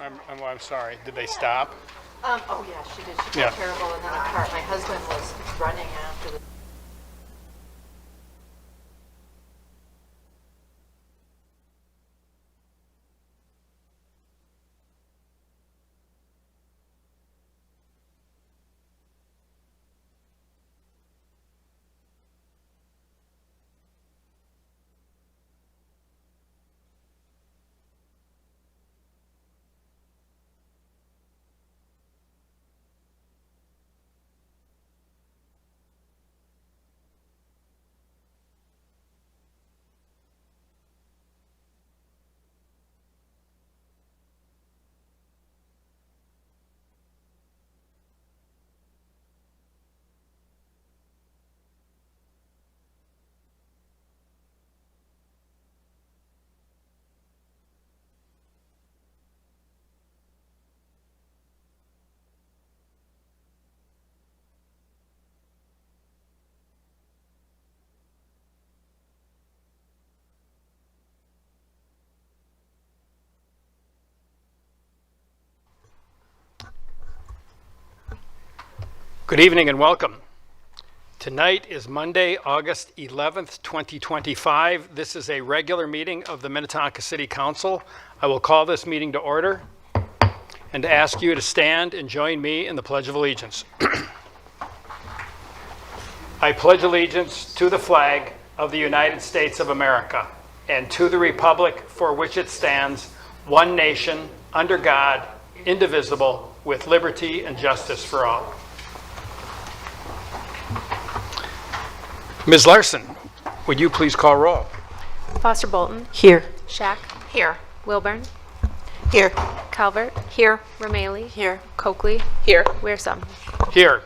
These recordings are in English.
I'm sorry. Did they stop? Oh yeah, she did. She Yeah. got terrible, and then a car. My husband was running after the. Good evening and welcome. Tonight is Monday, August 11th, 2025. This is a regular meeting of the Minnetonka City Council. I will call this meeting to order and ask you to stand and join me in the Pledge of Allegiance. I pledge allegiance to the flag of the United States of America and to the republic for which it stands, one nation, under God, indivisible, with liberty and justice for all. Ms. Larson, would you please call roll? Foster Bolton. Here. Shack. Here. Wilburn. Here. Calvert. Here. Rameli. Here. Coakley. Here. Wearsum. Here.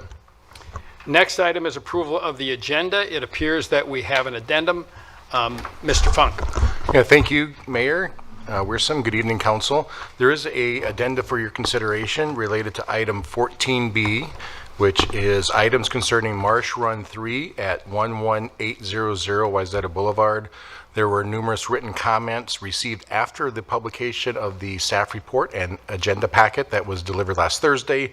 Next item is approval of the agenda. It appears that we have an addendum. Mr. Funk. Yeah, thank you, Mayor. Wearsum, good evening, Council. There is a addenda for your consideration related to item 14B, which is items concerning Marsh Run 3 at 11800 Wayzata Boulevard. There were numerous written comments received after the publication of the staff report and agenda packet that was delivered last Thursday.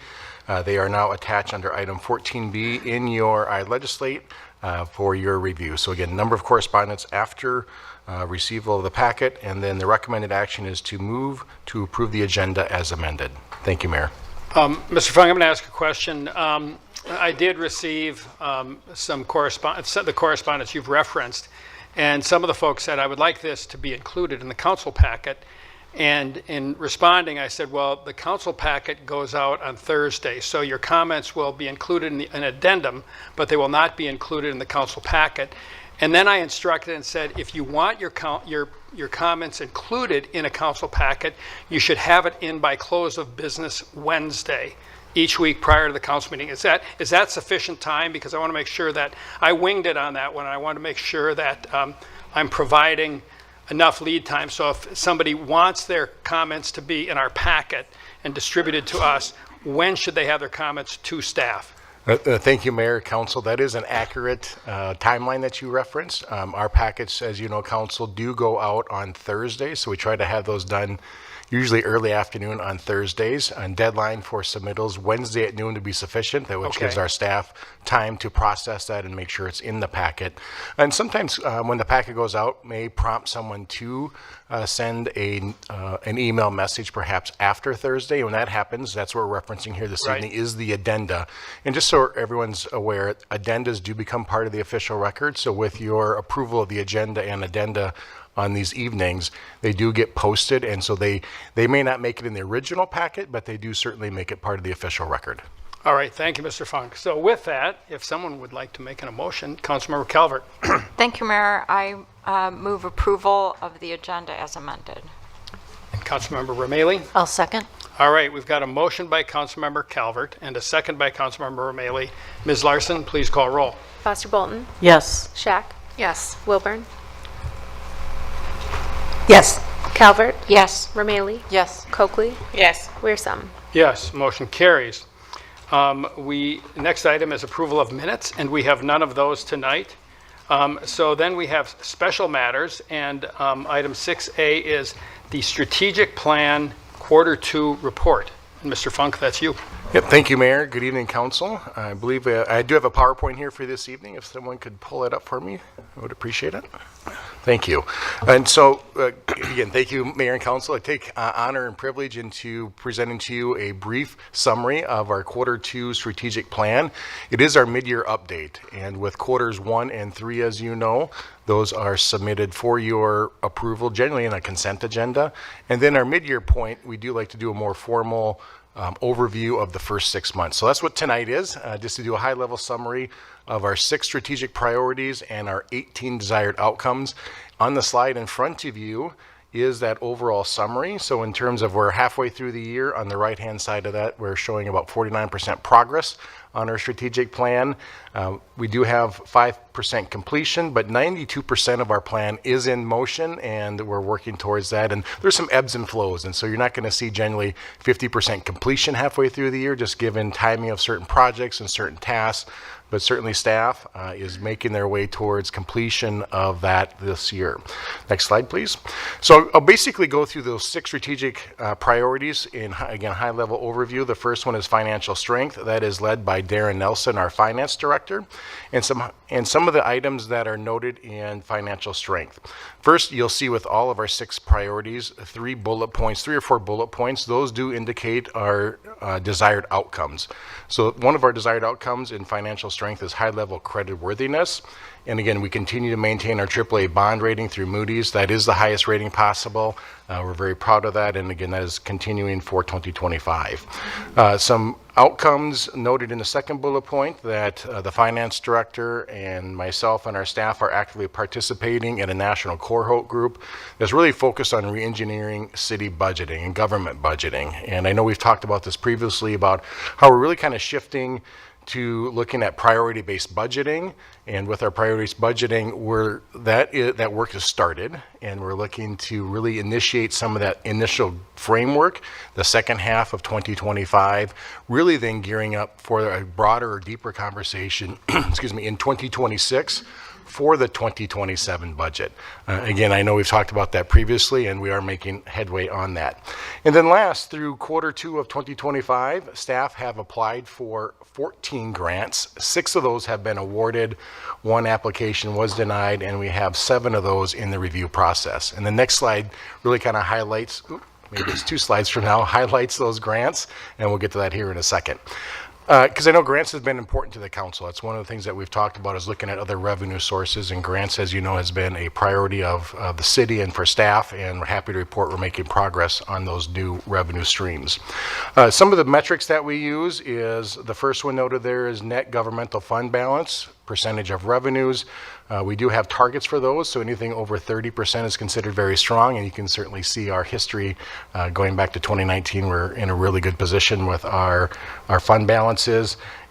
They are now attached under item 14B in your iLegislate for your review. So again, number of correspondence after receival of the packet, and then the recommended action is to move to approve the agenda as amended. Thank you, Mayor. Mr. Funk, I'm going to ask a question. I did receive some correspondence, the correspondence you've referenced, and some of the folks said, I would like this to be included in the council packet. And in responding, I said, well, the council packet goes out on Thursday, so your comments will be included in an addendum, but they will not be included in the council packet. And then I instructed and said, if you want your comments included in a council packet, you should have it in by close of business Wednesday, each week prior to the council meeting. Is that sufficient time? Because I want to make sure that I winged it on that one. And I want to make sure that I'm providing enough lead time. So if somebody wants their comments to be in our packet and distributed to us, when should they have their comments to staff? Thank you, Mayor, Council. That is an accurate timeline that you referenced. Our packets, as you know, Council, do go out on Thursday, so we try to have those done usually early afternoon on Thursdays. And deadline for submittals Wednesday at noon to be sufficient, which gives our staff time to process that and make sure it's in the packet. And sometimes when the packet goes out, may prompt someone to send an email message perhaps after Thursday. When that happens, that's what we're referencing here this evening is the addenda. And just so everyone's aware, addendas do become part of the official record. So with your approval of the agenda and addenda on these evenings, they do get posted, and so they may not make it in the original packet, but they do certainly make it part of the official record. All right, thank you, Mr. Funk. So with that, if someone would like to make an motion, Councilmember Calvert. Thank you, Mayor. I move approval of the agenda as amended. And Councilmember Rameli. I'll second. All right, we've got a motion by Councilmember Calvert and a second by Councilmember Rameli. Ms. Larson, please call roll. Foster Bolton. Yes. Shack. Yes. Wilburn. Yes. Calvert. Yes. Rameli. Yes. Coakley. Yes. Wearsum. Yes, motion carries. Next item is approval of minutes, and we have none of those tonight. So then we have special matters, and item 6A is the strategic plan Q2 report. And Mr. Funk, that's you. Yep, thank you, Mayor. Good evening, Council. I believe I do have a PowerPoint here for this evening. If someone could pull it up for me, I would appreciate it. Thank you. And so, again, thank you, Mayor and Council. I take honor and privilege into presenting to you a brief summary of our Q2 strategic plan. It is our mid-year update, and with quarters 1 and 3, as you know, those are submitted for your approval, generally in a consent agenda. And then our mid-year point, we do like to do a more formal overview of the first 6 months. So that's what tonight is, just to do a high-level summary of our 6 strategic priorities and our 18 desired outcomes. On the slide in front of you is that overall summary. So in terms of we're halfway through the year, on the right-hand side of that, we're showing about 49% progress on our strategic plan. We do have 5% completion, but 92% of our plan is in motion, and we're working towards that. And there's some ebbs and flows, and so you're not going to see generally 50% completion halfway through the year, just given timing of certain projects and certain tasks. But certainly staff is making their way towards completion of that this year. Next slide, please. So I'll basically go through those 6 strategic priorities in, again, high-level overview. The first one is financial strength. That is led by Darren Nelson, our finance director, and some of the items that are noted in financial strength. First, you'll see with all of our 6 priorities, 3 or 4 bullet points. Those do indicate our desired outcomes. So one of our desired outcomes in financial strength is high-level credit worthiness. And again, we continue to maintain our AAA bond rating through Moody's. That is the highest rating possible. We're very proud of that. And again, that is continuing for 2025. Some outcomes noted in the second bullet point that the finance director and myself and our staff are actively participating in a national cohort group that's really focused on re-engineering city budgeting and government budgeting. And I know we've talked about this previously about how we're really kind of shifting to looking at priority-based budgeting. And with our priorities budgeting, that work has started, and we're looking to really initiate some of that initial framework the second half of 2025, really then gearing up for a broader or deeper conversation excuse me, in 2026 for the 2027 budget. Again, I know we've talked about that previously, and we are making headway on that. And then last, through Q2 of 2025, staff have applied for 14 grants. 6 of those have been awarded. 1 application was denied, and we have 7 of those in the review process. And the next slide really kind of highlights, maybe it's 2 slides from now, highlights those grants, and we'll get to that here in a second. Because I know grants has been important to the council. That's one of the things that we've talked about, is looking at other revenue sources, and grants, as you know, has been a priority of the city and for staff, and we're happy to report we're making progress on those new revenue streams. Some of the metrics that we use is, the first one noted there is net governmental fund balance, percentage of revenues. We do have targets for those, so anything over 30% is considered very strong, and you can certainly see our history going back to 2019. We're in a really good position with our fund balances.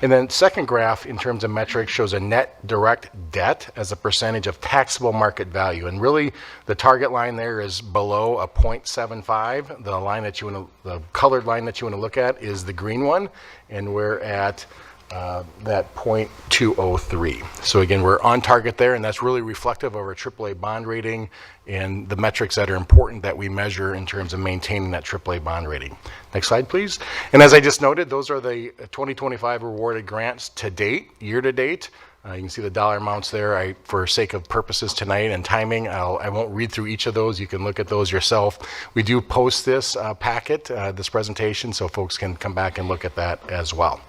And then second graph in terms of metrics shows a net direct debt as a percentage of taxable market value. And really the target line there is below a 0.75. The line that you want to, the colored line that you want to look at is the green one, and we're at that 0.203. So again, we're on target there, and that's really reflective of our AAA bond rating and the metrics that are important that we measure in terms of maintaining that AAA bond rating. Next slide, please. And as I just noted, those are the 2025 awarded grants to date, year to date. You can see the dollar amounts there. For sake of purposes tonight and timing, I won't read through each of those. You can look at those yourself. We do post this packet, this presentation, so folks can come back and look at that as well.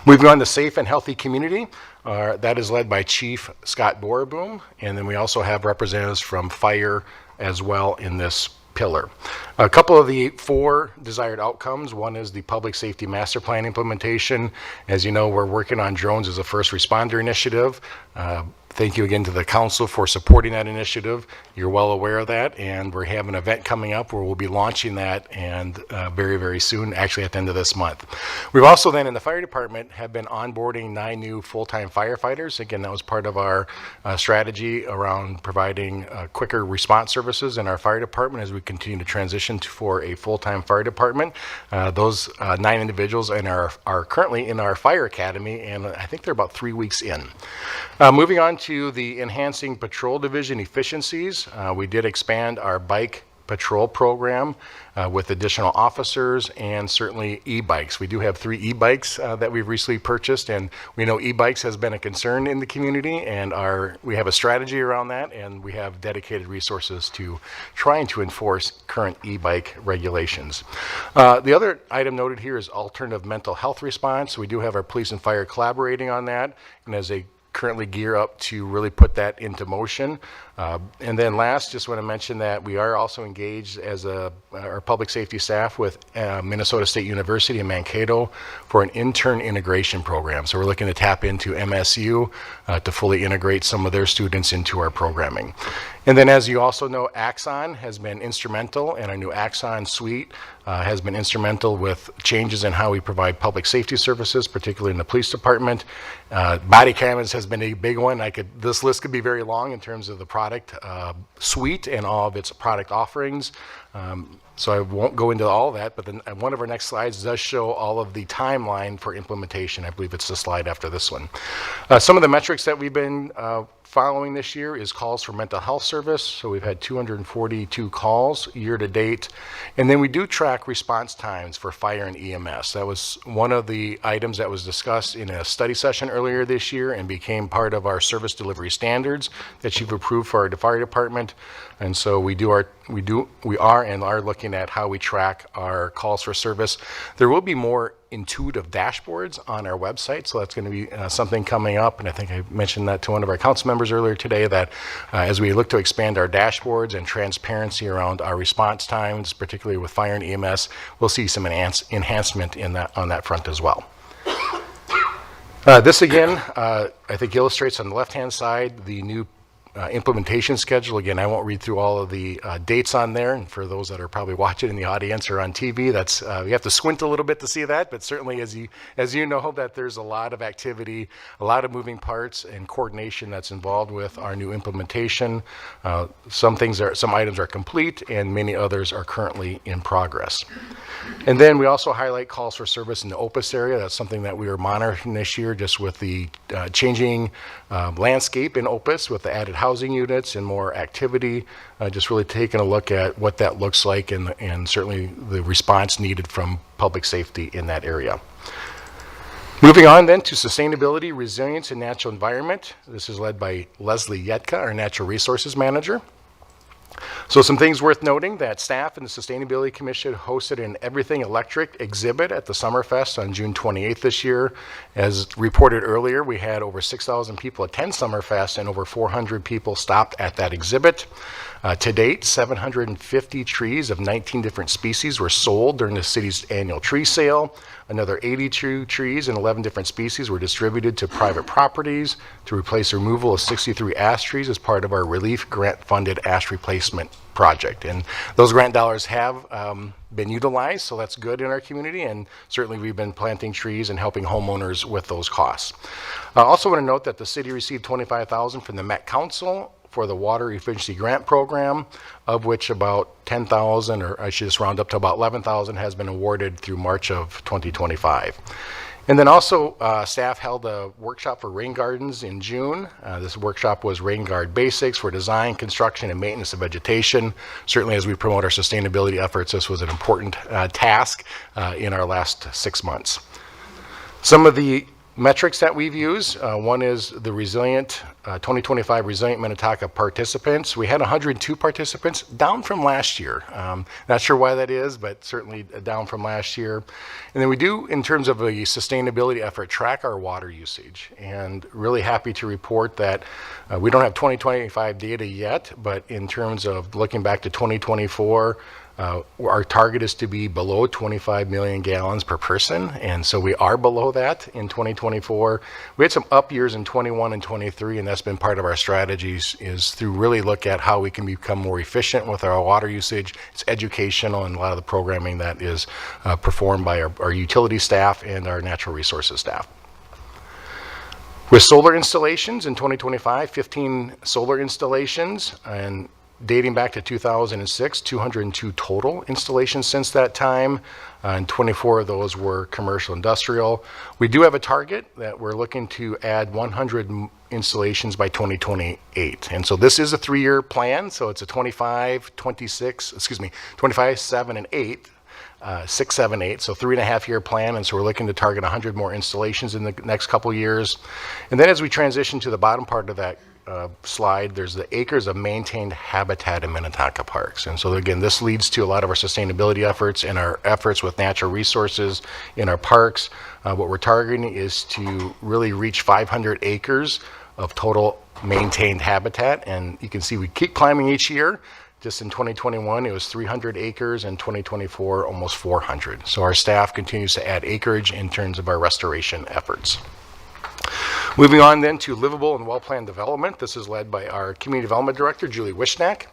Moving on to safe and healthy community, that is led by Chief Scott Boerboom, and then we also have representatives from fire as well in this pillar. A couple of the 4 desired outcomes. One is the public safety master plan implementation. As you know, we're working on drones as a first responder initiative. Thank you again to the council for supporting that initiative. You're well aware of that, and we have an event coming up where we'll be launching that, and very, very soon, actually at the end of this month. We've also then in the fire department have been onboarding 9 new full-time firefighters. Again, that was part of our strategy around providing quicker response services in our fire department as we continue to transition for a full-time fire department. Those 9 individuals are currently in our fire academy, and I think they're about 3 weeks in. Moving on to the enhancing patrol division efficiencies, we did expand our bike patrol program with additional officers and certainly e-bikes. We do have 3 e-bikes that we've recently purchased, and we know e-bikes has been a concern in the community, and we have a strategy around that, and we have dedicated resources to trying to enforce current e-bike regulations. The other item noted here is alternative mental health response. We do have our police and fire collaborating on that, and as they currently gear up to really put that into motion. And then last, just want to mention that we are also engaged as our public safety staff with Minnesota State University in Mankato for an intern integration program. So we're looking to tap into MSU to fully integrate some of their students into our programming. And then as you also know, Axon has been instrumental, and our new Axon suite has been instrumental with changes in how we provide public safety services, particularly in the police department. Body cameras has been a big one. This list could be very long in terms of the product suite and all of its product offerings. So I won't go into all of that, but then one of our next slides does show all of the timeline for implementation. I believe it's the slide after this one. Some of the metrics that we've been following this year is calls for mental health service. So we've had 242 calls year to date. And then we do track response times for fire and EMS. That was one of the items that was discussed in a study session earlier this year and became part of our service delivery standards that you've approved for our fire department. And so we are looking at how we track our calls for service. There will be more intuitive dashboards on our website, so that's going to be something coming up, and I think I mentioned that to one of our council members earlier today, that as we look to expand our dashboards and transparency around our response times, particularly with fire and EMS, we'll see some enhancement on that front as well. This again, I think illustrates on the left-hand side the new implementation schedule. Again, I won't read through all of the dates on there, and for those that are probably watching in the audience or on TV, that's you have to squint a little bit to see that, but certainly as you know, that there's a lot of activity, a lot of moving parts and coordination that's involved with our new implementation. Some items are complete and many others are currently in progress. And then we also highlight calls for service in the Opus area. That's something that we are monitoring this year, just with the changing landscape in Opus with the added housing units and more activity, just really taking a look at what that looks like and certainly the response needed from public safety in that area. Moving on then to sustainability, resilience, and natural environment. This is led by Leslie Yetka, our natural resources manager. So some things worth noting: that staff and the Sustainability Commission hosted an Everything Electric exhibit at the Summerfest on June 28th this year. As reported earlier, we had over 6,000 people attend Summerfest and over 400 people stopped at that exhibit. To date, 750 trees of 19 different species were sold during the city's annual tree sale. Another 82 trees and 11 different species were distributed to private properties to replace the removal of 63 ash trees as part of our relief grant-funded ash replacement project. And those grant dollars have been utilized, so that's good in our community, and certainly we've been planting trees and helping homeowners with those costs. I also want to note that the city received $25,000 from the Met Council for the Water Efficiency Grant Program, of which about $10,000, or I should just round up to about $11,000, has been awarded through March of 2025. And then also, staff held a workshop for rain gardens in June. This workshop was Rain Guard Basics for design, construction, and maintenance of vegetation. Certainly, as we promote our sustainability efforts, this was an important task in our last 6 months. Some of the metrics that we've used, one is the resilient 2025 Resilient Minnetonka participants. We had 102 participants, down from last year. Not sure why that is, but certainly down from last year. And then we do, in terms of a sustainability effort, track our water usage. And really happy to report that we don't have 2025 data yet, but in terms of looking back to 2024, our target is to be below 25 million gallons per person, and so we are below that in 2024. We had some up years in 21 and 23, and that's been part of our strategies, is to really look at how we can become more efficient with our water usage. It's educational, and a lot of the programming that is performed by our utility staff and our natural resources staff. With solar installations in 2025, 15 solar installations, and dating back to 2006, 202 total installations since that time, and 24 of those were commercial industrial. We do have a target that we're looking to add 100 installations by 2028. And so this is a 3-year plan, so it's a 25, 7, and 8. 6, 7, 8, so 3.5-year plan, and so we're looking to target 100 more installations in the next couple years. And then as we transition to the bottom part of that slide, there's the acres of maintained habitat in Minnetonka parks. And so again, this leads to a lot of our sustainability efforts and our efforts with natural resources in our parks. What we're targeting is to really reach 500 acres of total maintained habitat, and you can see we keep climbing each year. Just in 2021, it was 300 acres, and 2024, almost 400. So our staff continues to add acreage in terms of our restoration efforts. Moving on then to livable and well-planned development. This is led by our Community Development Director, Julie Wishnack.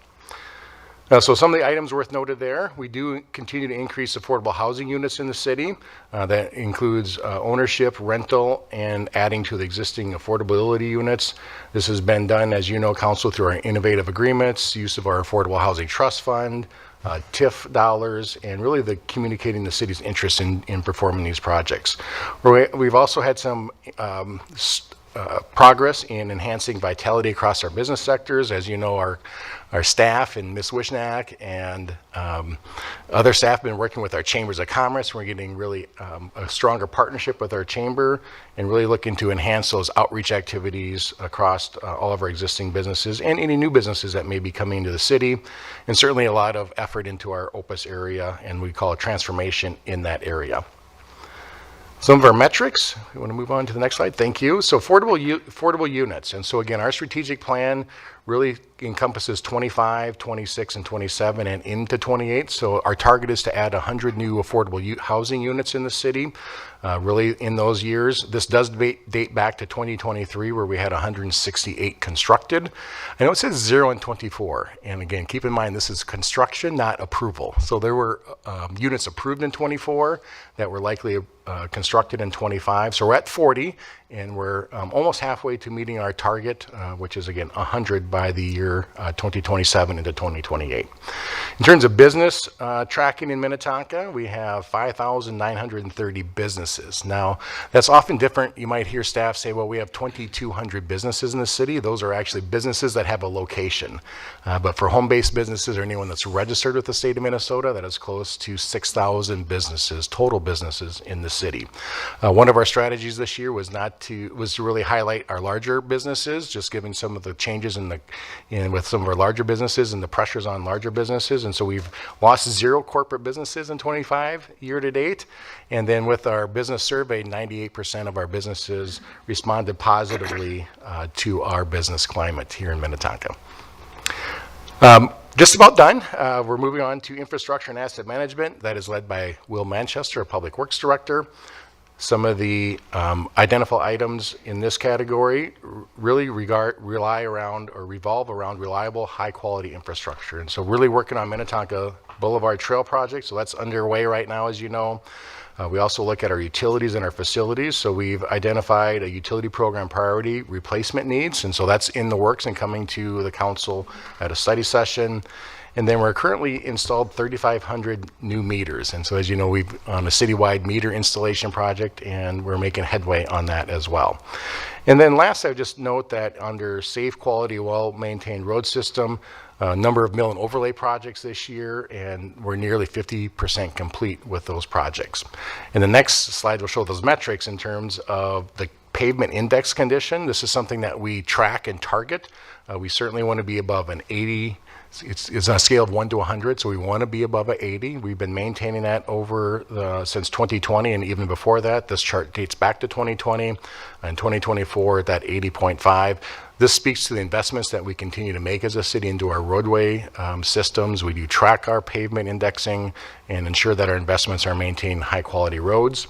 So some of the items worth noted there, we do continue to increase affordable housing units in the city. That includes ownership, rental, and adding to the existing affordability units. This has been done, as you know, Council, through our innovative agreements, use of our Affordable Housing Trust Fund, TIF dollars, and really communicating the city's interest in performing these projects. We've also had some progress in enhancing vitality across our business sectors. As you know, our staff and Ms. Wishnack and other staff have been working with our chambers of commerce. We're getting really a stronger partnership with our chamber and really looking to enhance those outreach activities across all of our existing businesses and any new businesses that may be coming into the city, and certainly a lot of effort into our Opus area, and we call it transformation in that area. Some of our metrics, we want to move on to the next slide. Thank you. So affordable units. And so again, our strategic plan really encompasses 25, 26, and 27 and into 28. So our target is to add 100 new affordable housing units in the city, really in those years. This does date back to 2023, where we had 168 constructed. I know it says 0 in 24. And again, keep in mind, this is construction, not approval. So there were units approved in 24 that were likely constructed in 25. So we're at 40, and we're almost halfway to meeting our target, which is again 100 by the year 2027 into 2028. In terms of business tracking in Minnetonka, we have 5,930 businesses. Now, that's often different. You might hear staff say, well, we have 2,200 businesses in the city. Those are actually businesses that have a location. But for home-based businesses or anyone that's registered with the state of Minnesota, that is close to 6,000 businesses, total businesses in the city. One of our strategies this year was to really highlight our larger businesses, just given some of the changes with some of our larger businesses and the pressures on larger businesses. And so we've lost 0 corporate businesses in 25 year to date. And then with our business survey, 98% of our businesses responded positively to our business climate here in Minnetonka. Just about done. We're moving on to infrastructure and asset management. That is led by Will Manchester, our Public Works Director. Some of the identifiable items in this category really revolve around reliable, high-quality infrastructure. And so really working on Minnetonka Boulevard Trail project. So that's underway right now, as you know. We also look at our utilities and our facilities. So we've identified a utility program priority replacement needs. And so that's in the works and coming to the council at a study session. And then we're currently installed 3,500 new meters. And so as you know, we've on a citywide meter installation project, and we're making headway on that as well. And then last, I would just note that under safe, quality, well-maintained road system, a number of mill and overlay projects this year, and we're nearly 50% complete with those projects. And the next slide will show those metrics in terms of the pavement index condition. This is something that we track and target. We certainly want to be above an 80. It's on a scale of 1 to 100, so we want to be above an 80. We've been maintaining that since 2020, and even before that. This chart dates back to 2020. In 2024, at that 80.5. This speaks to the investments that we continue to make as a city into our roadway systems. We do track our pavement indexing and ensure that our investments are maintaining high-quality roads.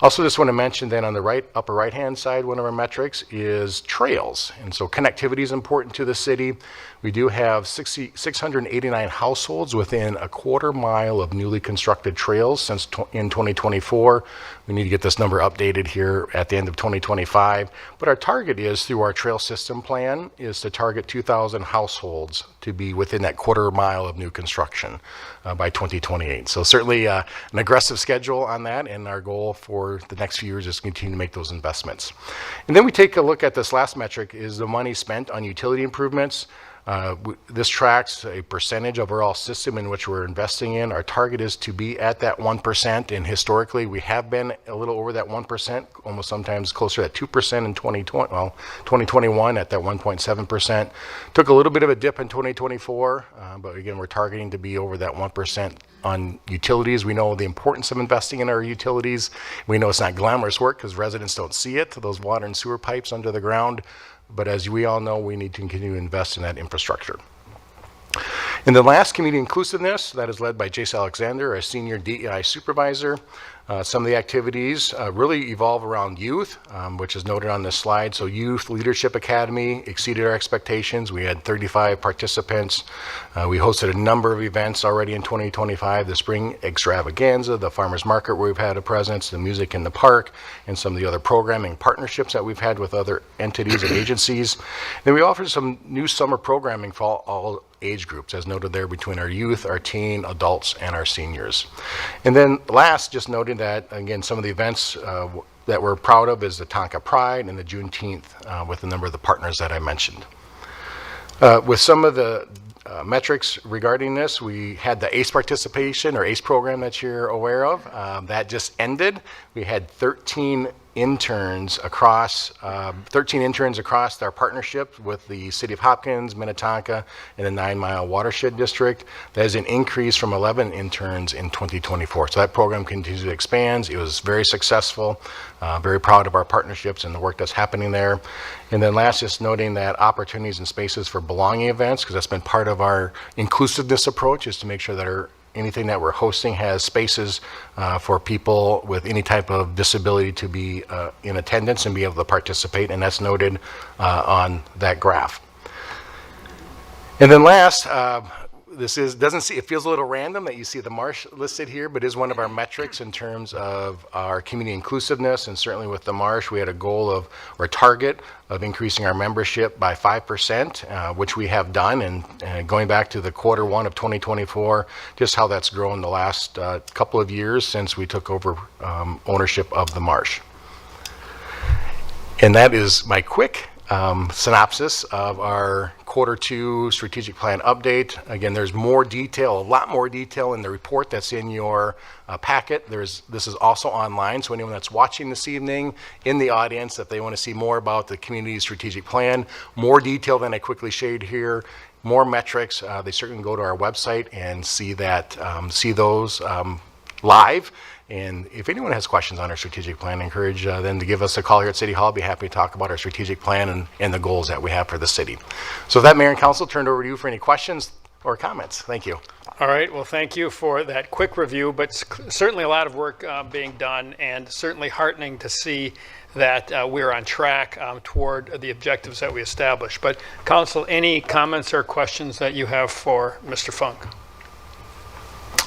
Also, just want to mention then on the upper right-hand side, one of our metrics is trails. And so connectivity is important to the city. We do have 689 households within a quarter mile of newly constructed trails in 2024. We need to get this number updated here at the end of 2025. But our target is, through our trail system plan, is to target 2,000 households to be within that quarter mile of new construction by 2028. So certainly an aggressive schedule on that, and our goal for the next few years is to continue to make those investments. And then we take a look at this last metric, is the money spent on utility improvements. This tracks a percentage of our overall system in which we're investing in. Our target is to be at that 1%, and historically we have been a little over that 1%, almost sometimes closer to that 2% in 2021 at that 1.7%. Took a little bit of a dip in 2024, but again, we're targeting to be over that 1% on utilities. We know the importance of investing in our utilities. We know it's not glamorous work because residents don't see it, those water and sewer pipes under the ground. But as we all know, we need to continue to invest in that infrastructure. And the last, community inclusiveness, that is led by Jace Alexander, our senior DEI supervisor. Some of the activities really evolve around youth, which is noted on this slide. So Youth Leadership Academy exceeded our expectations. We had 35 participants. We hosted a number of events already in 2025, the Spring Extravaganza, the Farmers Market where we've had a presence, the Music in the Park, and some of the other programming partnerships that we've had with other entities and agencies. Then we offered some new summer programming for all age groups, as noted there, between our youth, our teen, adults, and our seniors. And then last, just noting that, again, some of the events that we're proud of is the Tonka Pride and the Juneteenth with a number of the partners that I mentioned. With some of the metrics regarding this, we had the ACE participation, or ACE program that you're aware of. That just ended. We had 13 interns across our partnership with the City of Hopkins, Minnetonka, and the 9 Mile Watershed District. That is an increase from 11 interns in 2024. So that program continues to expand. It was very successful. Very proud of our partnerships and the work that's happening there. And then last, just noting that opportunities and spaces for belonging events, because that's been part of our inclusiveness approach, is to make sure that anything that we're hosting has spaces for people with any type of disability to be in attendance and be able to participate, and that's noted on that graph. And then last, it feels a little random that you see the Marsh listed here, but is one of our metrics in terms of our community inclusiveness. And certainly with the Marsh, we had a goal of, or target of, increasing our membership by 5%, which we have done. And going back to the Q1 of 2024, just how that's grown the last couple of years since we took over ownership of the Marsh. And that is my quick synopsis of our Q2 strategic plan update. Again, there's more detail, a lot more detail in the report that's in your packet. This is also online, so anyone that's watching this evening in the audience, if they want to see more about the community strategic plan, more detail than I quickly showed here, more metrics, they certainly go to our website and see those live. And if anyone has questions on our strategic plan, I encourage them to give us a call here at City Hall. I'll be happy to talk about our strategic plan and the goals that we have for the city. So with that, Mayor and Council, turned over to you for any questions or comments. Thank you. All right, well, thank you for that quick review, but certainly a lot of work being done, and certainly heartening to see that we're on track toward the objectives that we established. But Council, any comments or questions that you have for Mr. Funk?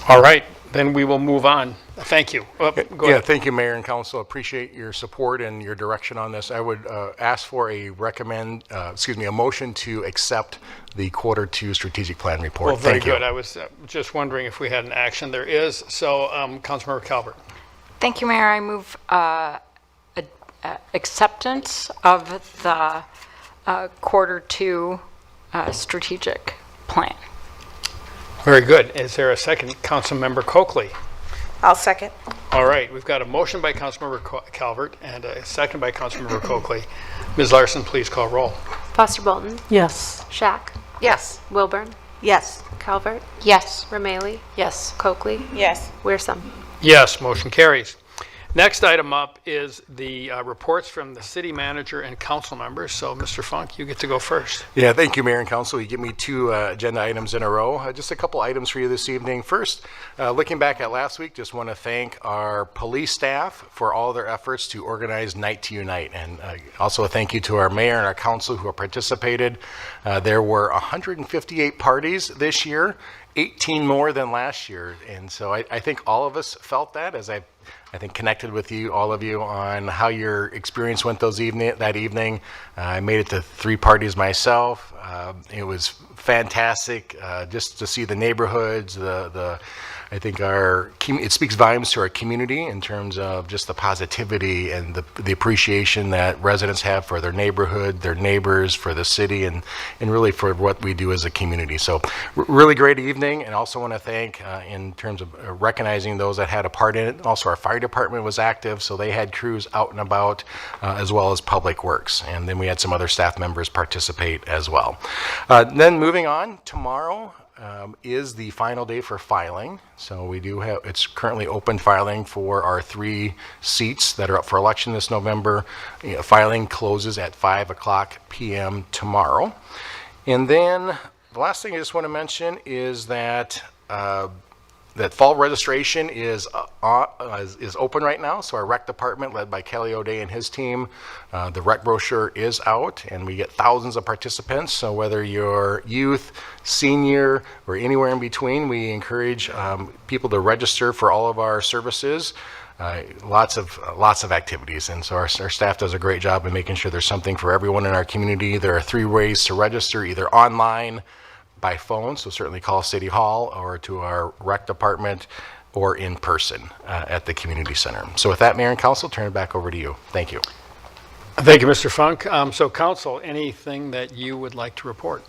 All right, then we will move on. Thank you. Go ahead. Thank you, Mayor and Council. Appreciate your support and your direction on this. I would ask for a motion to accept the Q2 strategic plan report. Well, very Thank you. good. I was just wondering if we had an action. There is. So, Councilmember Calvert. Thank you, Mayor. I move acceptance of the Q2 strategic plan. Very good. Is there a second? Councilmember Coakley. I'll second. All right, we've got a motion by Councilmember Calvert and a second by Councilmember Coakley. Ms. Larson, please call roll. Foster Bolton, Yes. Shack, Yes. Wilburn, Yes. Calvert, Yes. Rameli, Yes. Coakley, Yes. Wearsome. Yes, motion carries. Next item up is the reports from the city manager and council members. So, Mr. Funk, you get to go first. Yeah, thank you, Mayor and Council. You give me two agenda items in a row. Just a couple items for you this evening. First, looking back at last week, just want to thank our police staff for all their efforts to organize Night to Unite. And also a thank you to our mayor and our council who have participated. There were 158 parties this year, 18 more than last year. And so I think all of us felt that as I think connected with you, all of you, on how your experience went that evening. I made it to 3 parties myself. It was fantastic just to see the neighborhoods, I think it speaks volumes to our community in terms of just the positivity and the appreciation that residents have for their neighborhood, their neighbors, for the city, and really for what we do as a community. So really great evening, and also want to thank in terms of recognizing those that had a part in it. Also our fire department was active, so they had crews out and about, as well as public works. And then we had some other staff members participate as well. Then moving on, tomorrow is the final day for filing. So we do have, it's currently open filing for our 3 seats that are up for election this November. Filing closes at 5:00 p.m. tomorrow. And then the last thing I just want to mention is that that fall registration is open right now. So our rec department, led by Kelly O'Day and his team, the rec brochure is out, and we get thousands of participants. So whether you're youth, senior, or anywhere in between, we encourage people to register for all of our services. Lots of activities, and so our staff does a great job in making sure there's something for everyone in our community. There are 3 ways to register: either online, by phone, so certainly call City Hall, or to our rec department, or in person at the community center. So with that, Mayor and Council, turn it back over to you. Thank you. Thank you, Mr. Funk. So, Council, anything that you would like to report?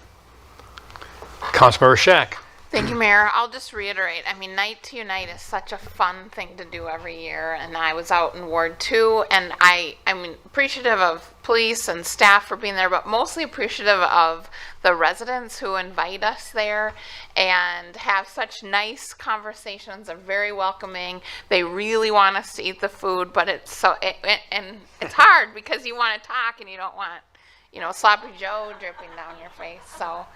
Councilmember Shack. Thank you, Mayor. I'll just reiterate, I mean, Night to Unite is such a fun thing to do every year, and I was out in Ward 2, and I'm appreciative of police and staff for being there, but mostly appreciative of the residents who invite us there and have such nice conversations. They're very welcoming. They really want us to eat the food, but it's it's hard because you want to talk and you don't want, sloppy Joe dripping down your face. So,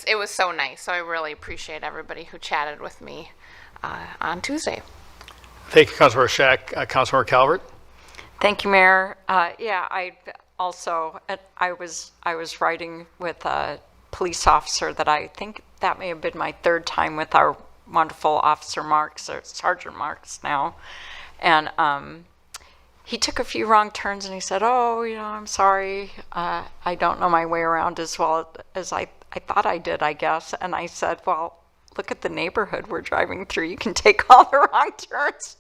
it was so nice. So I really appreciate everybody who chatted with me on Tuesday. Thank you, Councilmember Shack. Councilmember Calvert. Thank you, Mayor. I was riding with a police officer that I think that may have been my 3rd time with our wonderful Officer Marks, or Sergeant Marks now. And he took a few wrong turns and he said, I'm sorry. I don't know my way around as well as I thought I did, I guess. And I said, well, look at the neighborhood we're driving through. You can take all the wrong turns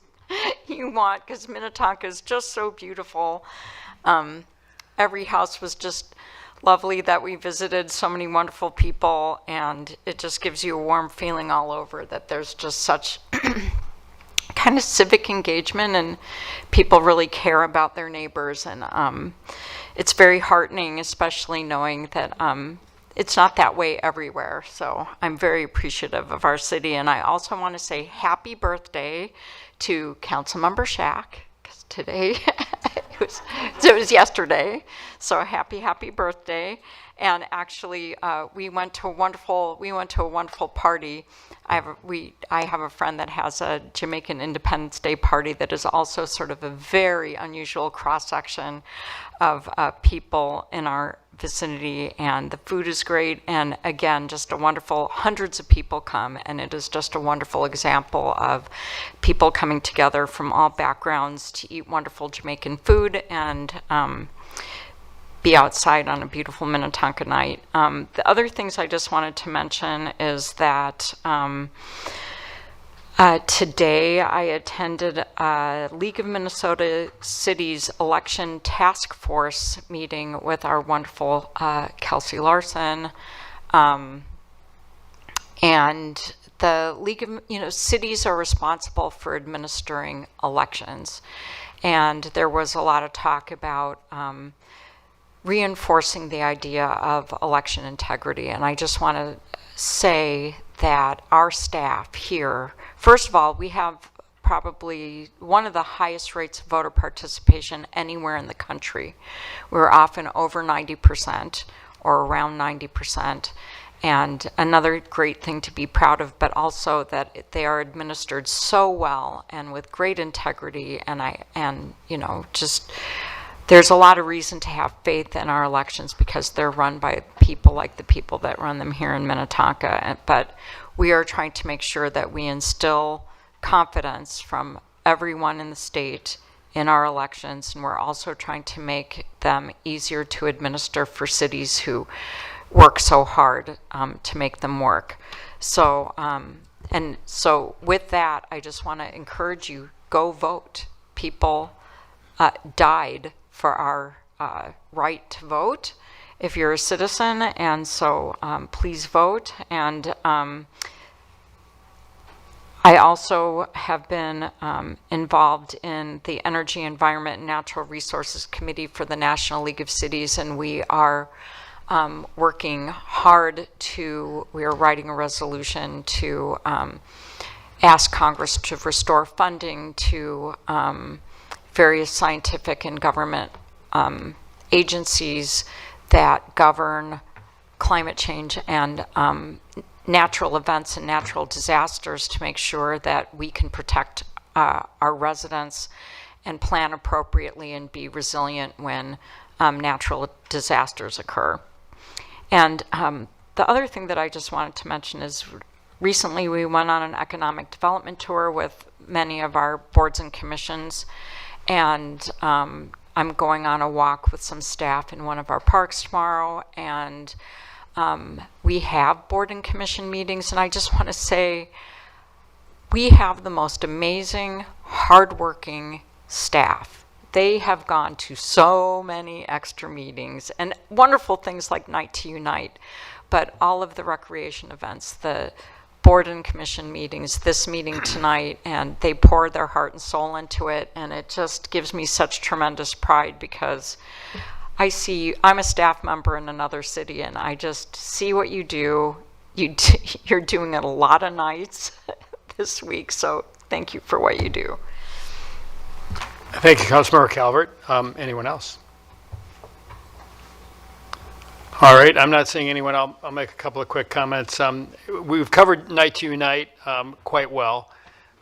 you want, because Minnetonka is just so beautiful. Every house was just lovely that we visited, so many wonderful people, and it just gives you a warm feeling all over that there's just such kind of civic engagement, and people really care about their neighbors. And it's very heartening, especially knowing that it's not that way everywhere. So I'm very appreciative of our city. And I also want to say happy birthday to Councilmember Shack, because today it was yesterday. So happy birthday. And actually, we went to a wonderful party. I have a friend that has a Jamaican Independence Day party that is also sort of a very unusual cross-section of people in our vicinity, and the food is great, and again, just a wonderful, hundreds of people come, and it is just a wonderful example of people coming together from all backgrounds to eat wonderful Jamaican food and be outside on a beautiful Minnetonka night. The other things I just wanted to mention is that today I attended a League of Minnesota Cities election task force meeting with our wonderful Kelsey Larson. And the League of, cities are responsible for administering elections. And there was a lot of talk about reinforcing the idea of election integrity. And I just want to say that our staff here, first of all, we have probably one of the highest rates of voter participation anywhere in the country. We're often over 90% or around 90%. And another great thing to be proud of, but also that they are administered so well and with great integrity. And you know, just there's a lot of reason to have faith in our elections because they're run by people like the people that run them here in Minnetonka. But we are trying to make sure that we instill confidence from everyone in the state in our elections, and we're also trying to make them easier to administer for cities who work so hard to make them work. So, and so with that, I just want to encourage you, go vote. People died for our right to vote if you're a citizen, and so please vote. And I also have been involved in the Energy, Environment, and Natural Resources Committee for the National League of Cities, and we are working hard we are writing a resolution to ask Congress to restore funding to various scientific and government agencies that govern climate change and natural events and natural disasters to make sure that we can protect our residents and plan appropriately and be resilient when natural disasters occur. And the other thing that I just wanted to mention is recently we went on an economic development tour with many of our boards and commissions, and I'm going on a walk with some staff in one of our parks tomorrow, and we have board and commission meetings, and I just want to say we have the most amazing, hardworking staff. They have gone to so many extra meetings and wonderful things like Night to Unite, but all of the recreation events, the board and commission meetings, this meeting tonight, and they pour their heart and soul into it, and it just gives me such tremendous pride because I'm a staff member in another city, and I just see what you do. You're doing it a lot of nights this week, so thank you for what you do. Thank you, Councilmember Calvert. Anyone else? All right, I'm not seeing anyone. I'll make a couple of quick comments. We've covered Night to Unite quite well,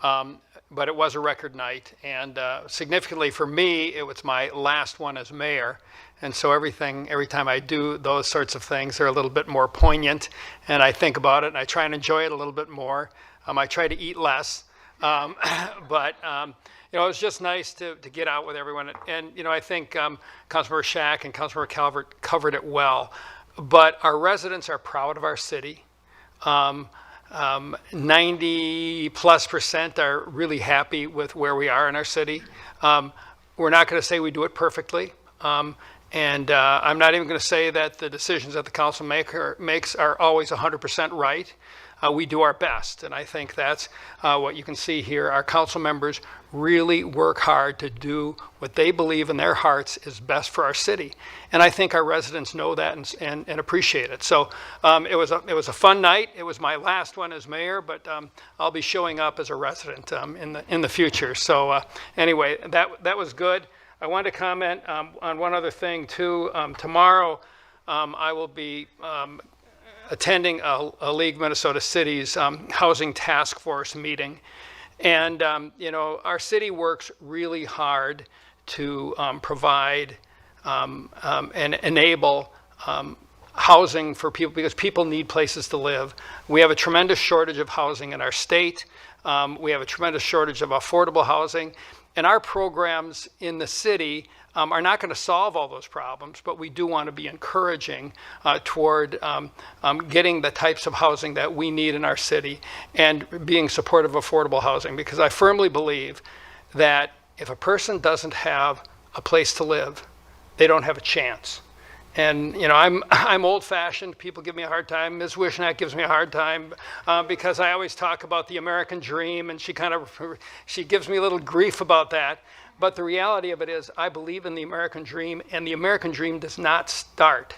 but it was a record night, and significantly for me, it was my last one as mayor. And so every time I do those sorts of things, they're a little bit more poignant, and I think about it, and I try and enjoy it a little bit more. I try to eat less, but you know, it was just nice to get out with everyone. And you know, I think Councilmember Shack and Councilmember Calvert covered it well. But our residents are proud of our city. 90+% are really happy with where we are in our city. We're not going to say we do it perfectly. And I'm not even going to say that the decisions that the council makes are always 100% right. We do our best, and I think that's what you can see here. Our council members really work hard to do what they believe in their hearts is best for our city, and I think our residents know that and appreciate it. So it was a fun night. It was my last one as mayor, but I'll be showing up as a resident in the future. So anyway, that was good. I wanted to comment on one other thing too. Tomorrow, I will be attending a League Minnesota Cities Housing Task Force meeting. And, you know, our city works really hard to provide and enable housing for people because people need places to live. We have a tremendous shortage of housing in our state. We have a tremendous shortage of affordable housing. And our programs in the city are not going to solve all those problems, but we do want to be encouraging toward getting the types of housing that we need in our city and being supportive of affordable housing, because I firmly believe that if a person doesn't have a place to live, they don't have a chance. And you know, I'm old-fashioned. People give me a hard time. Ms. Wishnak gives me a hard time because I always talk about the American dream, and she gives me a little grief about that. But the reality of it is, I believe in the American dream, and the American dream does not start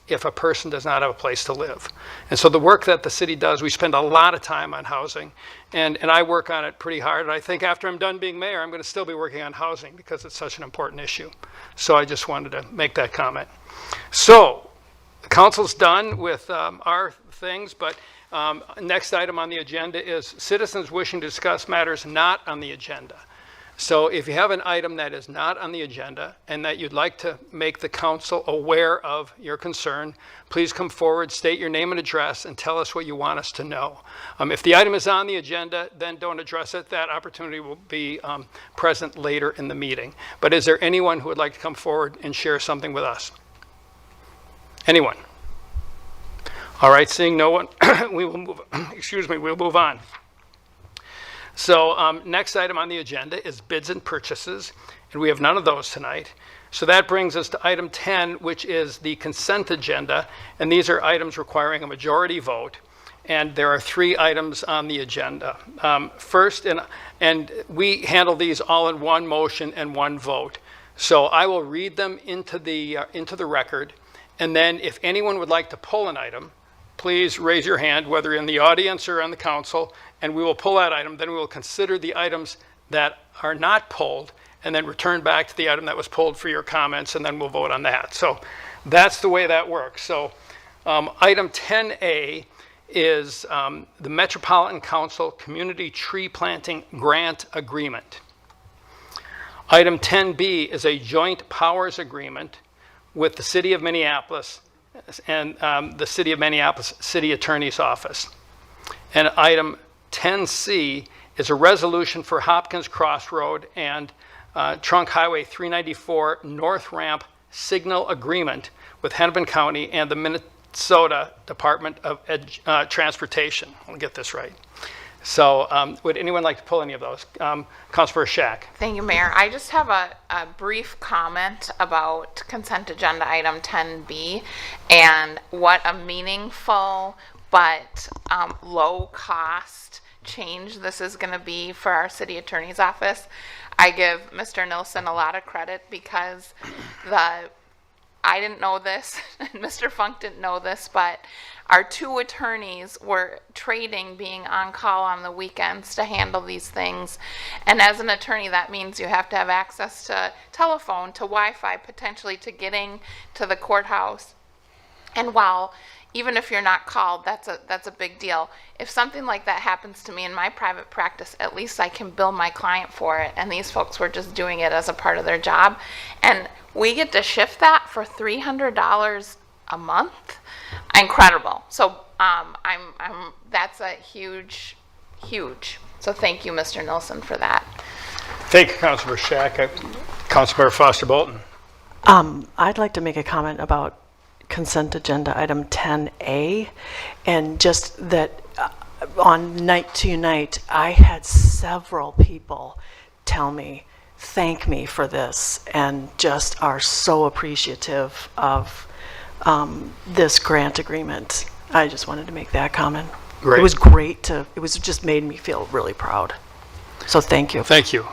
if a person does not have a place to live. And so the work that the city does, we spend a lot of time on housing, and I work on it pretty hard. And I think after I'm done being mayor, I'm going to still be working on housing because it's such an important issue. So I just wanted to make that comment. So the council's done with our things, but next item on the agenda is citizens wishing to discuss matters not on the agenda. So if you have an item that is not on the agenda and that you'd like to make the council aware of your concern, please come forward, state your name and address, and tell us what you want us to know. If the item is on the agenda, then don't address it. That opportunity will be present later in the meeting. But is there anyone who would like to come forward and share something with us? Anyone? All right, seeing no one, we will move, we'll move on. So next item on the agenda is bids and purchases, and we have none of those tonight. So that brings us to item 10, which is the consent agenda, and these are items requiring a majority vote, and there are 3 items on the agenda. First, and we handle these all in one motion and one vote. So I will read them into the record, and then if anyone would like to pull an item, please raise your hand, whether in the audience or on the council, and we will pull that item. Then we will consider the items that are not pulled and then return back to the item that was pulled for your comments, and then we'll vote on that. So that's the way that works. So item 10A is the Metropolitan Council Community Tree Planting Grant Agreement. Item 10B is a joint powers agreement with the City of Minneapolis and the City of Minneapolis City Attorney's Office. And item 10C is a resolution for Hopkins Crossroad and Trunk Highway 394 North Ramp Signal Agreement with Hennepin County and the Minnesota Department of Transportation. I'll get this right. So would anyone like to pull any of those? Councilor Shack. Thank you, Mayor. I just have a brief comment about consent agenda item 10B and what a meaningful but low cost change this is going to be for our city attorney's office. I give Mr. Nilsson a lot of credit because I didn't know this, and Mr. Funk didn't know this, but our 2 attorneys were trading being on call on the weekends to handle these things. And as an attorney, that means you have to have access to telephone, to Wi-Fi, potentially to getting to the courthouse. And while even if you're not called, that's a big deal. If something like that happens to me in my private practice, at least I can bill my client for it. And these folks were just doing it as a part of their job. And we get to shift that for $300 a month. Incredible. So that's a huge. So thank you, Mr. Nilsson, for that. Thank you, Councilor Shack. Councilor Foster Bolton. I'd like to make a comment about consent agenda item 10A, and just that on Night to Night, I had several people thank me for this, and just are so appreciative of this grant agreement. I just wanted to make that comment. Great. It was great it was just made me feel really proud. So thank you. Thank you.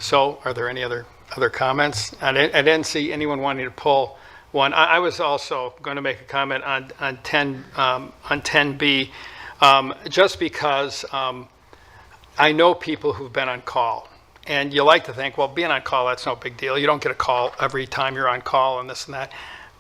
So are there any other comments? I didn't see anyone wanting to pull one. I was also going to make a comment on 10B, just because I know people who've been on call, and you like to think, well, being on call, that's no big deal. You don't get a call every time you're on call and this and that.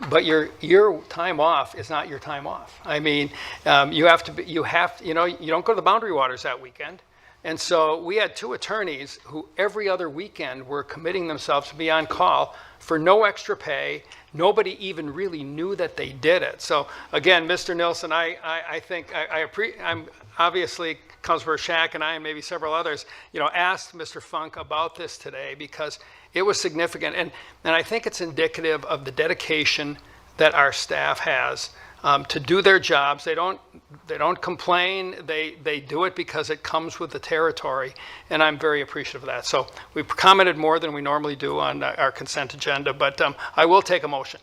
But your time off is not your time off. I mean, you don't go to the Boundary Waters that weekend. And so we had 2 attorneys who every other weekend were committing themselves to be on call for no extra pay. Nobody even really knew that they did it. So again, Mr. Nilsson, I think I'm obviously Councilor Shack and I and maybe several others, asked Mr. Funk about this today because it was significant. And I think it's indicative of the dedication that our staff has to do their jobs. They don't complain. They do it because it comes with the territory, and I'm very appreciative of that. So we've commented more than we normally do on our consent agenda, but I will take a motion.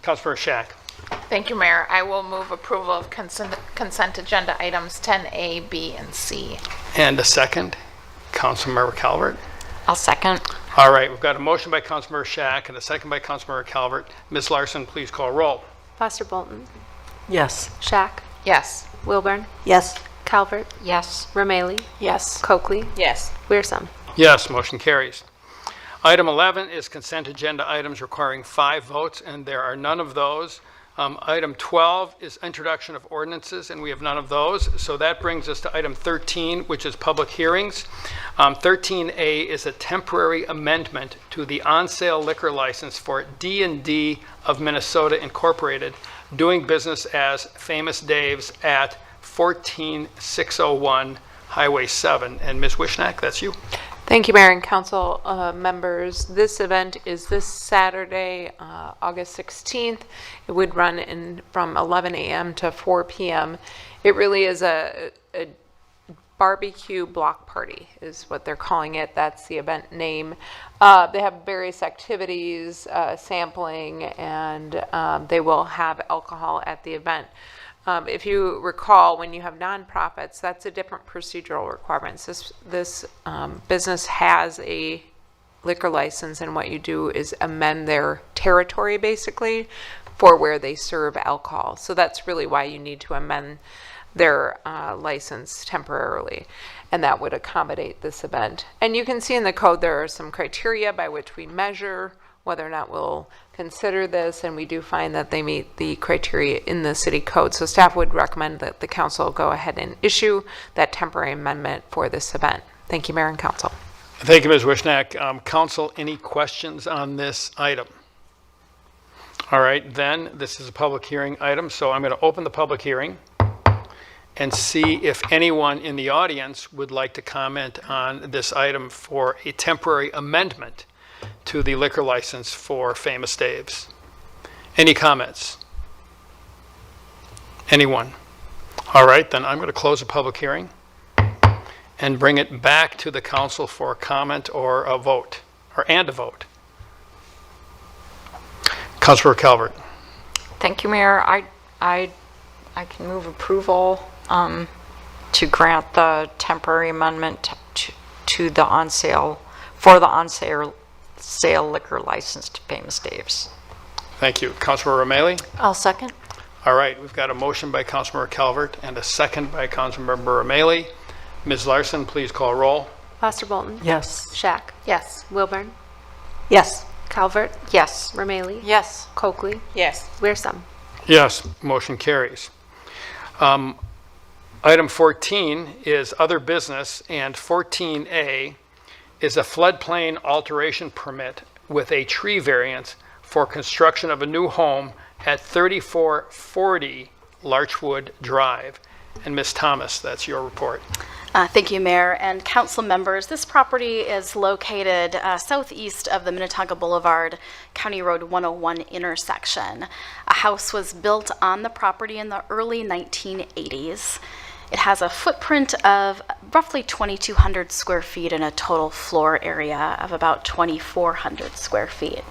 Councilor Shack. Thank you, Mayor. I will move approval of consent agenda items 10A, B, and C. And a second, Councilmember Calvert. I'll second. All right, we've got a motion by Councilmember Shack and a second by Councilmember Calvert. Ms. Larson, please call roll. Foster Bolton, Yes. Shack, Yes. Wilburn, Yes. Calvert, Yes. Romalee, Yes. Coakley, Yes. Wearsum. Yes, motion carries. Item 11 is consent agenda items requiring 5 votes, and there are none of those. Item 12 is introduction of ordinances, and we have none of those. So that brings us to item 13, which is public hearings. 13A is a temporary amendment to the on-sale liquor license for D&D of Minnesota Incorporated, doing business as Famous Dave's at 14601 Highway 7. And Ms. Wishnack, that's you. Thank you, Mayor and Council members. This event is this Saturday, August 16th. It would run from 11 a.m. to 4 p.m. It really is a barbecue block party is what they're calling it. That's the event name. They have various activities, sampling, and they will have alcohol at the event. If you recall, when you have nonprofits, that's a different procedural requirements. This business has a liquor license, and what you do is amend their territory, basically, for where they serve alcohol. So that's really why you need to amend their license temporarily, and that would accommodate this event. And you can see in the code there are some criteria by which we measure whether or not we'll consider this, and we do find that they meet the criteria in the city code. So staff would recommend that the council go ahead and issue that temporary amendment for this event. Thank you, Mayor and Council. Thank you, Ms. Wishnack. Council, any questions on this item? All right, then, this is a public hearing item, so I'm going to open the public hearing and see if anyone in the audience would like to comment on this item for a temporary amendment to the liquor license for Famous Dave's. Any comments? Anyone? All right, then I'm going to close the public hearing and bring it back to the council for a comment or a vote, and a vote. Councilor Calvert. Thank you, Mayor. I can move approval to grant the temporary amendment to the on-sale, for the on-sale liquor license to Famous Dave's. Thank you. Councilor Romalee? I'll second. All right, we've got a motion by Councilmember Calvert and a second by Councilmember Romalee. Ms. Larson, please call roll. Foster Bolton, Yes. Shack, Yes. Wilburn, Yes. Calvert, Yes. Romalee, Yes. Coakley, Yes. Wearsum. Yes, motion carries. Item 14 is other business, and 14A is a floodplain alteration permit with a tree variance for construction of a new home at 3440 Larchwood Drive. And Ms. Thomas, that's your report. Thank you, Mayor and council members. This property is located southeast of the Minnetonka Boulevard, County Road 101 intersection. A house was built on the property in the early 1980s. It has a footprint of roughly 2,200 square feet and a total floor area of about 2,400 square feet.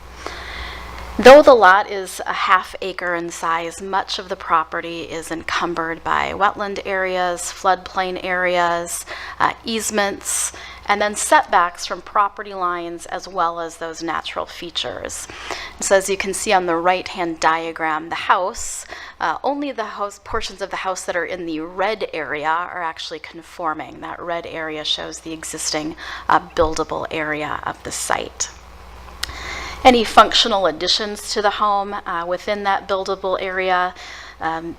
Though the lot is a half acre in size, much of the property is encumbered by wetland areas, floodplain areas, easements, and then setbacks from property lines as well as those natural features. So as you can see on the right-hand diagram, the house, only the house portions of the house that are in the red area are actually conforming. That red area shows the existing buildable area of the site. Any functional additions to the home within that buildable area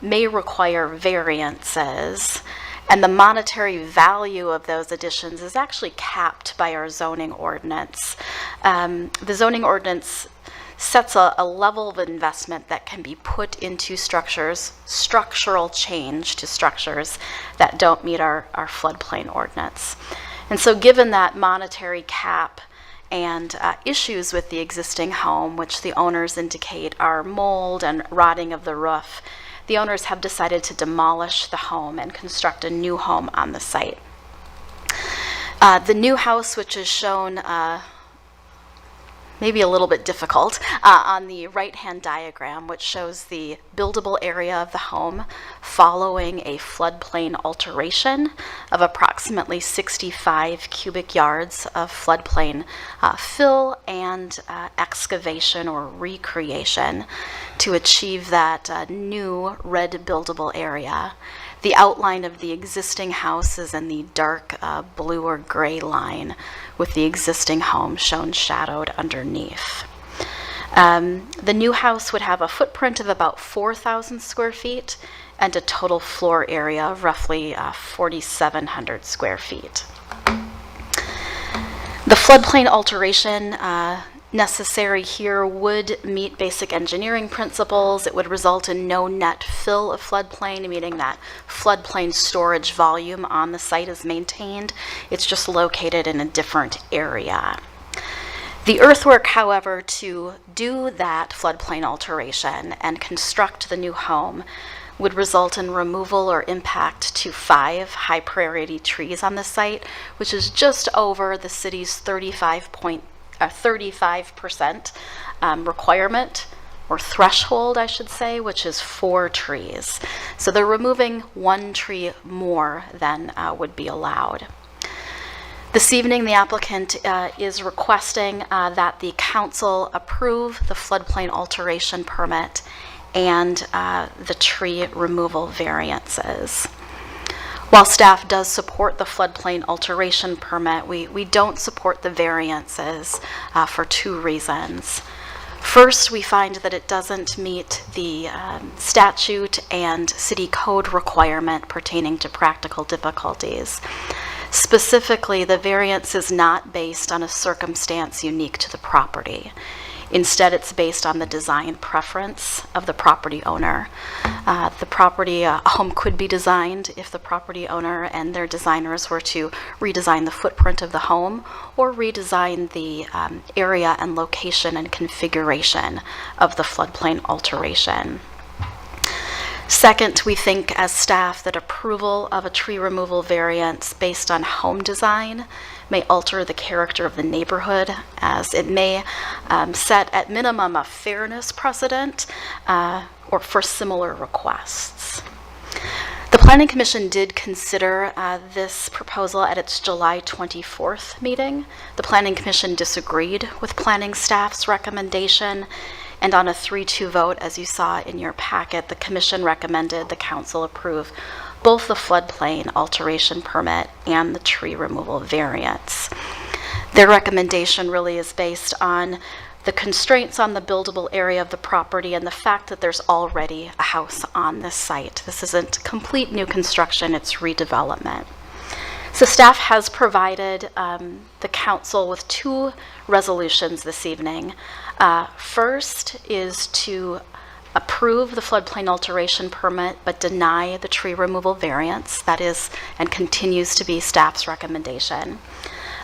may require variances, and the monetary value of those additions is actually capped by our zoning ordinance. The zoning ordinance sets a level of investment that can be put into structures, structural change to structures that don't meet our floodplain ordinance. And so given that monetary cap and issues with the existing home, which the owners indicate are mold and rotting of the roof, the owners have decided to demolish the home and construct a new home on the site. The new house, which is shown maybe a little bit difficult, on the right-hand diagram, which shows the buildable area of the home following a floodplain alteration of approximately 65 cubic yards of floodplain fill and excavation or recreation to achieve that new red buildable area. The outline of the existing house is in the dark blue or gray line, with the existing home shown shadowed underneath. The new house would have a footprint of about 4,000 square feet and a total floor area of roughly 4,700 square feet. The floodplain alteration necessary here would meet basic engineering principles. It would result in no net fill of floodplain, meaning that floodplain storage volume on the site is maintained. It's just located in a different area. The earthwork, however, to do that floodplain alteration and construct the new home would result in removal or impact to 5 high priority trees on the site, which is just over the city's 35% requirement, or threshold, I should say, which is 4 trees. So they're removing 1 tree more than would be allowed. This evening, the applicant is requesting that the council approve the floodplain alteration permit and the tree removal variances. While staff does support the floodplain alteration permit, we don't support the variances for 2 reasons. First, we find that it doesn't meet the statute and city code requirement pertaining to practical difficulties. Specifically, the variance is not based on a circumstance unique to the property. Instead, it's based on the design preference of the property owner. The property home could be designed if the property owner and their designers were to redesign the footprint of the home or redesign the area and location and configuration of the floodplain alteration. Second, we think as staff that approval of a tree removal variance based on home design may alter the character of the neighborhood, as it may set at minimum a fairness precedent or for similar requests. The Planning Commission did consider this proposal at its July 24th meeting. The Planning Commission disagreed with planning staff's recommendation, and on a 3-2 vote, as you saw in your packet, the Commission recommended the council approve both the floodplain alteration permit and the tree removal variance. Their recommendation really is based on the constraints on the buildable area of the property and the fact that there's already a house on this site. This isn't complete new construction, it's redevelopment. So staff has provided the council with 2 resolutions this evening. First is to approve the floodplain alteration permit but deny the tree removal variance. That is and continues to be staff's recommendation.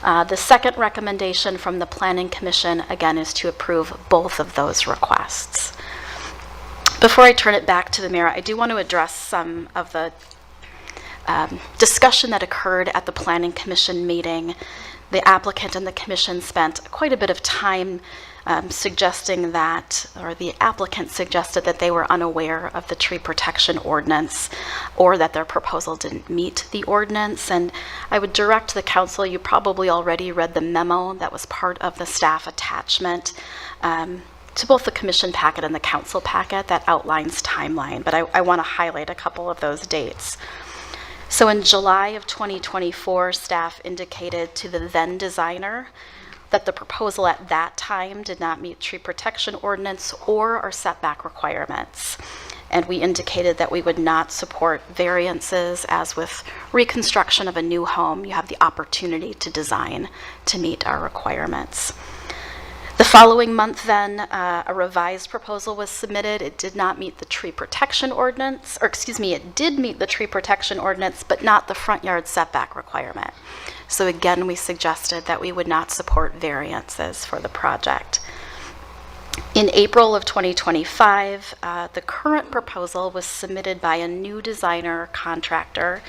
The second recommendation from the Planning Commission, again, is to approve both of those requests. Before I turn it back to the mayor, I do want to address some of the discussion that occurred at the Planning Commission meeting. The applicant and the commission spent quite a bit of time suggesting that, or the applicant suggested that they were unaware of the tree protection ordinance or that their proposal didn't meet the ordinance. And I would direct the council, you probably already read the memo that was part of the staff attachment to both the commission packet and the council packet that outlines timeline, but I want to highlight a couple of those dates. So in July of 2024, staff indicated to the then designer that the proposal at that time did not meet tree protection ordinance or our setback requirements. And we indicated that we would not support variances, as with reconstruction of a new home, you have the opportunity to design to meet our requirements. The following month then, a revised proposal was submitted. It did not meet the tree protection ordinance, or excuse me, it did meet the tree protection ordinance, but not the front yard setback requirement. So again, we suggested that we would not support variances for the project. In April of 2025, the current proposal was submitted by a new designer contractor,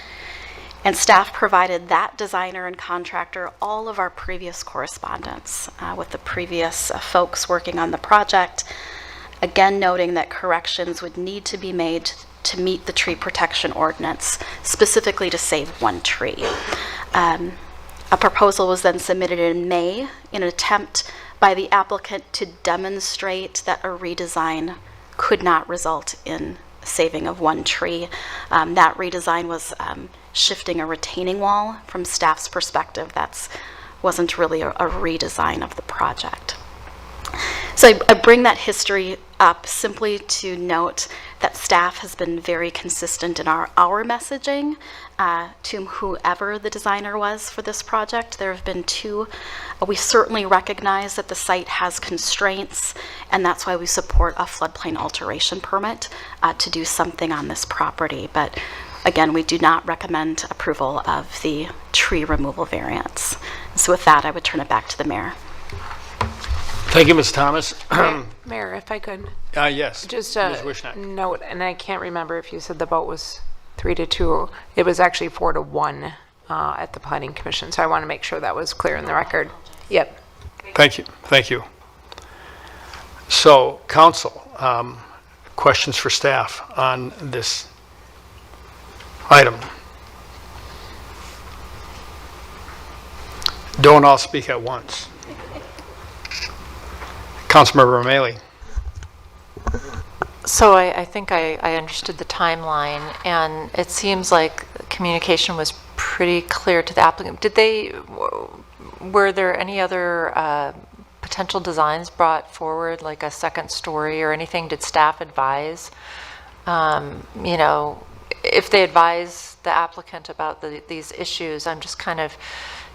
And staff provided that designer and contractor all of our previous correspondence with the previous folks working on the project, again noting that corrections would need to be made to meet the tree protection ordinance, specifically to save one tree. A proposal was then submitted in May in an attempt by the applicant to demonstrate that a redesign could not result in saving of one tree. That redesign was shifting a retaining wall. From staff's perspective, that wasn't really a redesign of the project. So I bring that history up simply to note that staff has been very consistent in our messaging to whoever the designer was for this project. There have been two. We certainly recognize that the site has constraints, and that's why we support a floodplain alteration permit to do something on this property. But again, we do not recommend approval of the tree removal variance. So with that, I would turn it back to the mayor. Thank you, Ms. Thomas. Mayor, if I could, Yes, just Ms. Wishnack. note, and I can't remember if you said the vote was 3-2. It was actually 4-1 at the Planning Commission, so I want to make sure that was clear in the record. Yep. Thank you, thank you. So, council, questions for staff on this item? Don't all speak at once. Councilmember O'Malley. So I think I understood the timeline, and it seems like communication was pretty clear to the applicant. Were there any other potential designs brought forward, like a second story or anything? Did staff advise, if they advise the applicant about these issues? I'm just kind of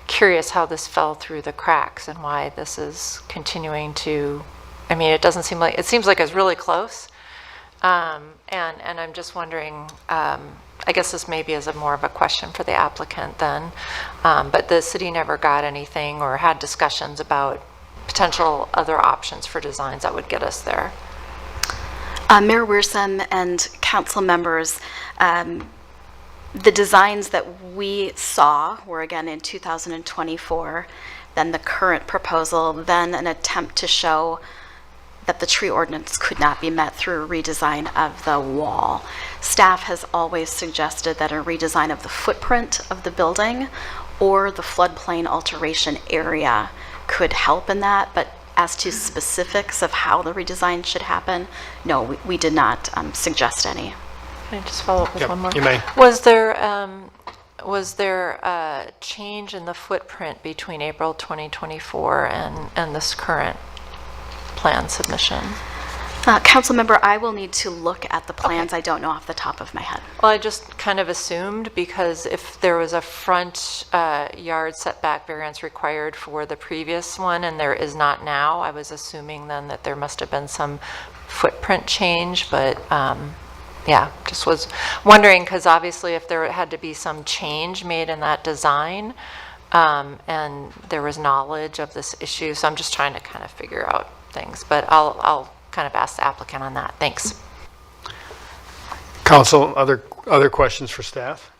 curious how this fell through the cracks and why this is continuing to, it doesn't seem like, it seems like it's really close. And I'm just wondering, I guess this maybe is more of a question for the applicant then, but the city never got anything or had discussions about potential other options for designs that would get us there. Mayor Wiersum and council members, the designs that we saw were again in 2024, then the current proposal, then an attempt to show that the tree ordinance could not be met through a redesign of the wall. Staff has always suggested that a redesign of the footprint of the building or the floodplain alteration area could help in that, but as to specifics of how the redesign should happen, no, we did not suggest any. Can I just follow up with Yep, one more? you may. Was there a change in the footprint between April 2024 and this current plan submission? Council member, I will need to look at the plans. I don't know off the top of my head. Well, I just kind of assumed, because if there was a front yard setback variance required for the previous one and there is not now, I was assuming then that there must have been some footprint change, but yeah, just was wondering, because obviously if there had to be some change made in that design and there was knowledge of this issue, so I'm just trying to kind of figure out things, but I'll kind of ask the applicant on that. Thanks. Council, other questions for staff?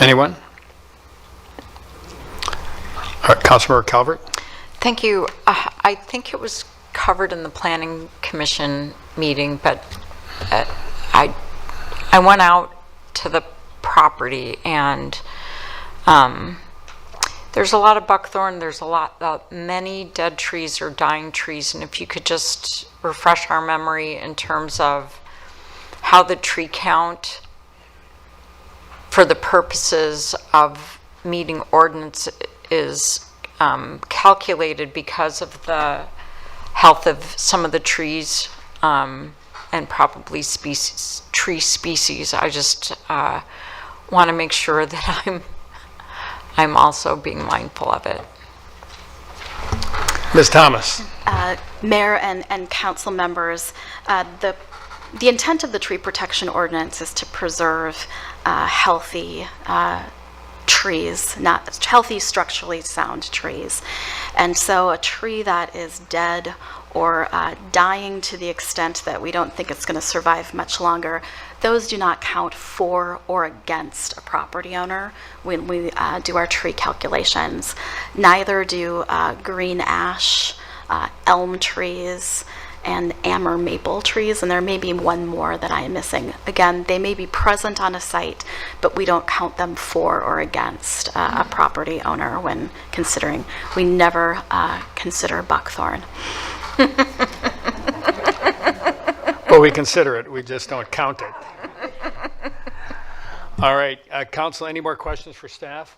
Anyone? All right, Councilmember Calvert. Thank you. I think it was covered in the Planning Commission meeting, but I went out to the property and there's a lot of buckthorn, there's many dead trees or dying trees, and if you could just refresh our memory in terms of how the tree count for the purposes of meeting ordinance is calculated because of the health of some of the trees and probably tree species. I just want to make sure that I'm also being mindful of it. Ms. Thomas. Mayor and council members, the intent of the tree protection ordinance is to preserve healthy trees, not healthy structurally sound trees. And so a tree that is dead or dying to the extent that we don't think it's going to survive much longer, those do not count for or against a property owner when we do our tree calculations. Neither do green ash, elm trees, and amber maple trees, and there may be one more that I am missing. Again, they may be present on a site, but we don't count them for or against a property owner when considering. We never consider buckthorn. Well, we consider it, we just don't count it. All right, council, any more questions for staff?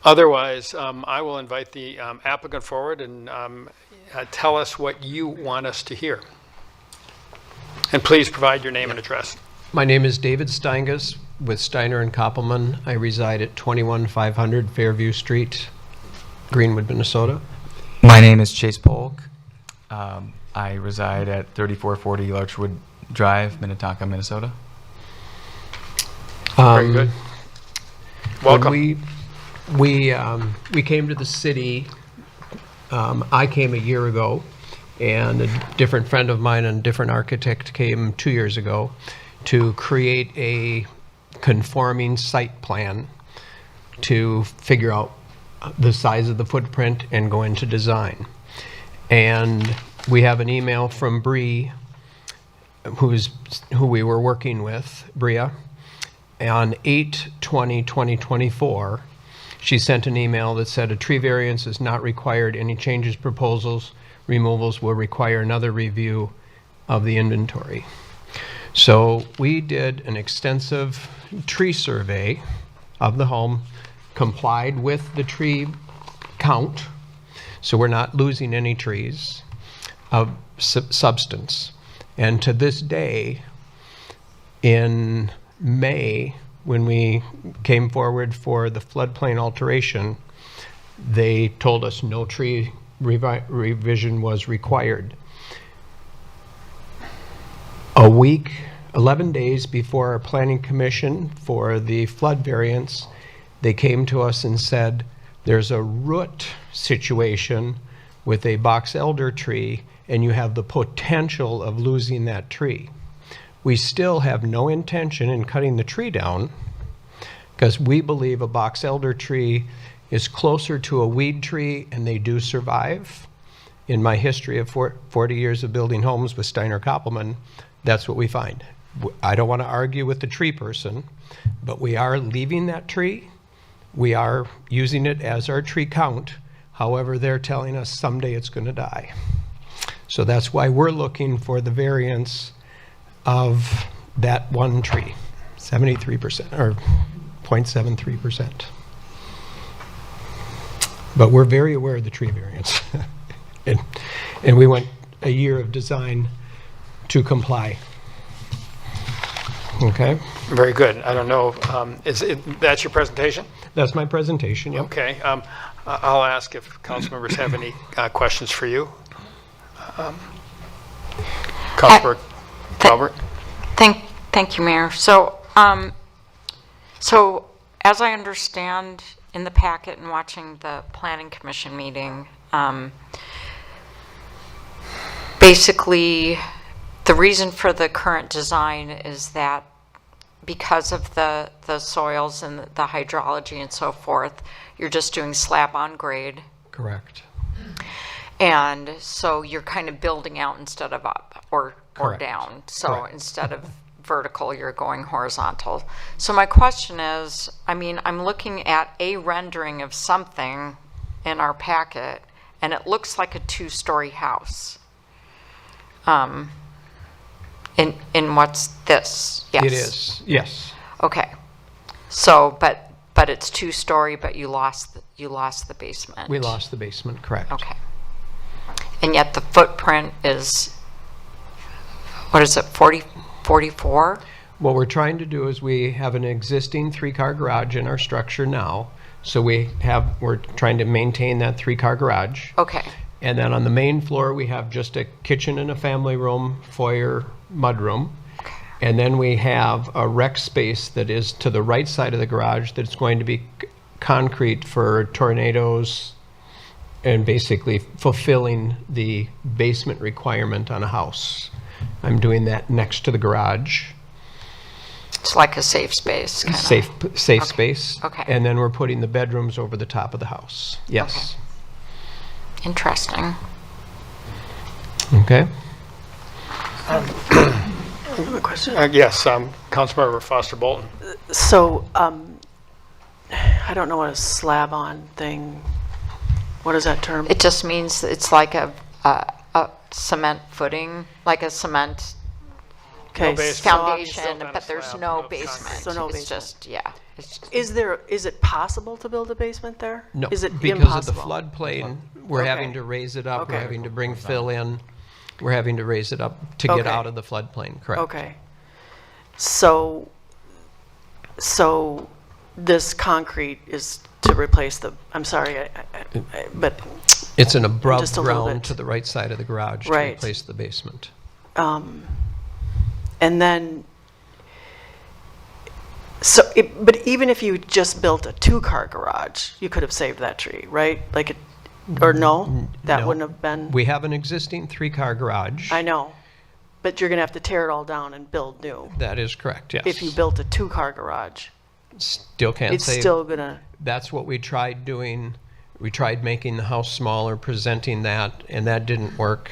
Otherwise, I will invite the applicant forward and tell us what you want us to hear. And please provide your name and address. My name is David Steinges with Steiner and Koppelman. I reside at 21500 Fairview Street, Greenwood, Minnesota. My name is Chase Polk. I reside at 3440 Larchwood Drive, Minnetonka, Minnesota. Very good. Welcome. When we came to the city, I came a year ago, and a different friend of mine and a different architect came 2 years ago to create a conforming site plan to figure out the size of the footprint and go into design. And we have an email from Bree, who we were working with, Bria, on 8/20/2024. She sent an email that said a tree variance is not required. Any changes, proposals, removals will require another review of the inventory. So we did an extensive tree survey of the home, complied with the tree count, so we're not losing any trees of substance. And to this day, in May, when we came forward for the floodplain alteration, they told us no tree revision was required. A week, 11 days before our planning commission for the flood variance, they came to us and said, there's a root situation with a box elder tree, and you have the potential of losing that tree. We still have no intention in cutting the tree down because we believe a box elder tree is closer to a weed tree, and they do survive. In my history of 40 years of building homes with Steiner Koppelman, that's what we find. I don't want to argue with the tree person, but we are leaving that tree. We are using it as our tree count. However, they're telling us someday it's going to die. So that's why we're looking for the variance of that one tree, 73% or 0.73%. But we're very aware of the tree variance. and we went a year of design to comply. Okay? Very good. I don't know, that's your presentation? That's my presentation, yep. Okay. I'll ask if council members have any questions for you. Councilor Albert? Thank you, Mayor. So, as I understand in the packet and watching the Planning Commission meeting, basically the reason for the current design is that because of the soils and the hydrology and so forth, you're just doing slab on grade. Correct. And so you're kind of building out instead of up or Correct. down. So Correct. instead of vertical, you're going horizontal. So my question is, I mean, I'm looking at a rendering of something in our packet, and it looks like a two-story house. In what's this? Yes. It is, yes. Okay. So, but it's two-story, but you lost the basement. We lost the basement, correct. Okay. And yet the footprint is, what is it, 44? What we're trying to do is we have an existing three-car garage in our structure now. So we're trying to maintain that three-car garage. Okay. And then on the main floor, we have just a kitchen and a family room, foyer, mudroom. And then we have a rec space that is to the right side of the garage that's going to be concrete for tornadoes and basically fulfilling the basement requirement on a house. I'm doing that next to the garage, It's like a safe space, kind of. safe space. Okay. And then we're putting the bedrooms over the top of the house. Yes. Interesting. Okay. Another question. Yes, Councilmember Foster Bolton. So, I don't know what a slab-on thing, what is that term? It just means it's like a cement footing, like a cement Okay, basement. so- foundation, Built on a but there's slab no of basement. concrete. So no It's basement. just, yeah. It's just- Is it possible to build a basement there? No, Is it because impossible? of the floodplain, we're Okay. having to raise it up, we're Okay. having to bring fill in, we're having to raise it up to get Okay. out of the floodplain, correct? Okay. So this concrete is to replace the, I'm sorry, but, It's an above Just a little ground bit. to the right side of the garage to Right. replace the basement. and then, but even if you just built a 2-car garage, you could have saved that tree, right? Like, or no? That No. wouldn't have been, We have an existing 3-car garage. I know, but you're gonna have to tear it all down and build new. That is correct, yes. If you built a 2-car garage, Still can't it's say. still gonna, That's what we tried doing. We tried making the house smaller, presenting that, and that didn't work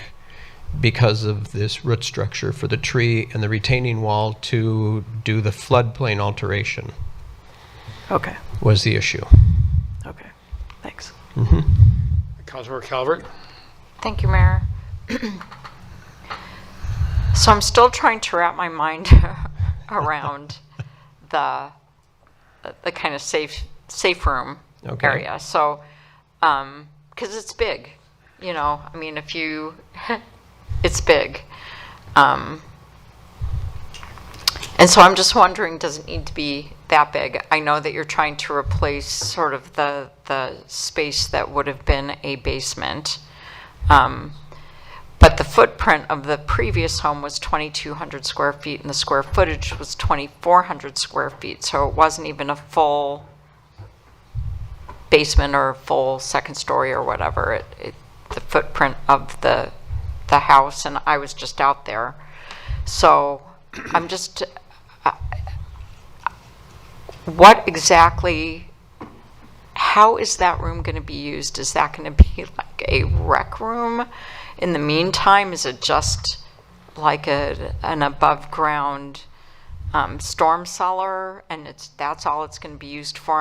because of this root structure for the tree and the retaining wall to do the floodplain alteration okay, was the issue. okay, thanks. Councilmember Calvert. Thank you, Mayor. So I'm still trying to wrap my mind around the kind of safe room Okay. area. So, because it's big, I mean, it's big. And so I'm just wondering, does it need to be that big? I know that you're trying to replace sort of the space that would have been a basement. But the footprint of the previous home was 2,200 square feet and the square footage was 2,400 square feet. So it wasn't even a full basement or full second story or whatever. The footprint of the house, and I was just out there. So I'm just, what exactly, how is that room going to be used? Is that going to be like a rec room? In the meantime, is it just like an above ground storm cellar, and that's all it's going to be used for?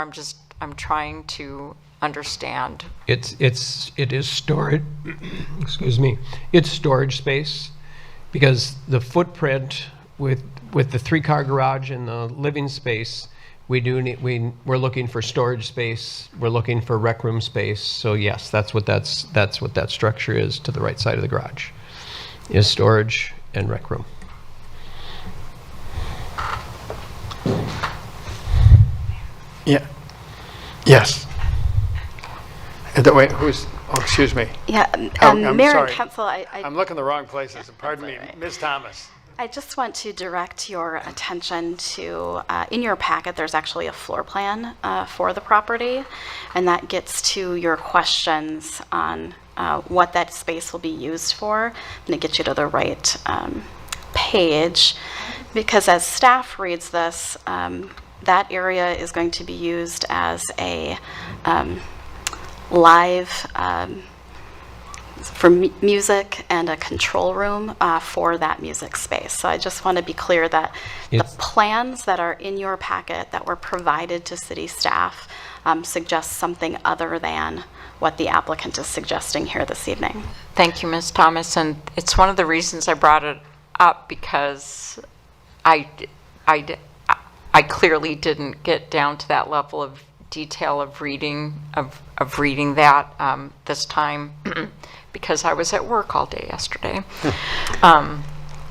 I'm trying to understand. It is storage, excuse me, it's storage space because the footprint with the 3-car garage and the living space, we're looking for storage space, we're looking for rec room space. So yes, that's what that structure is to the right side of the garage, is storage and rec room. Yeah. Yes. Wait, excuse me. Yeah, I'm Mayor sorry. and Council, I'm looking the wrong places. Pardon me. Ms. Thomas. I just want to direct your attention to, in your packet, there's actually a floor plan for the property, and that gets to your questions on what that space will be used for, and it gets you to the right page, because as staff reads this, that area is going to be used as a live for music and a control room for that music space. So I just want to be clear that the plans that are in your packet that were provided to city staff suggest something other than what the applicant is suggesting here this evening. Thank you, Ms. Thomas, and it's one of the reasons I brought it up, because I clearly didn't get down to that level of detail of reading that this time because I was at work all day yesterday.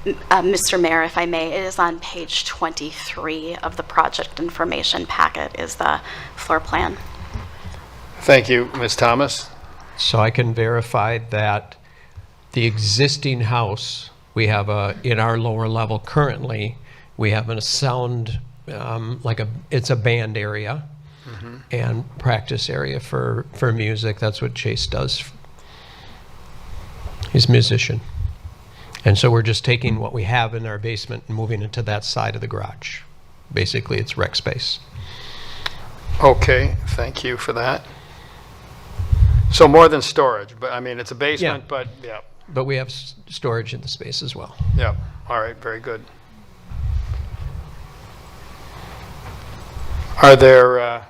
Mr. Mayor, if I may, it is on page 23 of the project information packet is the floor plan. Thank you, Ms. Thomas. So I can verify that the existing house, we have in our lower level currently, we have a sound, it's a band area and practice area for music. That's what Chase does. He's a musician. And so we're just taking what we have in our basement and moving it to that side of the garage. Basically, it's rec space. Okay, thank you for that. So more than storage, but I mean, it's a basement, Yeah. but yeah, But we have storage in the space as well. yeah. All right, very good. Are there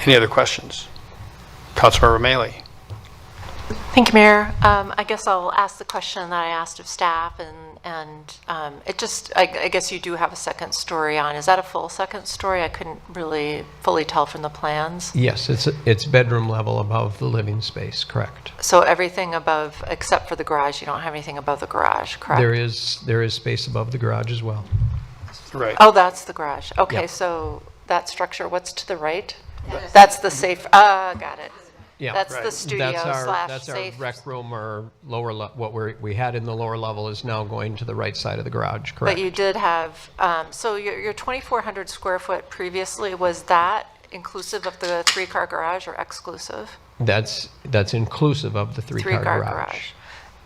any other questions? Councilmember Romali. Thank you, Mayor. I guess I'll ask the question that I asked of staff, and it just, I guess you do have a second story on. Is that a full second story? I couldn't really fully tell from the plans. Yes, it's bedroom level above the living space, correct. So everything above, except for the garage, you don't have anything above the garage, correct? There is space above the garage as well. Right. Oh, that's the garage. Okay, Yep. so that structure, what's to the right? That's the safe, got it. Yeah, That's Right. the studio that's slash safe. our rec room or lower what we had in the lower level is now going to the right side of the garage, But correct. you did have, so your 2,400 square foot previously, was that inclusive of the three-car garage or exclusive? That's inclusive of the three-car garage.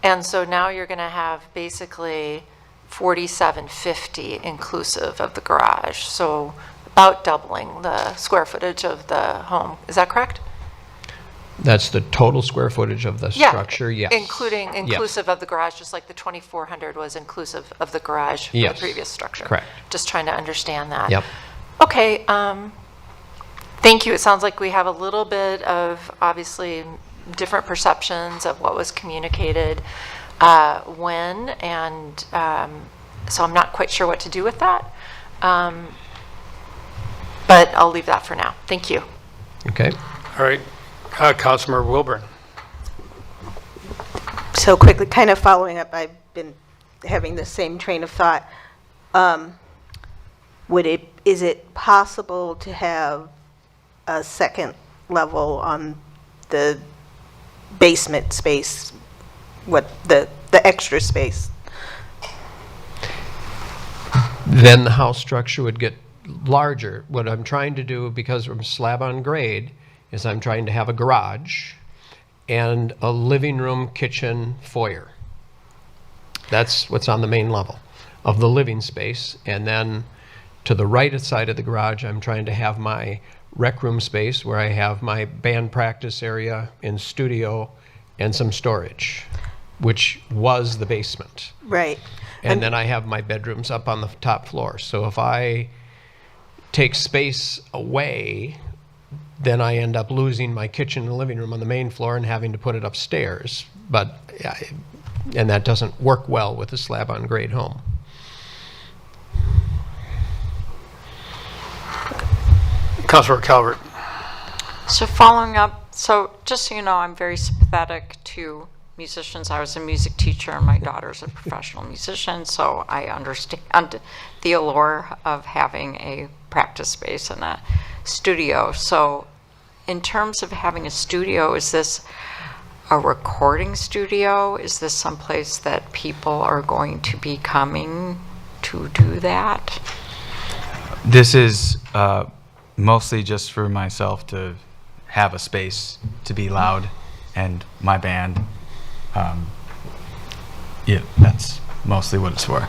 And so now you're going to have basically 4,750 inclusive of the garage, so about doubling the square footage of the home. Is that correct? That's the total square footage of the structure, yes. Including, Yes. inclusive of the garage, just like the 2,400 was inclusive of the garage for the Yes. previous structure. Correct. Just trying to understand that. Yep. Okay, thank you. It sounds like we have a little bit of, obviously, different perceptions of what was communicated when, and so I'm not quite sure what to do with that. But I'll leave that for now. Thank you. Okay. All right. Councilmember Wilburn. So quickly, kind of following up, I've been having the same train of thought. Is it possible to have a second level on the basement space, the extra space? Then the house structure would get larger. What I'm trying to do, because I'm slab on grade, is I'm trying to have a garage and a living room, kitchen, foyer. That's what's on the main level of the living space. And then to the right side of the garage, I'm trying to have my rec room space where I have my band practice area and studio and some storage, which was the basement. Right. And then I have my bedrooms up on the top floor. So if I take space away, then I end up losing my kitchen and living room on the main floor and having to put it upstairs. And that doesn't work well with a slab on grade home. Councilmember Calvert. So following up, so just so you know, I'm very sympathetic to musicians. I was a music teacher and my daughter's a professional musician, so I understand the allure of having a practice space and a studio. So in terms of having a studio, is this a recording studio? Is this someplace that people are going to be coming to do that? This is mostly just for myself to have a space to be loud and my band. Yeah, that's mostly what it's for.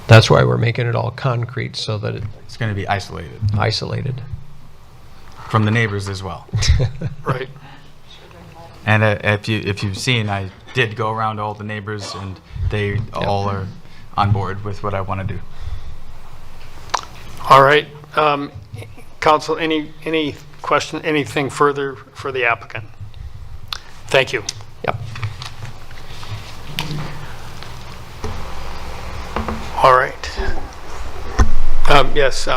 That's why we're making it all concrete so that It's going to be isolated it's isolated. from the neighbors as well. Right. And if you've seen, I did go around to all the neighbors, and they all are on board with what I want to do. All right. Council, any question, anything further for the applicant? Thank you. Yep. All right. Yes,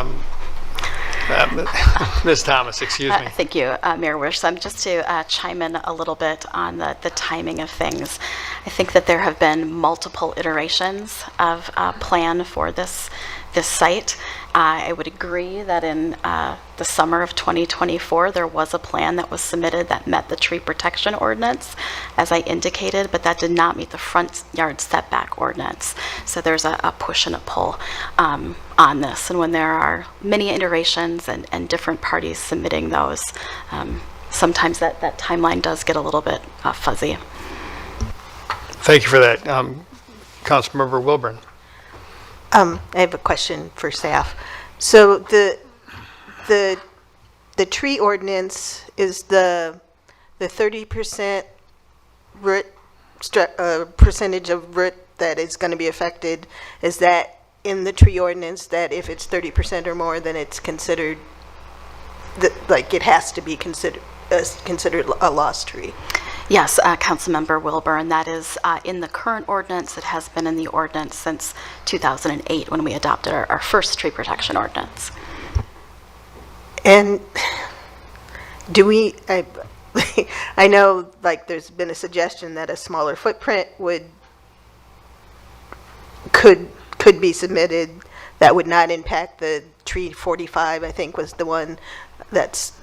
Ms. Thomas, excuse me. Thank you, Mayor Wish. Just to chime in a little bit on the timing of things. I think that there have been multiple iterations of plan for this site. I would agree that in the summer of 2024, there was a plan that was submitted that met the tree protection ordinance, as I indicated, but that did not meet the front yard setback ordinance. So there's a push and a pull on this. And when there are many iterations and different parties submitting those, sometimes that timeline does get a little bit fuzzy. Thank you for that. Councilmember Wilburn. I have a question for staff. So the tree ordinance is the 30% root percentage of root that is going to be affected. Is that in the tree ordinance that if it's 30% or more, then it's considered like it has to be considered a lost tree? Yes, Councilmember Wilburn, that is in the current ordinance. It has been in the ordinance since 2008 when we adopted our first tree protection ordinance. And do we, I know like there's been a suggestion that a smaller footprint could be submitted that would not impact the tree 45, I think was the one that's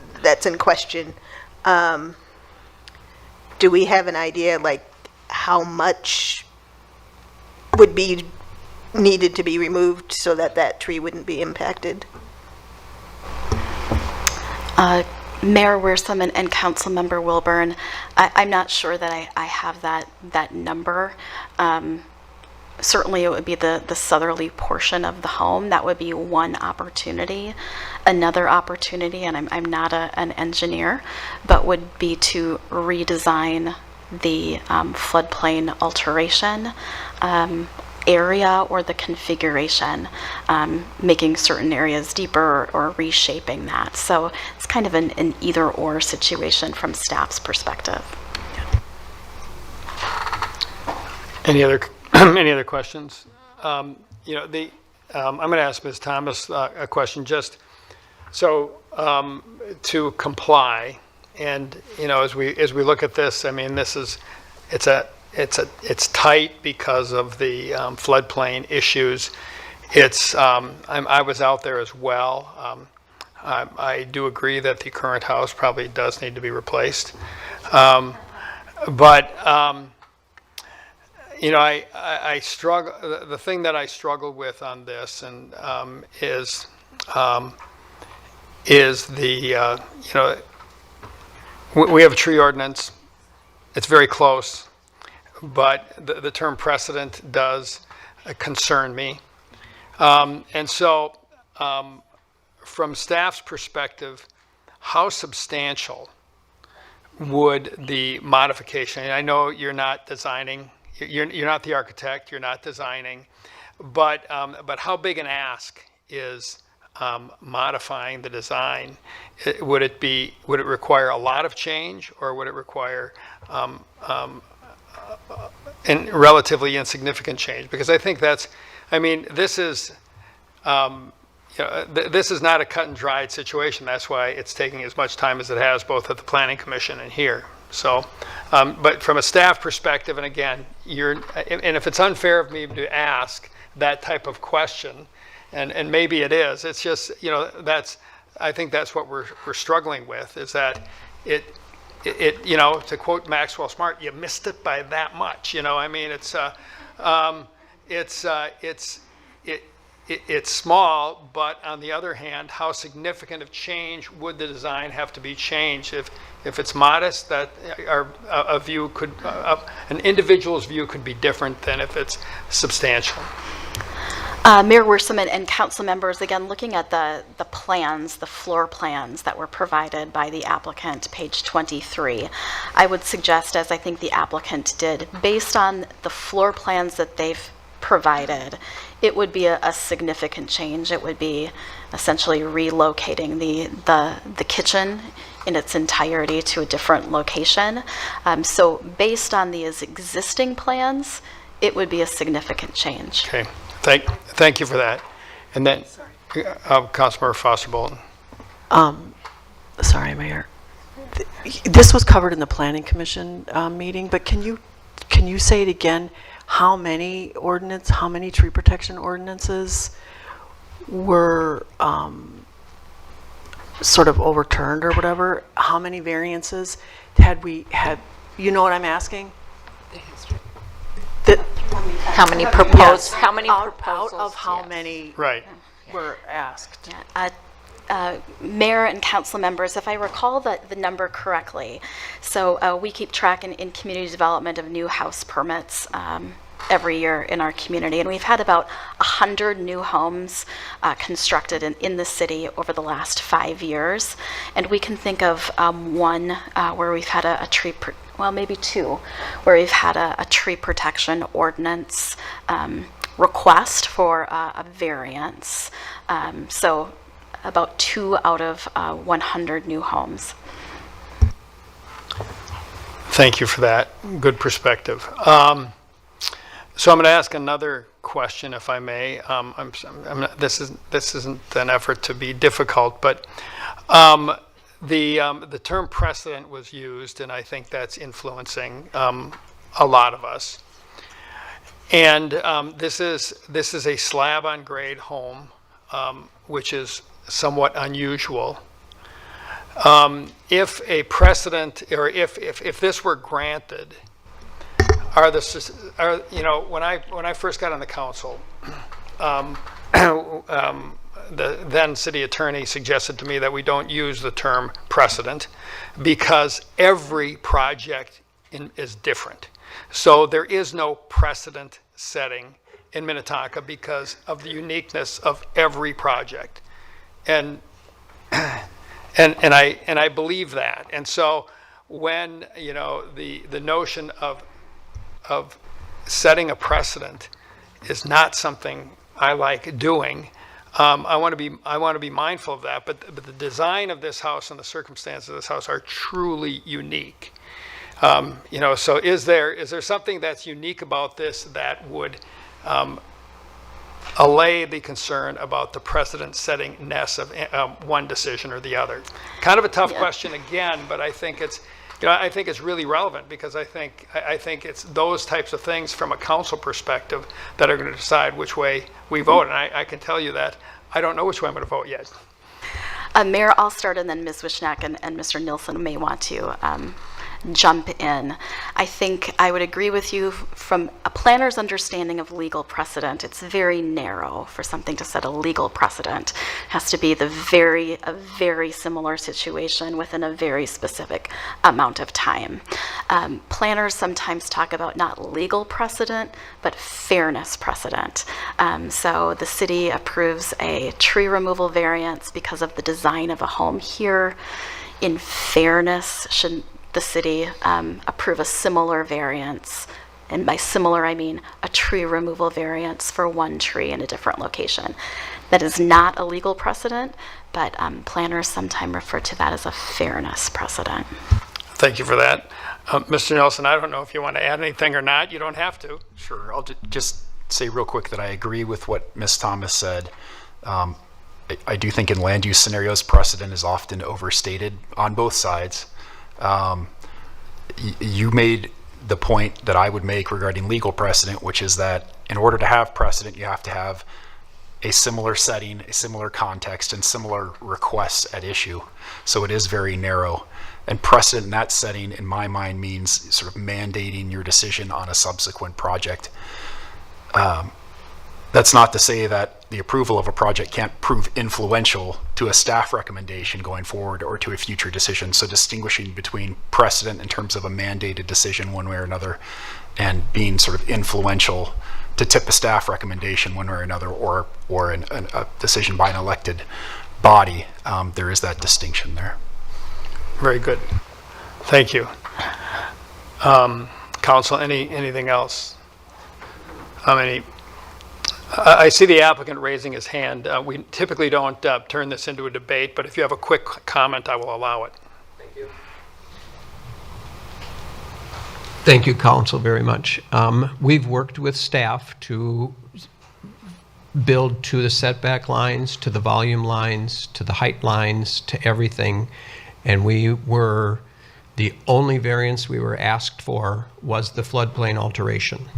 in question. Do we have an idea like how much would be needed to be removed so that tree wouldn't be impacted? Mayor Wiersum and Councilmember Wilburn, I'm not sure that I have that number. Certainly it would be the southerly portion of the home. That would be one opportunity. Another opportunity, and I'm not an engineer, but would be to redesign the floodplain alteration area or the configuration, making certain areas deeper or reshaping that. So it's kind of an either-or situation from staff's perspective. Any other questions? I'm going to ask Ms. Thomas a question. Just so to comply, and as we look at this, I mean, it's tight because of the floodplain issues. I was out there as well. I do agree that the current house probably does need to be replaced, but. I struggle. The thing that I struggle with on this, and is the we have a tree ordinance. It's very close, but the term precedent does concern me, and so from staff's perspective, how substantial would the modification? And I know you're not designing. You're not the architect, you're not designing, but how big an ask is modifying the design? Would it require a lot of change, or would it require relatively insignificant change? Because I think this is this is not a cut and dried situation. That's why it's taking as much time as it has, both at the Planning Commission and here. So, but from a staff perspective, and again, and if it's unfair of me to ask that type of question, and maybe it is, it's just, I think that's what we're struggling with, is that to quote Maxwell Smart, you missed it by that much. I mean, it's small, but on the other hand, how significant of change would the design have to be changed? If it's modest, that a view could, an individual's view could be different than if it's substantial. Mayor Wiersum and council members, again, looking at the plans, the floor plans that were provided by the applicant, page 23, I would suggest, as I think the applicant did, based on the floor plans that they've provided, it would be a significant change. It would be essentially relocating the kitchen in its entirety to a different location. So based on these existing plans, it would be a significant change. Okay, thank you for that. And then, Councilmember Foster Bolton. Sorry, Mayor. This was covered in the Planning Commission meeting, but can you say it again? How many tree protection ordinances were sort of overturned or whatever? How many variances had we had? You know what I'm asking? How many proposed? Yes. How many out proposals? of how yes. many Right. were asked? Mayor and council members, if I recall the number correctly, so we keep track in community development of new house permits every year in our community, and we've had about 100 new homes constructed in the city over the last 5 years. And we can think of one where we've had a tree, well, maybe two, where we've had a tree protection ordinance request for a variance. So about 2 out of 100 new homes. Thank you for that. Good perspective. So I'm going to ask another question, if I may. This isn't an effort to be difficult, but the term precedent was used, and I think that's influencing a lot of us. And this is a slab-on-grade home, which is somewhat unusual. If a precedent, or if this were granted, when I first got on the council, the then city attorney suggested to me that we don't use the term precedent because every project is different. So there is no precedent setting in Minnetonka because of the uniqueness of every project, and I believe that. And so when the notion of setting a precedent is not something I like doing. I want to be mindful of that. But the design of this house and the circumstances of this house are truly unique. So is there something that's unique about this that would allay the concern about the precedent-setting-ness of one decision or the other? Kind of a tough question again, but I think it's. I think it's really relevant because I think it's those types of things from a council perspective that are going to decide which way we vote. And I can tell you that I don't know which way I'm going to vote yet. Mayor, I'll start, and then Ms. Wishnak and Mr. Nielsen may want to jump in. I think I would agree with you from a planner's understanding of legal precedent. It's very narrow for something to set a legal precedent. It has to be a very similar situation within a very specific amount of time. Planners sometimes talk about not legal precedent, but fairness precedent. So the city approves a tree removal variance because of the design of a home here. In fairness, should the city approve a similar variance, and by similar I mean a tree removal variance for one tree in a different location. That is not a legal precedent, but planners sometimes refer to that as a fairness precedent. Thank you for that. Mr. Nelson, I don't know if you want to add anything or not. You don't have to. Sure. I'll just say real quick that I agree with what Ms. Thomas said. I do think in land use scenarios, precedent is often overstated on both sides. You made the point that I would make regarding legal precedent, which is that in order to have precedent, you have to have a similar setting, a similar context, and similar requests at issue. So it is very narrow. And precedent in that setting, in my mind, means sort of mandating your decision on a subsequent project. That's not to say that the approval of a project can't prove influential to a staff recommendation going forward or to a future decision. So distinguishing between precedent in terms of a mandated decision one way or another and being sort of influential to tip a staff recommendation one way or another, or a decision by an elected body, there is that distinction there. Very good. Thank you. Council, anything else? I see the applicant raising his hand. We typically don't turn this into a debate, but if you have a quick comment, I will allow it. Thank you. Thank you, Council, very much. We've worked with staff to build to the setback lines, to the volume lines, to the height lines, to everything. And the only variance we were asked for was the floodplain alteration.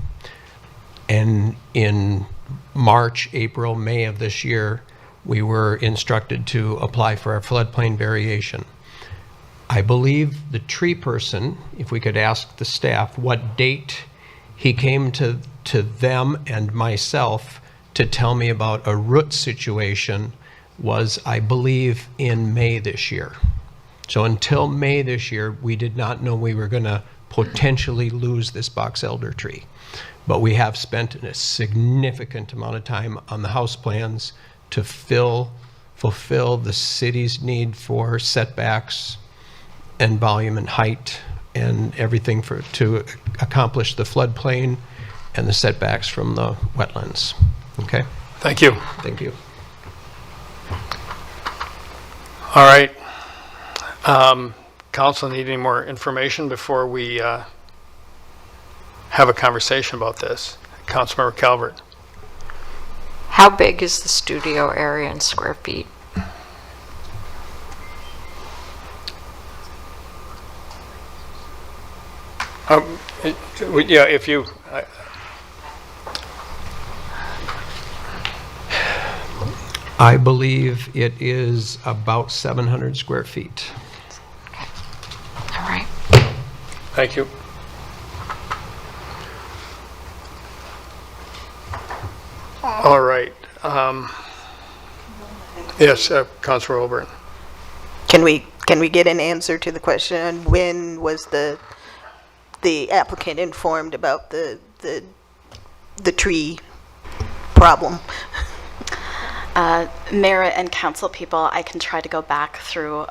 And in March, April, May of this year, we were instructed to apply for our floodplain variation. I believe the tree person, if we could ask the staff what date he came to them and myself to tell me about a root situation was, I believe, in May this year. So until May this year, we did not know we were going to potentially lose this box elder tree. But we have spent a significant amount of time on the house plans to fulfill the city's need for setbacks and volume and height and everything to accomplish the floodplain and the setbacks from the wetlands. Okay? Thank you. Thank you. All right. Council, need any more information before we have a conversation about this? Councilmember Calvert. How big is the studio area in square feet? Yeah, if you, I believe it is about 700 square feet. All right. thank you. All right. Yes, Councilor Wilburn. Can we get an answer to the question, when was the applicant informed about the tree problem? Mayor and council people, I can try to go back through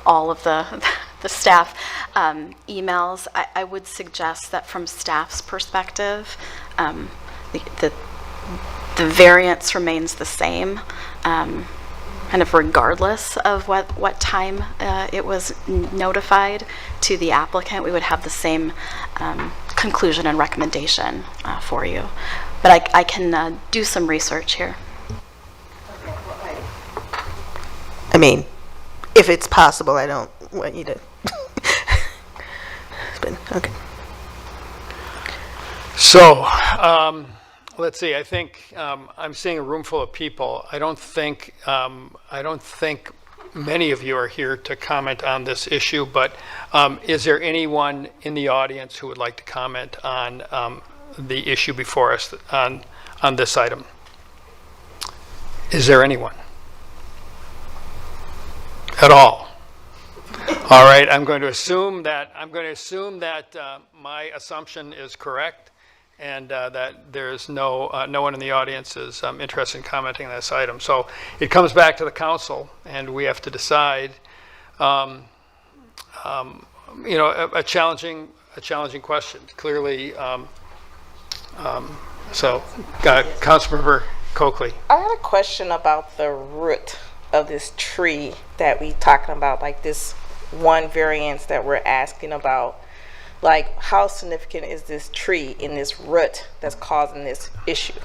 all of the staff emails. I would suggest that from staff's perspective, the variance remains the same, kind of regardless of what time it was notified to the applicant. We would have the same conclusion and recommendation for you. But I can do some research here. I mean, if it's possible, I don't want you to. Okay. So, let's see. I think I'm seeing a room full of people. I don't think many of you are here to comment on this issue. But is there anyone in the audience who would like to comment on the issue before us on this item? Is there anyone at all? All right. I'm going to assume that my assumption is correct, and that there's no one in the audience is interested in commenting on this item. So it comes back to the council, and we have to decide. A challenging question. Clearly, so Councilmember Coakley. I had a question about the root of this tree that we talking about, like this one variance that we're asking about. Like, how significant is this tree in this root that's causing this issue?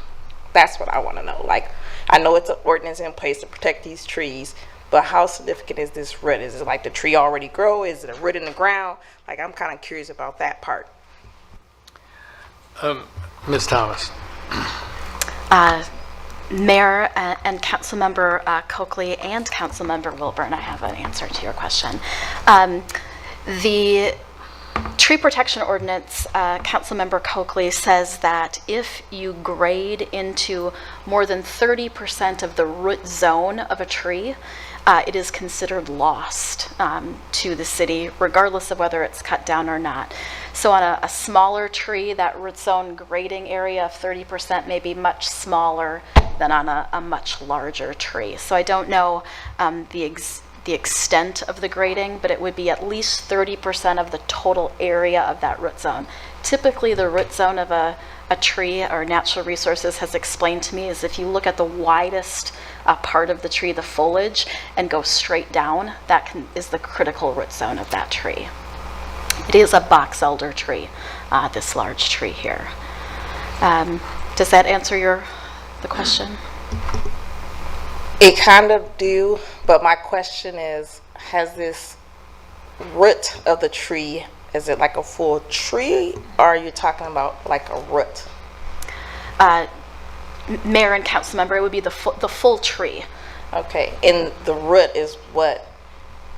That's what I want to know. Like, I know it's an ordinance in place to protect these trees, but how significant is this root? Is it like the tree already grow? Is it a root in the ground? Like, I'm kind of curious about that part. Ms. Thomas. Mayor and Councilmember Coakley and Councilmember Wilburn, I have an answer to your question. The Tree Protection Ordinance, Councilmember Coakley says that if you grade into more than 30% of the root zone of a tree, it is considered lost to the city, regardless of whether it's cut down or not. So on a smaller tree, that root zone grading area of 30% may be much smaller than on a much larger tree. So I don't know the extent of the grading, but it would be at least 30% of the total area of that root zone. Typically, the root zone of a tree, or Natural Resources has explained to me, is if you look at the widest part of the tree, the foliage, and go straight down, that is the critical root zone of that tree. It is a box elder tree, this large tree here. Does that answer the question? It kind of do, but my question is, has this root of the tree, is it like a full tree, or are you talking about like a root? Mayor and council member, it would be the full tree. Okay, and the root is what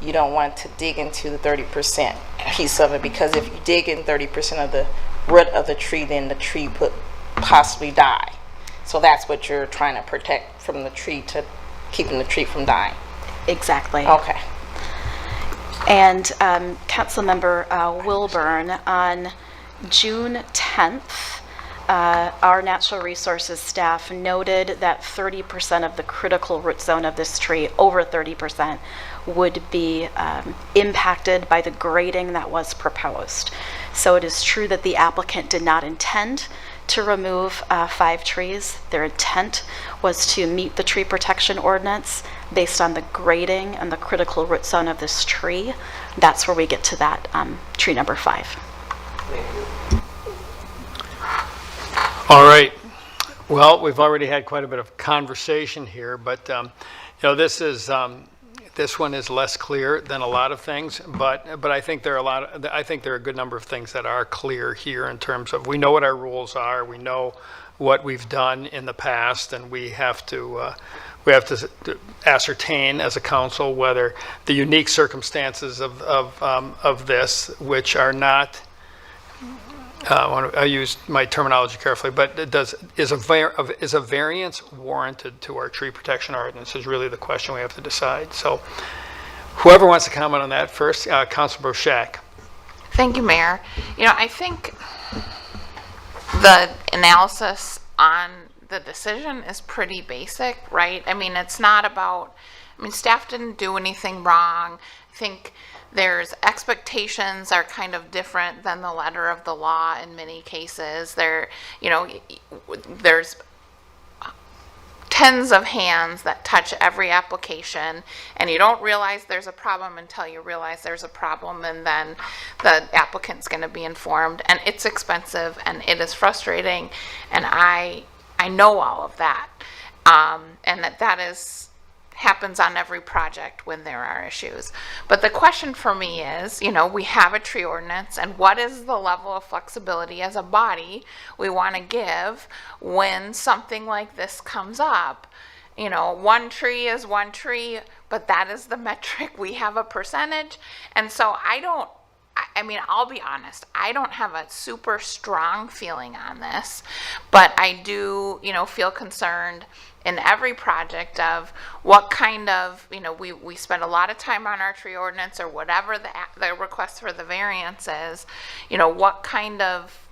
you don't want to dig into, the 30% piece of it, because if you dig in 30% of the root of the tree, then the tree could possibly die. So that's what you're trying to protect from the tree, to keeping the tree from dying. Exactly. Okay. And Councilmember Wilburn, on June 10th, our natural resources staff noted that 30% of the critical root zone of this tree, over 30%, would be impacted by the grading that was proposed. So it is true that the applicant did not intend to remove 5 trees. Their intent was to meet the tree protection ordinance based on the grading and the critical root zone of this tree. That's where we get to that tree number 5. All right. Well, we've already had quite a bit of conversation here, but this one is less clear than a lot of things, but I think there are a good number of things that are clear here in terms of we know what our rules are, we know what we've done in the past, and we have to ascertain as a council whether the unique circumstances of this, which are not. I use my terminology carefully, but is a variance warranted to our tree protection ordinance is really the question we have to decide. So whoever wants to comment on that first, Councilor Shack. Thank you, Mayor. I think the analysis on the decision is pretty basic, right? I mean, it's not about, staff didn't do anything wrong. I think there's expectations are kind of different than the letter of the law in many cases. There's tens of hands that touch every application, and you don't realize there's a problem until you realize there's a problem, and then the applicant's going to be informed, and it's expensive and it is frustrating, and I know all of that, and that happens on every project when there are issues. But the question for me is, we have a tree ordinance, and what is the level of flexibility as a body we want to give when something like this comes up? One tree is one tree, but that is the metric. We have a percentage. And so I'll be honest, I don't have a super strong feeling on this, but I do, feel concerned in every project of what kind of, we spend a lot of time on our tree ordinance or whatever the request for the variance is, what kind of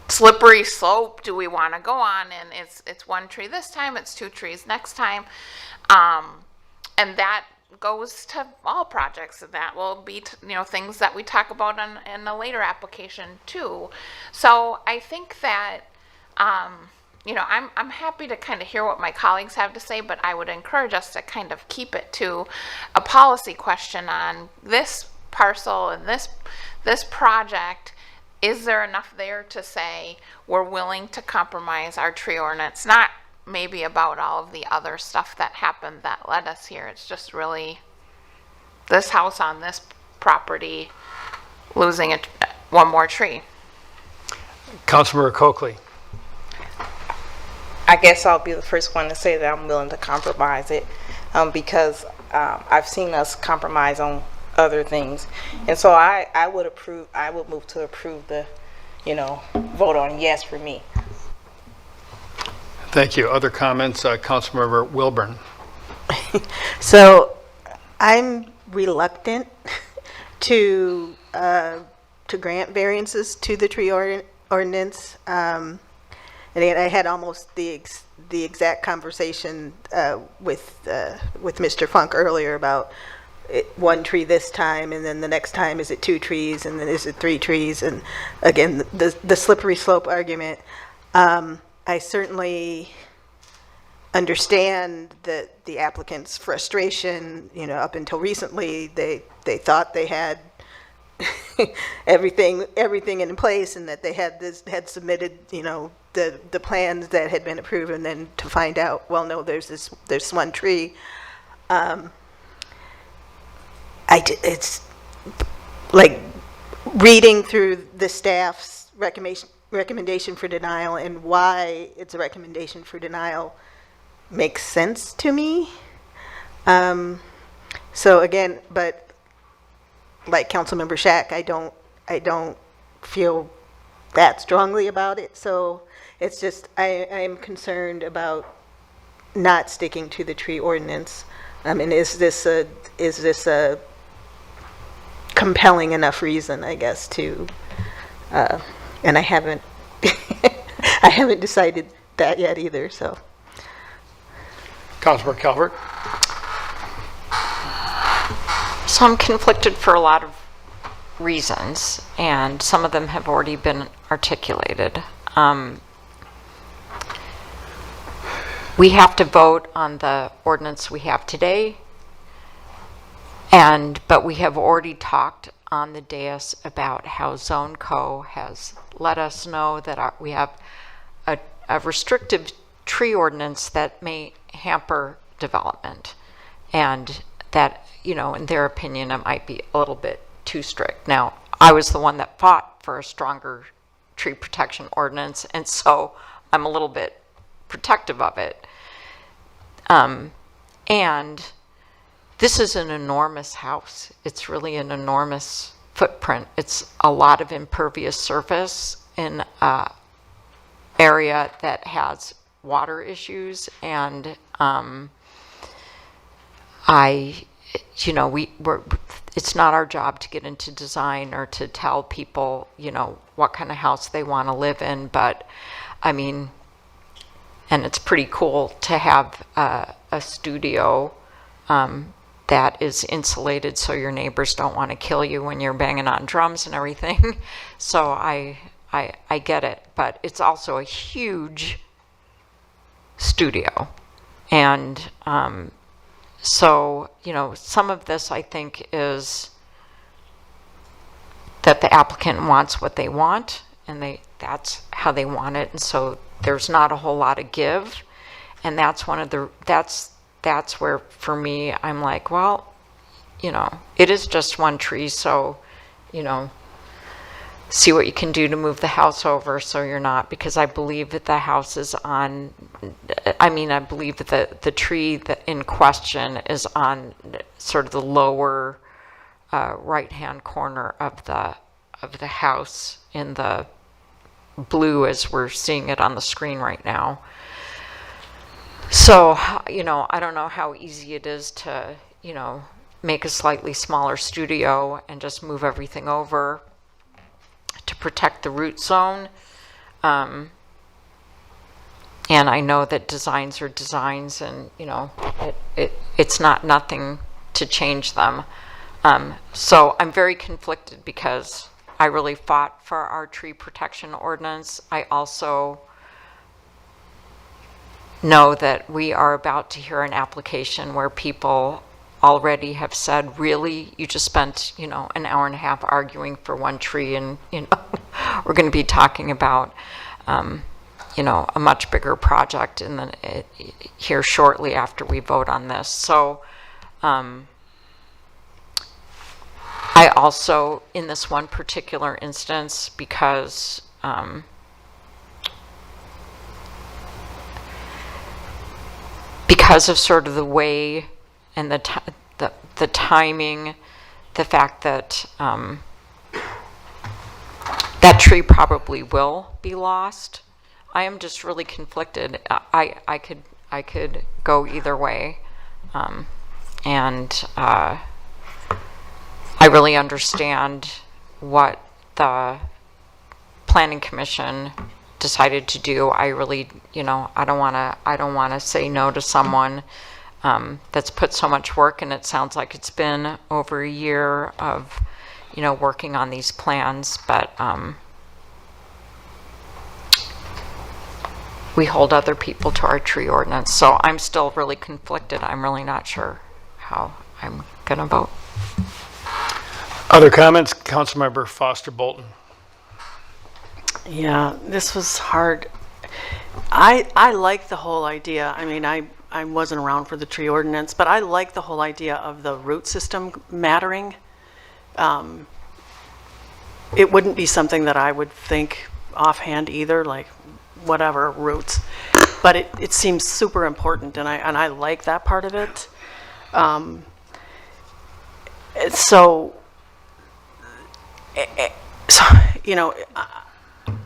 slippery slope do we want to go on? And it's one tree this time, it's 2 trees next time. And that goes to all projects, and that will be things that we talk about in a later application too. So I think that I'm happy to kind of hear what my colleagues have to say, but I would encourage us to kind of keep it to a policy question on this parcel and this project. Is there enough there to say we're willing to compromise our tree ordinance? Not maybe about all of the other stuff that happened that led us here. It's just really this house on this property losing one more tree. Councilmember Coakley. I guess I'll be the first one to say that I'm willing to compromise it because I've seen us compromise on other things. And so I would move to approve the, vote on yes for me. Thank you. Other comments? Councilmember Wilburn. So I'm reluctant to grant variances to the tree ordinance. And I had almost the exact conversation with Mr. Funk earlier about one tree this time, and then the next time is it 2 trees, and then is it 3 trees, and again the slippery slope argument. I certainly understand that the applicant's frustration. Up until recently, they thought they had everything in place, and that they had submitted the plans that had been approved, and then to find out, well, no, there's one tree. It's like reading through the staff's recommendation for denial and why it's a recommendation for denial makes sense to me. So again, but like Councilmember Shack, I don't feel that strongly about it. So it's just I am concerned about not sticking to the tree ordinance? I mean, is this a compelling enough reason, I guess, to, and I haven't, I haven't decided that yet either, so. Councilmember Calvert? So I'm conflicted for a lot of reasons, and some of them have already been articulated. We have to vote on the ordinance we have today, but we have already talked on the dais about how Zone Co. has let us know that we have a restrictive tree ordinance that may hamper development, and that, you know, in their opinion, it might be a little bit too strict. Now, I was the one that fought for a stronger tree protection ordinance, and so I'm a little bit protective of it. And this is an enormous house. It's really an enormous footprint. It's a lot of impervious surface in an area that has water issues, and it's not our job to get into design or to tell people, you know, what kind of house they want to live in, but I mean, and it's pretty cool to have a studio that is insulated so your neighbors don't want to kill you when you're banging on drums and everything. So I get it, but it's also a huge studio. And so, you know, some of this I think is that the applicant wants what they want, and that's how they want it, and so there's not a whole lot of give, and that's that's where for me I'm like, well, you know, it is just one tree, so, you know, see what you can do to move the house over so you're not, because I believe that the house is on, I mean, I believe that the tree that in question is on sort of the lower right-hand corner of the house in the blue as we're seeing it on the screen right now. So, you know, I don't know how easy it is to, you know, make a slightly smaller studio and just move everything over to protect the root zone. And I know that designs are designs, and, you know, it's not nothing to change them. So I'm very conflicted because I really fought for our tree protection ordinance. I also know that we are about to hear an application where people already have said, really, you just spent, you know, an hour and a half arguing for one tree, and, you know, we're going to be talking about, you know, a much bigger project here shortly after we vote on this. So I also, in this one particular instance, because of sort of the way and the timing, the fact that that tree probably will be lost, I am just really conflicted. I could go either way, and I really understand what the Planning Commission decided to do. I really, you know, I don't want to say no to someone that's put so much work, and it sounds like it's been over a year of, you know, working on these plans, but we hold other people to our tree ordinance. So I'm still really conflicted. I'm really not sure how I'm gonna vote. Other comments? Councilmember Foster Bolton. Yeah, this was hard. I like the whole idea. I mean, I wasn't around for the tree ordinance, but I like the whole idea of the root system mattering. It wouldn't be something that I would think offhand either, like whatever, roots. But it seems super important, and I like that part of it. So, you know,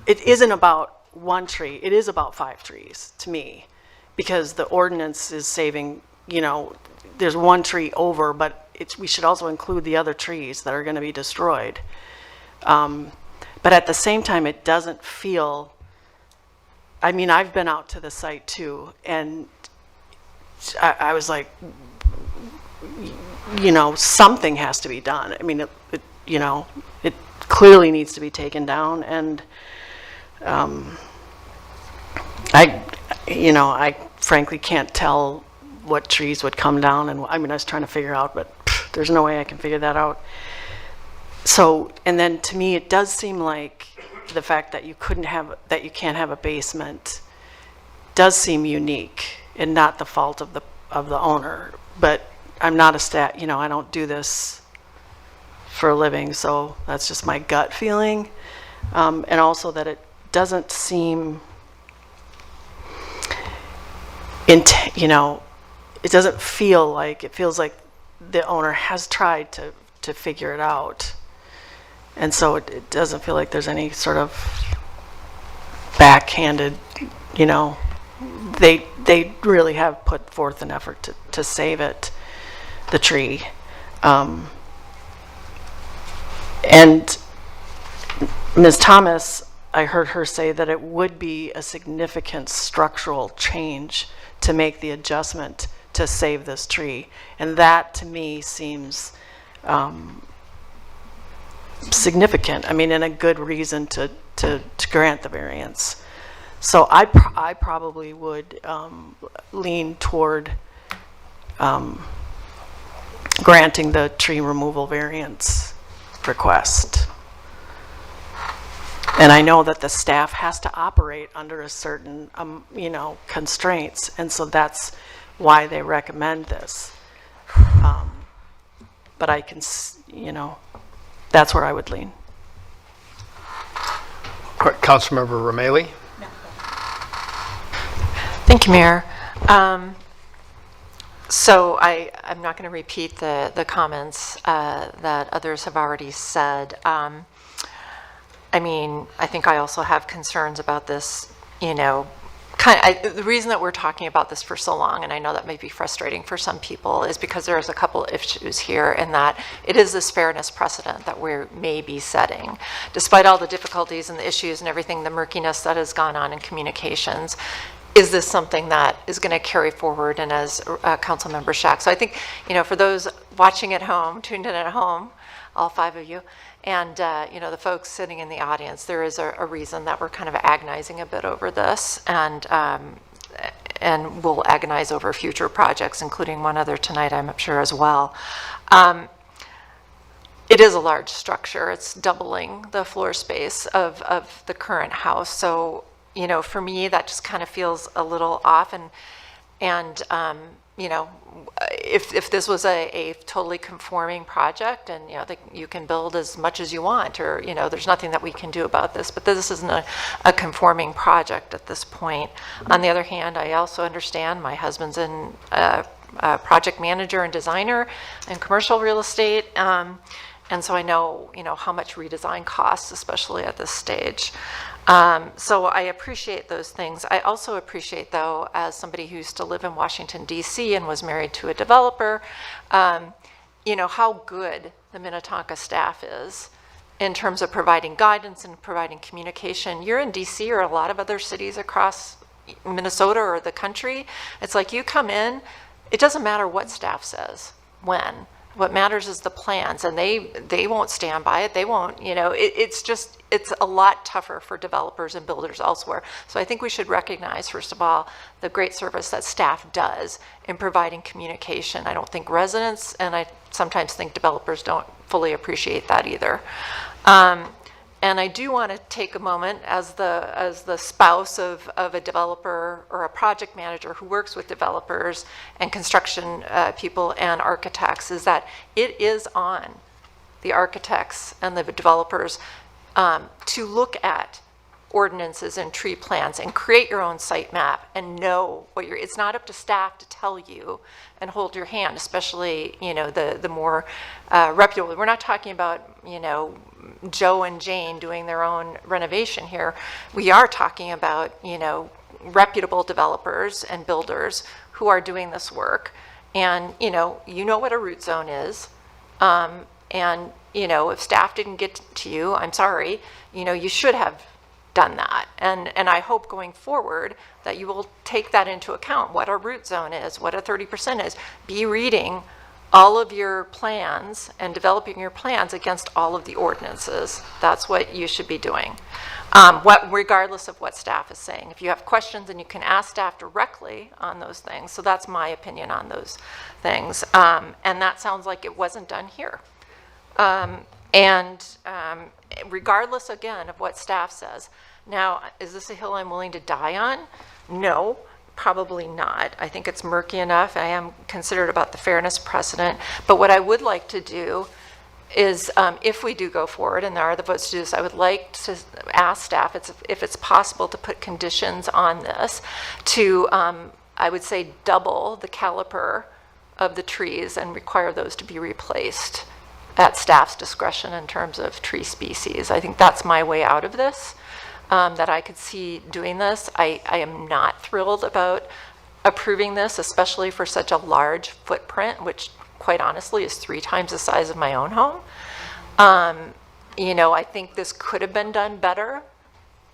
it isn't about one tree. It is about 5 trees to me. because the ordinance is saving, you know, there's one tree over, but we should also include the other trees that are going to be destroyed. But at the same time, it doesn't feel, I mean, I've been out to the site too, and I was like, you know, something has to be done. I mean, you know, it clearly needs to be taken down, and I frankly can't tell what trees would come down, and I mean, I was trying to figure out, but there's no way I can figure that out. So, and then to me, it does seem like the fact that you can't have a basement does seem unique and not the fault of the owner. But I'm not you know, I don't do this for a living, so that's just my gut feeling. And also that it doesn't seem, you know, it doesn't feel like, it feels like the owner has tried to figure it out. And so it doesn't feel like there's any sort of backhanded, you know, they really have put forth an effort to save it, the tree. And Ms. Thomas, I heard her say that it would be a significant structural change to make the adjustment to save this tree. And that to me seems significant. I mean, and a good reason to grant the variance. So I probably would lean toward granting the tree removal variance request. And I know that the staff has to operate under a certain, you know, constraints, and so that's why they recommend this. But I can, you know, that's where I would lean. Councilmember Romali? Thank you, Mayor. So I'm not going to repeat the comments that others have already said. I mean, I think I also have concerns about this, you know, the reason that we're talking about this for so long, and I know that may be frustrating for some people, is because there's a couple issues here, and that it is this fairness precedent that we may be setting. Despite all the difficulties and the issues and everything, the murkiness that has gone on in communications, is this something that is going to carry forward? And as Councilmember Shack, so I think, you know, for those watching at home, tuned in at home, all 5 of you, and you know, the folks sitting in the audience, there is a reason that we're kind of agonizing a bit over this, and we'll agonize over future projects, including one other tonight, I'm sure, as well. It is a large structure. It's doubling the floor space of the current house. So, you know, for me, that just kind of feels a little off. And you know, if this was a totally conforming project, and, you know, you can build as much as you want, or, you know, there's nothing that we can do about this, but this isn't a conforming project at this point. On the other hand, I also understand my husband's a project manager and designer in commercial real estate, and so I know, you know, how much redesign costs, especially at this stage. So I appreciate those things. I also appreciate, though, as somebody who used to live in Washington, D.C. and was married to a developer, you know, how good the Minnetonka staff is in terms of providing guidance and providing communication. You're in D.C. or a lot of other cities across Minnesota or the country. It's like you come in, it doesn't matter what staff says, when. What matters is the plans, and they won't stand by it. They won't, you know, it's a lot tougher for developers and builders elsewhere. So I think we should recognize, first of all, the great service that staff does in providing communication. I don't think residents, and I sometimes think developers, don't fully appreciate that either. And I do want to take a moment as the spouse of a developer or a project manager who works with developers and construction people and architects, is that it is on the architects and the developers to look at ordinances and tree plans and create your own site map and know what you're, it's not up to staff to tell you and hold your hand, especially, you know, the more reputable. We're not talking about, you know, Joe and Jane doing their own renovation here. We are talking about, you know, reputable developers and builders who are doing this work. And, you know what a root zone is. And, you know, if staff didn't get to you, I'm sorry, you know, you should have done that. And I hope going forward that you will take that into account, what a root zone is, what a 30% is. Be reading all of your plans and developing your plans against all of the ordinances. That's what you should be doing, regardless of what staff is saying. If you have questions, then you can ask staff directly on those things. So that's my opinion on those things. And that sounds like it wasn't done here. Regardless, again, of what staff says. Now, is this a hill I'm willing to die on? No, probably not. I think it's murky enough. I am considerate about the fairness precedent. But what I would like to do is, if we do go forward, and there are the votes to do this, I would like to ask staff if it's possible to put conditions on this to, I would say, double the caliper of the trees and require those to be replaced at staff's discretion in terms of tree species. I think that's my way out of this, that I could see doing this. I am not thrilled about approving this, especially for such a large footprint, which quite honestly is 3 times the size of my own home. You know, I think this could have been done better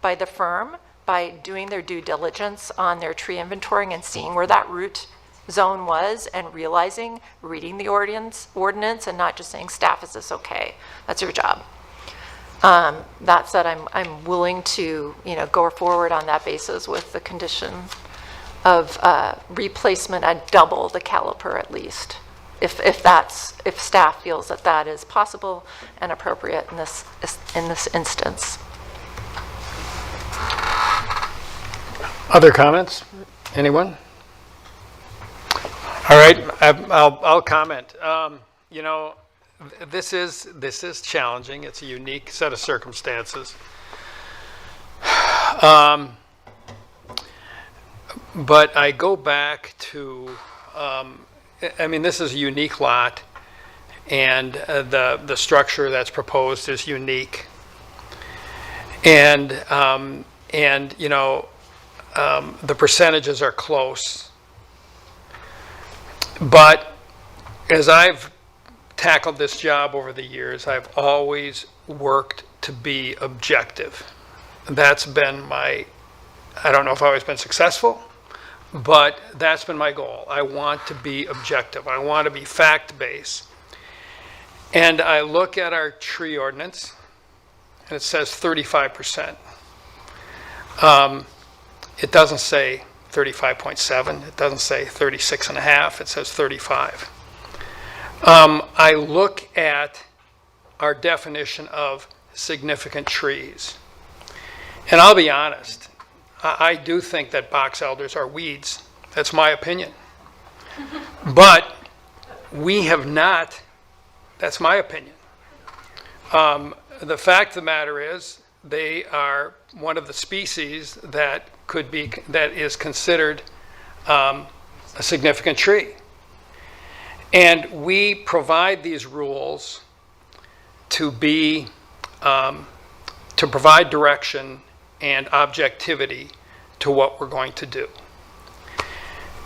by the firm by doing their due diligence on their tree inventorying and seeing where that root zone was and reading the ordinance and not just saying, staff, is this okay? That's your job. That said, I'm willing to, you know, go forward on that basis with the condition of replacement at double the caliper at least, if staff feels that that is possible and appropriate in this instance. Other comments? Anyone? All right, I'll comment. You know, this is challenging. It's a unique set of circumstances. But I go back to, I mean, this is a unique lot, and the structure that's proposed is unique. And you know, the percentages are close. But as I've tackled this job over the years, I've always worked to be objective. That's been I don't know if I've always been successful, but that's been my goal. I want to be objective. I want to be fact-based. And I look at our tree ordinance, and it says 35%. It doesn't say 35.7. It doesn't say 36.5. It says 35. I look at our definition of significant trees. And I'll be honest, I do think that box elders are weeds. That's my opinion. But we have not, that's my opinion. The fact of the matter is, they are one of the species that is considered a significant tree. And we provide these rules to provide direction and objectivity to what we're going to do.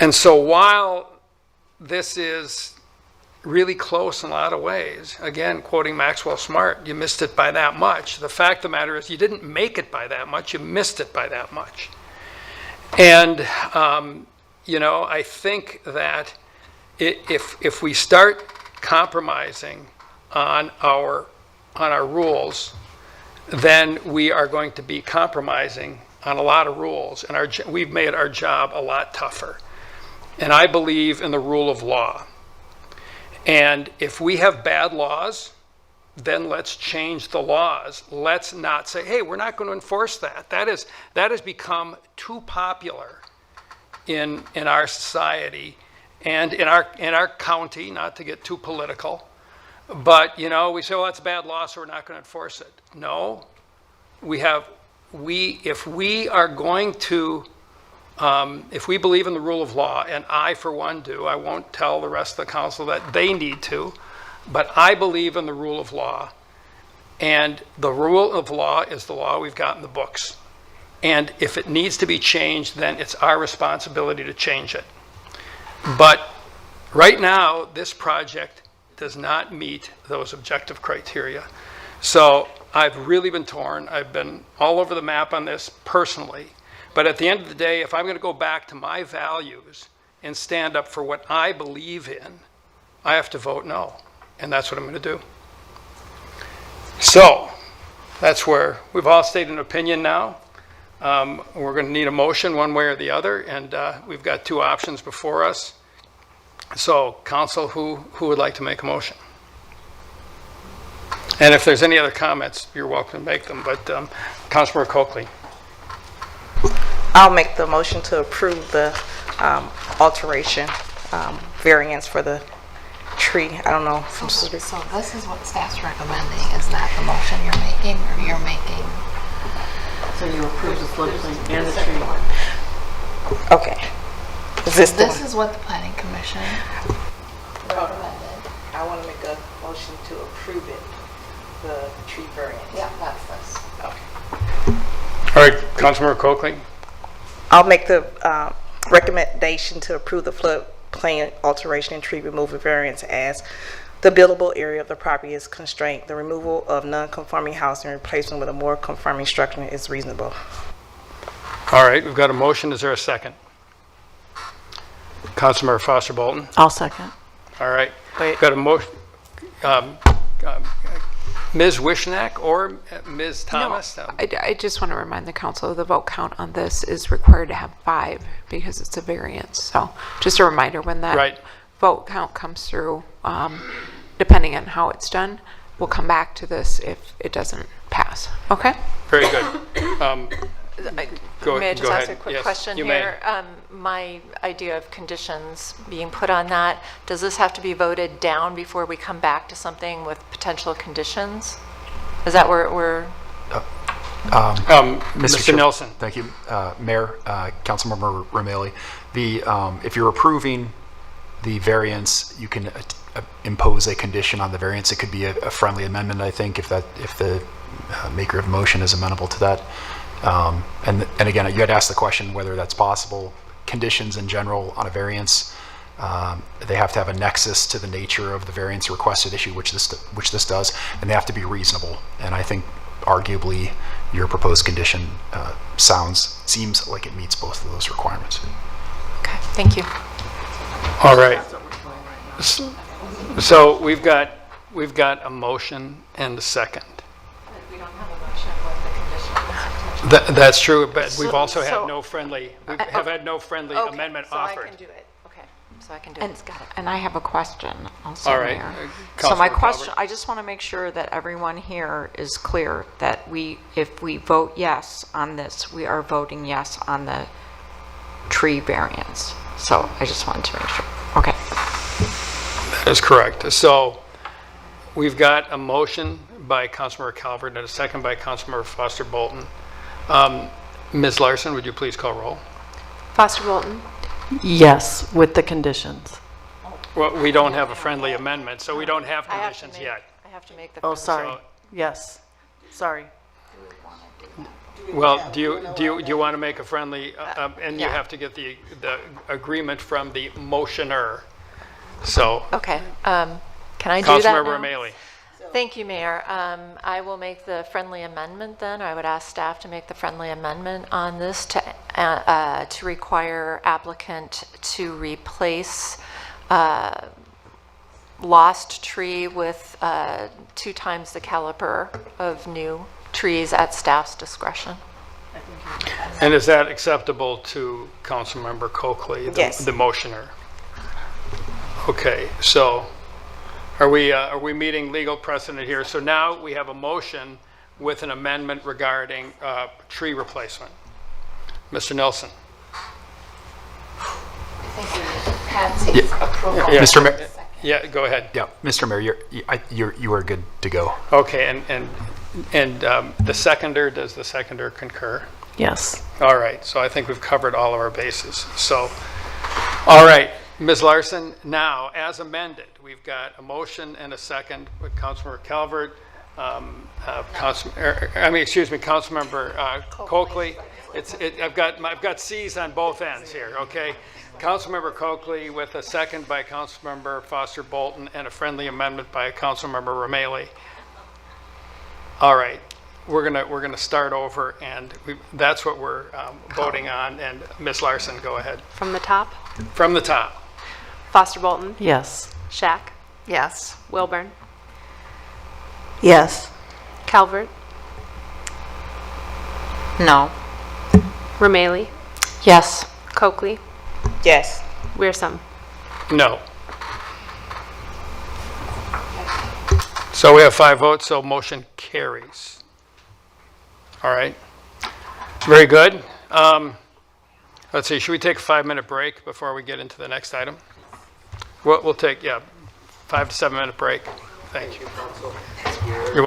And so while this is really close in a lot of ways, again, quoting Maxwell Smart, you missed it by that much. The fact of the matter is you didn't make it by that much, you missed it by that much. And, you know, I think that if we start compromising on our rules, then we are going to be compromising on a lot of rules, and we've made our job a lot tougher. And I believe in the rule of law. And if we have bad laws, then let's change the laws. Let's not say, hey, we're not going to enforce that. That has become too popular in our society and in our county, not to get too political. But, you know, we say, well, that's a bad law, so we're not going to enforce it. No, we have if we are going to, if we believe in the rule of law, and I for one do, I won't tell the rest of the council that they need to, but I believe in the rule of law, and the rule of law is the law we've got in the books. And if it needs to be changed, then it's our responsibility to change it. But right now, this project does not meet those objective criteria. So I've really been torn. I've been all over the map on this personally. But at the end of the day, if I'm going to go back to my values and stand up for what I believe in, I have to vote no. And that's what I'm going to do. So that's where we've all stated an opinion now. We're going to need a motion one way or the other, and we've got two options before us. So, council, who would like to make a motion? And if there's any other comments, you're welcome to make them. But Councilmember Coakley. I'll make the motion to approve the alteration variance for the tree. I don't know. So this is what staff's recommending. Is that the motion you're making, or you're making? So you approve the floodplain and the tree. Okay. Is This is what the planning commission recommended. I want to make a motion to approve it, the tree variance. Yeah, that's this. All right, Councilmember Coakley. I'll make the recommendation to approve the floodplain alteration and tree removal variance as the buildable area of the property is constrained. The removal of non-conforming housing and replacement with a more conforming structure is reasonable. All right, we've got a motion. Is there a second? Councilmember Foster Bolton. I'll second. All right. Wait. We've got a motion. Ms. Wishnak or Ms. Thomas? I just want to remind the council the vote count on this is required to have 5 because it's a variance. So just a reminder when that Right. vote count comes through, depending on how it's done, we'll come back to this if it doesn't pass. Okay? Very good. Go May I just go ask ahead. a quick Yes, question you may. here? My idea of conditions being put on that, does this have to be voted down before we come back to something with potential conditions? Is that where we're? Mr. Chair- Nelson. Thank you, Mayor, Councilmember Romali. If you're approving the variance, you can impose a condition on the variance. It could be a friendly amendment, I think, if the maker of the motion is amenable to that. And again, you had asked the question whether that's possible. Conditions in general on a variance, they have to have a nexus to the nature of the variance requested issue, which this does, and they have to be reasonable. And I think arguably your proposed condition seems like it meets both of those requirements. Okay, thank you. All right. So we've got a motion and a second. We don't have a motion with the conditions. That's true, but we've also had so- no friendly, we have had no friendly amendment so offered. I can do it. Okay, so I can do it. And I have a question also, All right. Mayor. Councilmember So my Calvert. question, I just want to make sure that everyone here is clear that if we vote yes on this, we are voting yes on the tree variance. So I just wanted to make sure. Okay. That is correct. So we've got a motion by Councilmember Calvert and a second by Councilmember Foster Bolton. Ms. Larson, would you please call roll? Foster Bolton? Yes, with the conditions. Well, we don't have a friendly amendment, so we don't have conditions yet. I have to make the. Oh, sorry. So- Yes. Sorry. Well, do you want to make a friendly, and you Yeah. have to get the agreement from the motioner. So, Okay, can I do that now? Councilmember O'Malley. Thank you, Mayor. I will make the friendly amendment then. I would ask staff to make the friendly amendment on this to require applicant to replace lost tree with 2 times the caliber of new trees at staff's discretion. And is that acceptable to Councilmember Coakley, Yes. the motioner? Okay, so are we meeting legal precedent here? So now we have a motion with an amendment regarding tree replacement. Mr. Nelson. Patsy's approval. Yeah. Mr. Mayor. Yeah, go ahead. Yeah, Mr. Mayor, you are good to go. Okay, and the seconder, does the seconder concur? Yes. All right, so I think we've covered all of our bases. So, all right, Ms. Larson, now, as amended, we've got a motion and a second with Councilmember Calvert, Councilmember Coakley. I've got C's on both ends here, okay? Councilmember Coakley with a second by Councilmember Foster Bolton and a friendly amendment by Councilmember Romali. All right, we're gonna start over, and that's what we're voting on. And Ms. Larson, go ahead. From the top, From the top. Foster Bolton, Yes. Shack, Yes. Wilburn, Yes. Calvert, No. Romali, Yes. Coakley, Yes. Wearsome. No. So we have 5 votes, so motion carries. All right. Very good. Let's see, should we take a 5-minute break before we get into the next item? We'll take, 5 to 7 minute break. Thank you. You're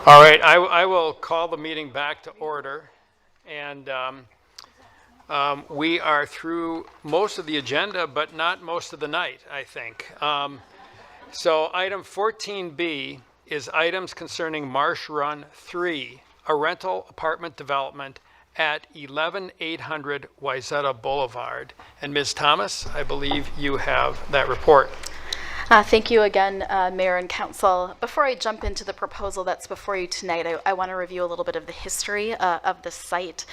All right, I will call the meeting back to order. And we are through most of the agenda, but not most of the night, I think. So item 14B is items concerning Marsh Run 3, a rental apartment development at 11800 Wayzata Boulevard. And Ms. Thomas, I believe you have that report. Thank you again, Mayor and Council. Before I jump into the proposal that's before you tonight, I want to review a little bit of the history of the site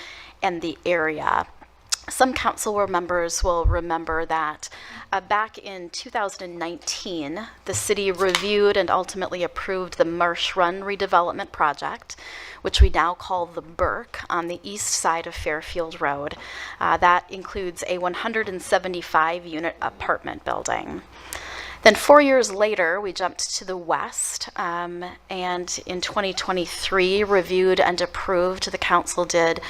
and the area. Some council members will remember that back in 2019, the city reviewed and ultimately approved the Marsh Run redevelopment project, which we now call the Burke, on the east side of Fairfield Road. That includes a 175-unit apartment building. Then 4 years later, we jumped to the west, and in 2023 reviewed and approved, the council did,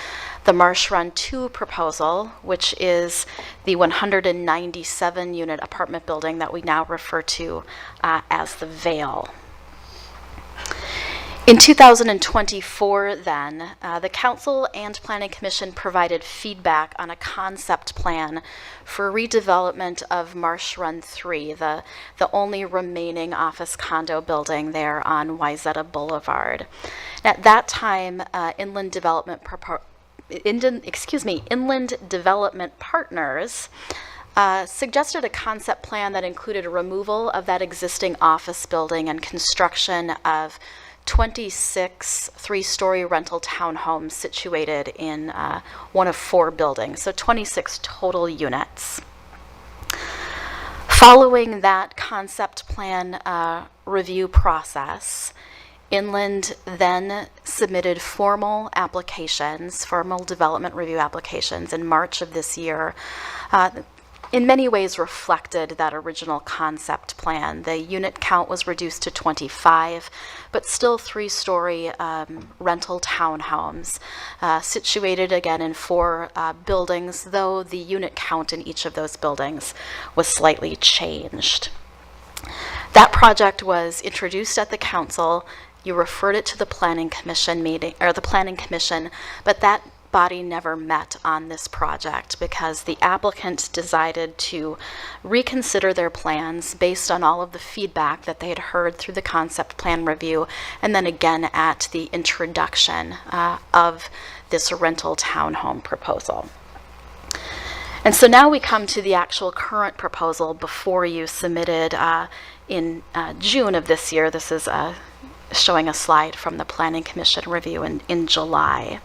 the Marsh Run 2 proposal, which is the 197-unit apartment building that we now refer to as the Vale. In 2024, then, the Council and Planning Commission provided feedback on a concept plan for redevelopment of Marsh Run 3, the only remaining office condo building there on Wayzata Boulevard. At that time, Inland Development Partners suggested a concept plan that included a removal of that existing office building and construction of 26 three-story rental townhomes situated in one of 4 buildings, so 26 total units. Following that concept plan review process, Inland then submitted formal development review applications in March of this year. In many ways reflected that original concept plan. The unit count was reduced to 25, but still 3-story rental townhomes situated again in 4 buildings, though the unit count in each of those buildings was slightly changed. That project was introduced at the council. You referred it to the planning commission meeting, or the planning commission, but that body never met on this project because the applicant decided to reconsider their plans based on all of the feedback that they had heard through the concept plan review, and then again at the introduction of this rental townhome proposal. And so now we come to the actual current proposal before you, submitted in June of this year. This is showing a slide from the Planning Commission review in July.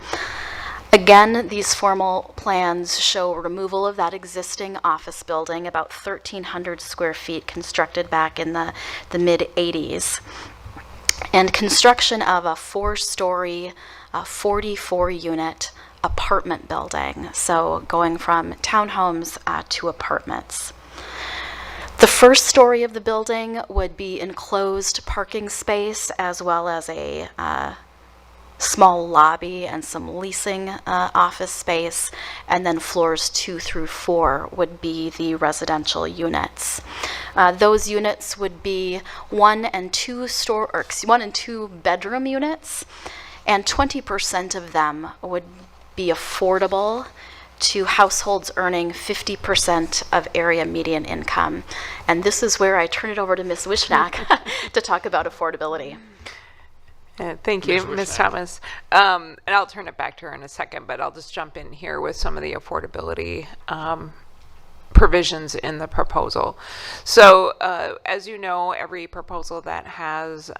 Again, these formal plans show removal of that existing office building, about 1,300 square feet, constructed back in the mid-'80s, and construction of a 4-story, 44-unit apartment building, so going from townhomes to apartments. The first story of the building would be enclosed parking space as well as a small lobby and some leasing office space, and then floors 2 through 4 would be the residential units. Those units would be 1 and 2 bedroom units, and 20% of them would be affordable to households earning 50% of area median income. And this is where I turn it over to Ms. Wishnak to talk about affordability. Thank you, Ms. Thomas. And I'll turn it back to her in a second, but I'll just jump in here with some of the affordability provisions in the proposal. So as you know, every proposal that has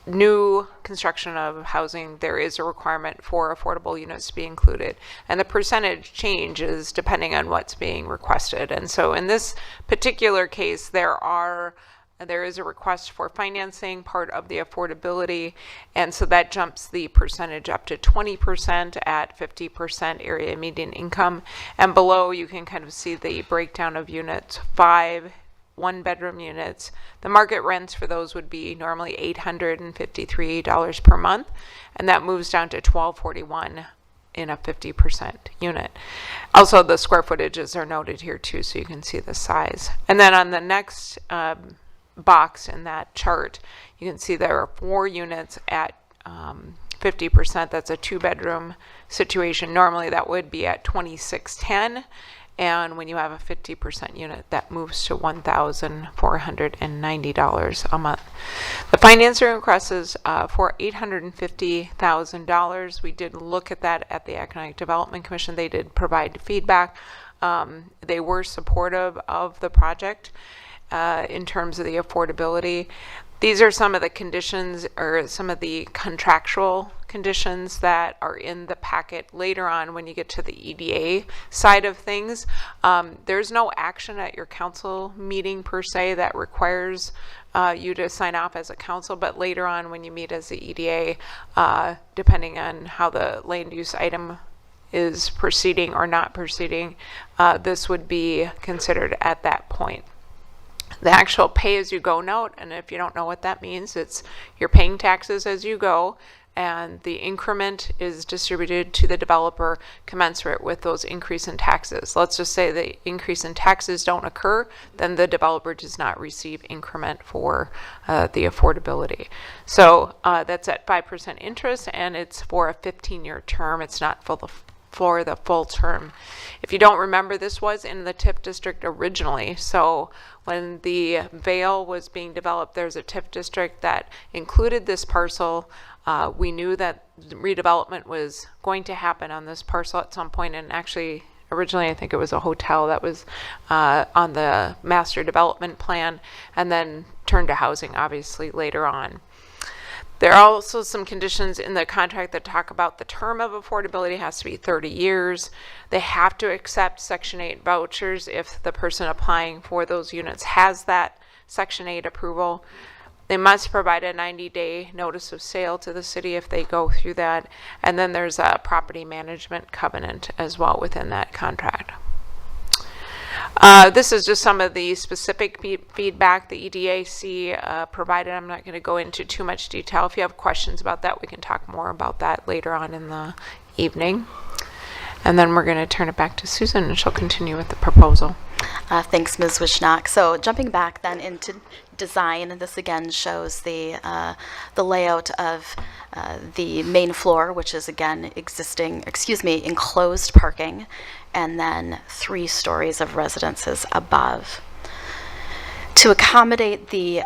new construction of housing, there is a requirement for affordable units to be included. And the percentage changes depending on what's being requested. And so in this particular case, there is a request for financing, part of the affordability, and so that jumps the percentage up to 20% at 50% area median income. And below, you can kind of see the breakdown of units. 5 one-bedroom units. The market rents for those would be normally $853 per month, and that moves down to $1,241 in a 50% unit. Also, the square footages are noted here too, so you can see the size. And then on the next box in that chart, you can see there are 4 units at 50%. That's a 2-bedroom situation. Normally that would be at $2,610. And when you have a 50% unit, that moves to $1,490 a month. The financing request is for $850,000. We did look at that at the Economic Development Commission. They did provide feedback. They were supportive of the project in terms of the affordability. These are some of the conditions, or some of the contractual conditions that are in the packet later on when you get to the EDA side of things. There's no action at your council meeting per se that requires you to sign off as a council, but later on when you meet as the EDA, depending on how the land use item is proceeding or not proceeding, this would be considered at that point. The actual pay-as-you-go note, and if you don't know what that means, it's you're paying taxes as you go, and the increment is distributed to the developer commensurate with those increase in taxes. Let's just say the increase in taxes don't occur, then the developer does not receive increment for the affordability. So that's at 5% interest, and it's for a 15-year term. It's not for the full term. If you don't remember, this was in the TIF district originally. So when the Vale was being developed, there's a TIF district that included this parcel. We knew that redevelopment was going to happen on this parcel at some point, and actually originally I think it was a hotel that was on the master development plan, and then turned to housing obviously later on. There are also some conditions in the contract that talk about the term of affordability has to be 30 years. They have to accept Section 8 vouchers if the person applying for those units has that Section 8 approval. They must provide a 90-day notice of sale to the city if they go through that. And then there's a property management covenant as well within that contract. This is just some of the specific feedback the EDAC provided. I'm not going to go into too much detail. If you have questions about that, we can talk more about that later on in the evening. And then we're going to turn it back to Susan, and she'll continue with the proposal. Thanks, Ms. Wishnock. So jumping back then into design, this again shows the layout of the main floor, which is again enclosed parking, and then 3 stories of residences above. To accommodate the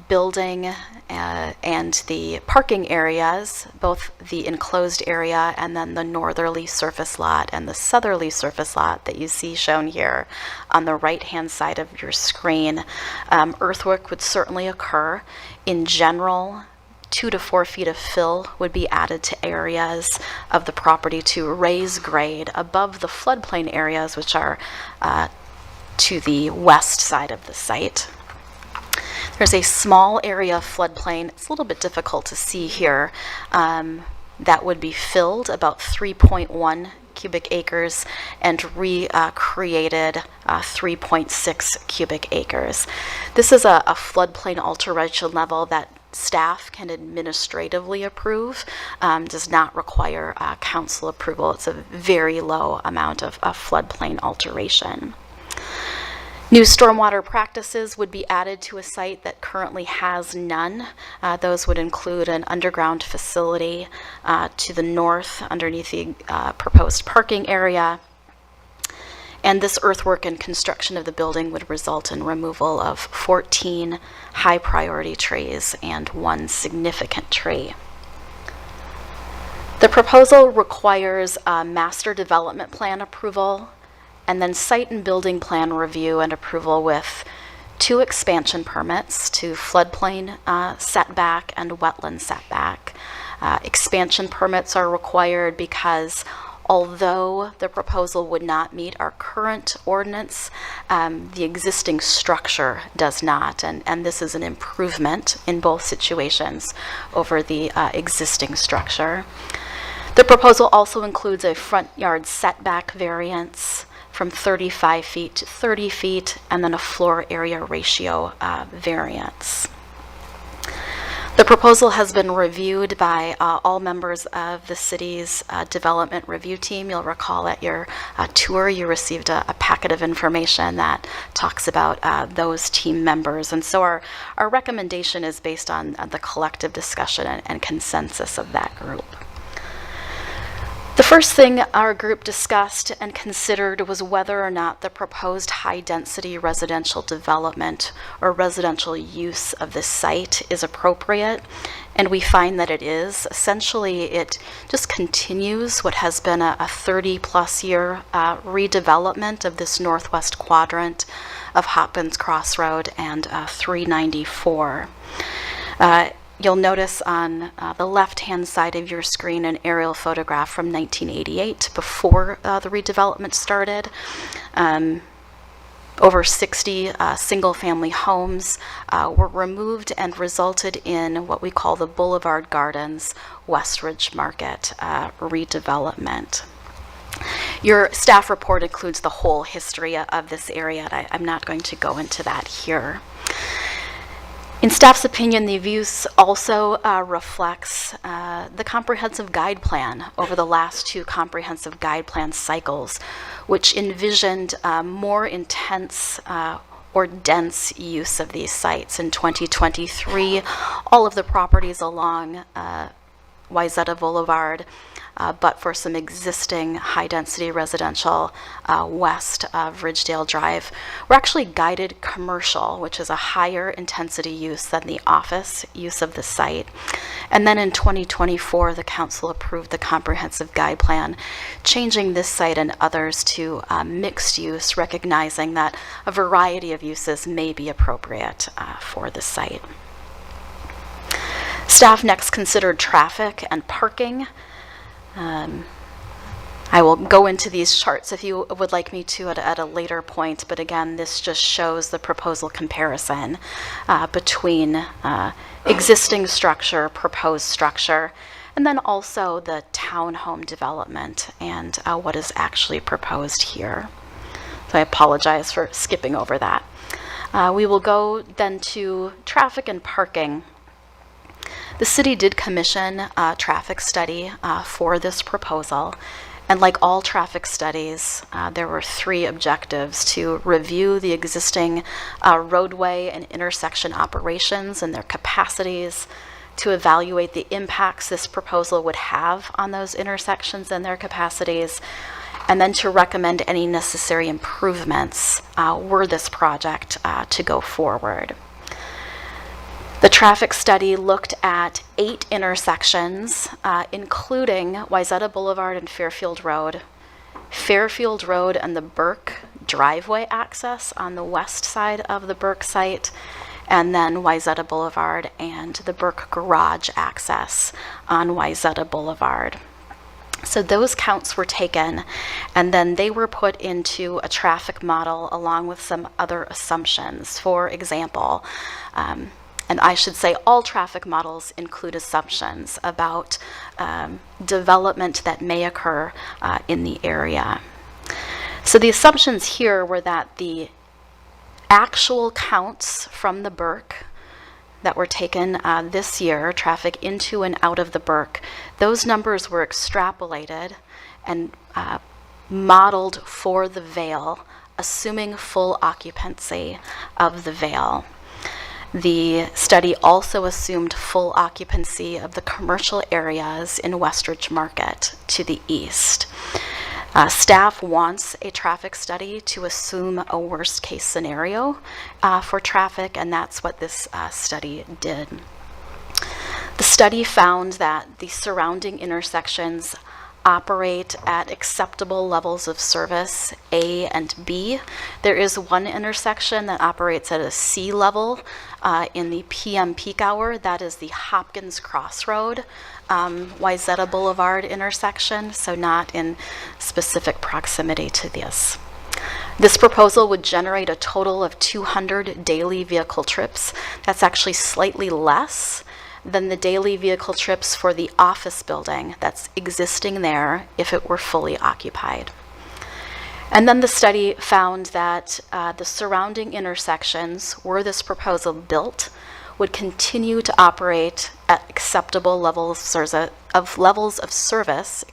building and the parking areas, both the enclosed area and then the northerly surface lot and the southerly surface lot that you see shown here on the right-hand side of your screen, earthwork would certainly occur. In general, 2 to 4 feet of fill would be added to areas of the property to raise grade above the floodplain areas, which are to the west side of the site. There's a small area of floodplain. It's a little bit difficult to see here. That would be filled about 3.1 cubic acres and recreated 3.6 cubic acres. This is a floodplain alteration level that staff can administratively approve, does not require council approval. It's a very low amount of floodplain alteration. New stormwater practices would be added to a site that currently has none. Those would include an underground facility to the north underneath the proposed parking area. And this earthwork and construction of the building would result in removal of 14 high priority trees and 1 significant tree. The proposal requires a master development plan approval, and then site and building plan review and approval with 2 expansion permits to floodplain setback and wetland setback. Expansion permits are required because although the proposal would not meet our current ordinance, the existing structure does not, and this is an improvement in both situations over the existing structure. The proposal also includes a front yard setback variance from 35 feet to 30 feet, and then a floor area ratio variance. The proposal has been reviewed by all members of the city's development review team. You'll recall at your tour you received a packet of information that talks about those team members. And so our recommendation is based on the collective discussion and consensus of that group. The first thing our group discussed and considered was whether or not the proposed high-density residential development or residential use of this site is appropriate, and we find that it is. Essentially, it just continues what has been a 30-plus year redevelopment of this northwest quadrant of Hopkins Crossroad and 394. You'll notice on the left-hand side of your screen an aerial photograph from 1988, before the redevelopment started. Over 60 single-family homes were removed and resulted in what we call the Boulevard Gardens Westridge Market redevelopment. Your staff report includes the whole history of this area, and I'm not going to go into that here. In staff's opinion, the use also reflects the comprehensive guide plan over the last two comprehensive guide plan cycles, which envisioned more intense or dense use of these sites. In 2023, all of the properties along Wayzata Boulevard, but for some existing high-density residential west of Ridgedale Drive, were actually guided commercial, which is a higher intensity use than the office use of the site. And then in 2024, the council approved the comprehensive guide plan, changing this site and others to mixed use, recognizing that a variety of uses may be appropriate for the site. Staff next considered traffic and parking. I will go into these charts if you would like me to at a later point, but again, this just shows the proposal comparison between existing structure, proposed structure, and then also the townhome development and what is actually proposed here. So I apologize for skipping over that. We will go then to traffic and parking. The city did commission a traffic study for this proposal, and like all traffic studies, there were three objectives: to review the existing roadway and intersection operations and their capacities, to evaluate the impacts this proposal would have on those intersections and their capacities, and then to recommend any necessary improvements were this project to go forward. The traffic study looked at 8 intersections, including Wayzata Boulevard and Fairfield Road and the Burke driveway access on the west side of the Burke site, and then Wayzata Boulevard and the Burke garage access on Wayzata Boulevard. So those counts were taken, and then they were put into a traffic model along with some other assumptions. For example, and I should say all traffic models include assumptions about development that may occur in the area. So the assumptions here were that the actual counts from the Burke that were taken this year, traffic into and out of the Burke, those numbers were extrapolated and modeled for the Vale, assuming full occupancy of the Vale. The study also assumed full occupancy of the commercial areas in Westridge Market to the east. Staff wants a traffic study to assume a worst case scenario for traffic, and that's what this study did. The study found that the surrounding intersections operate at acceptable levels of service, A and B. There is one intersection that operates at a C level in the PM peak hour. That is the Hopkins Crossroad, Wayzata Boulevard intersection, so not in specific proximity to this. This proposal would generate a total of 200 daily vehicle trips. That's actually slightly less than the daily vehicle trips for the office building that's existing there if it were fully occupied. And then the study found that the surrounding intersections, were this proposal built, would continue to operate at acceptable levels of service,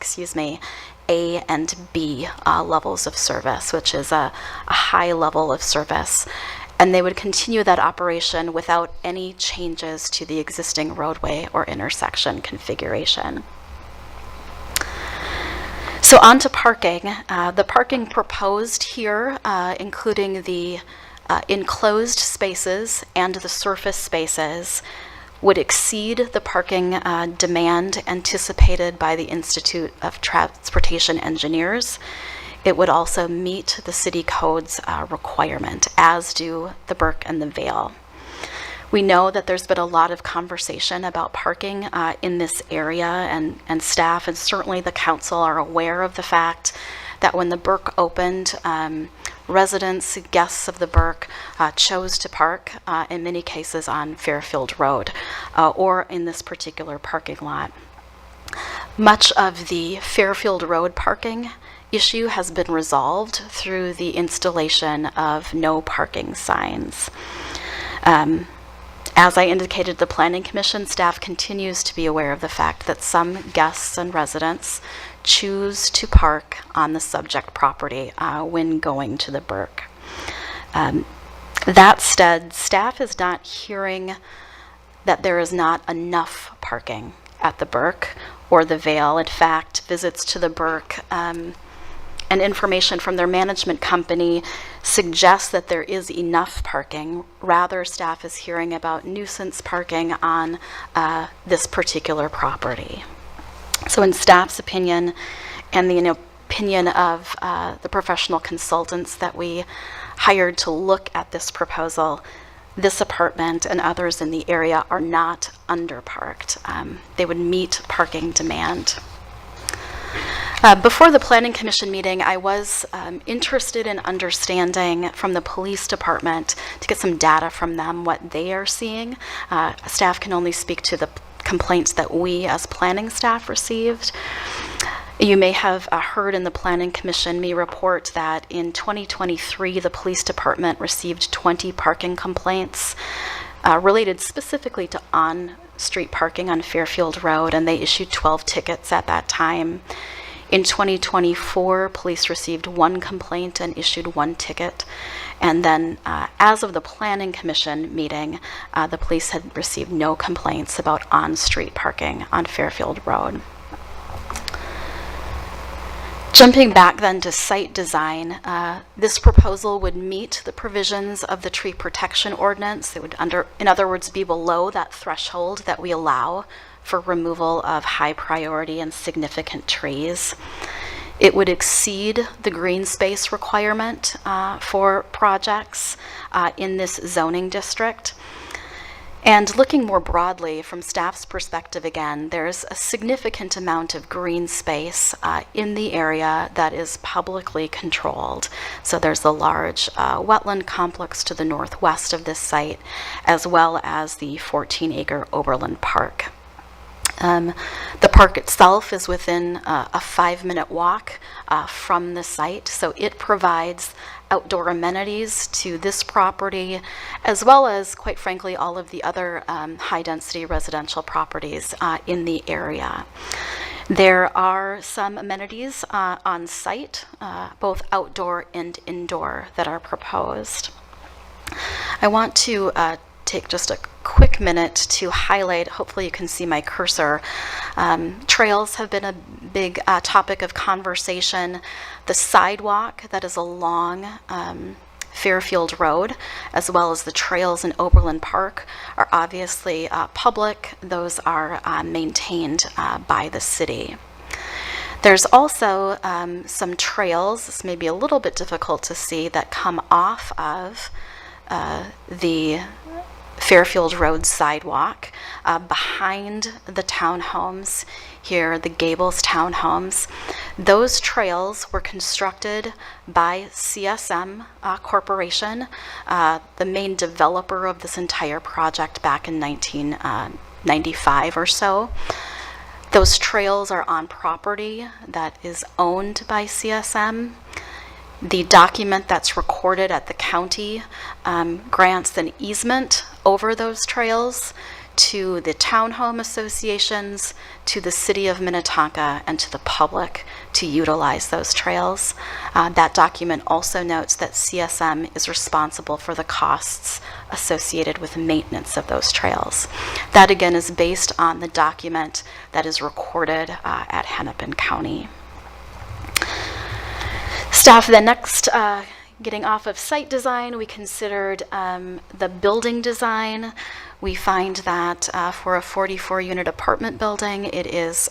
A and B levels of service, which is a high level of service. And they would continue that operation without any changes to the existing roadway or intersection configuration. So on to parking. The parking proposed here, including the enclosed spaces and the surface spaces, would exceed the parking demand anticipated by the Institute of Transportation Engineers. It would also meet the city code's requirement, as do the Burke and the Vale. We know that there's been a lot of conversation about parking in this area, and staff and certainly the council are aware of the fact that when the Burke opened, residents, guests of the Burke chose to park in many cases on Fairfield Road or in this particular parking lot. Much of the Fairfield Road parking issue has been resolved through the installation of no parking signs. As I indicated, the Planning Commission staff continues to be aware of the fact that some guests and residents choose to park on the subject property when going to the Burke. That said, staff is not hearing that there is not enough parking at the Burke or the Vale. In fact, visits to the Burke and information from their management company suggests that there is enough parking. Rather, staff is hearing about nuisance parking on this particular property. So in staff's opinion, and the opinion of the professional consultants that we hired to look at this proposal, this apartment and others in the area are not underparked. They would meet parking demand. Before the Planning Commission meeting, I was interested in understanding from the police department to get some data from them what they are seeing. Staff can only speak to the complaints that we as planning staff received. You may have heard in the Planning Commission me report that in 2023, the police department received 20 parking complaints related specifically to on-street parking on Fairfield Road, and they issued 12 tickets at that time. In 2024, police received 1 complaint and issued 1 ticket. And then as of the Planning Commission meeting, the police had received no complaints about on-street parking on Fairfield Road. Jumping back then to site design, this proposal would meet the provisions of the tree protection ordinance. It would, in other words, be below that threshold that we allow for removal of high priority and significant trees. It would exceed the green space requirement for projects in this zoning district. And looking more broadly from staff's perspective again, there's a significant amount of green space in the area that is publicly controlled. So there's a large wetland complex to the northwest of this site, as well as the 14-acre Oberlin Park. The park itself is within a 5-minute walk from the site, so it provides outdoor amenities to this property, as well as, quite frankly, all of the other high-density residential properties in the area. There are some amenities on site, both outdoor and indoor, that are proposed. I want to take just a quick minute to highlight, hopefully you can see my cursor. Trails have been a big topic of conversation. The sidewalk that is along Fairfield Road, as well as the trails in Oberlin Park, are obviously public. Those are maintained by the city. There's also some trails, this may be a little bit difficult to see, that come off of the Fairfield Road sidewalk behind the townhomes here, the Gables townhomes. Those trails were constructed by CSM Corporation, the main developer of this entire project back in 1995 or so. Those trails are on property that is owned by CSM. The document that's recorded at the county grants an easement over those trails to the townhome associations, to the city of Minnetonka, and to the public to utilize those trails. That document also notes that CSM is responsible for the costs associated with maintenance of those trails. That again is based on the document that is recorded at Hennepin County. Staff then next, getting off of site design, we considered the building design. We find that for a 44-unit apartment building, it is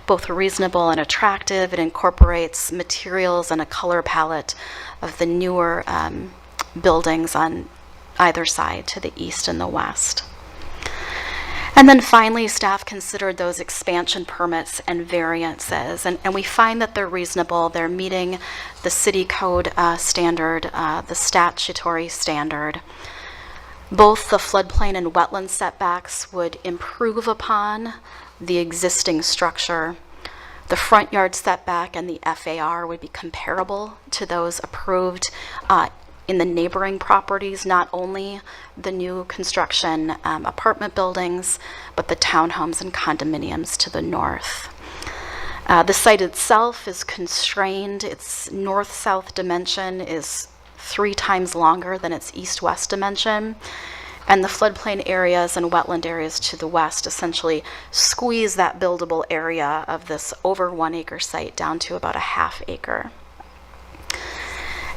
both reasonable and attractive. It incorporates materials and a color palette of the newer buildings on either side, to the east and the west. And then finally, staff considered those expansion permits and variances, and we find that they're reasonable. They're meeting the city code standard, the statutory standard. Both the floodplain and wetland setbacks would improve upon the existing structure. The front yard setback and the FAR would be comparable to those approved in the neighboring properties, not only the new construction apartment buildings, but the townhomes and condominiums to the north. The site itself is constrained. Its north-south dimension is 3 times longer than its east-west dimension, and the floodplain areas and wetland areas to the west essentially squeeze that buildable area of this over 1 acre site down to about a ½ acre.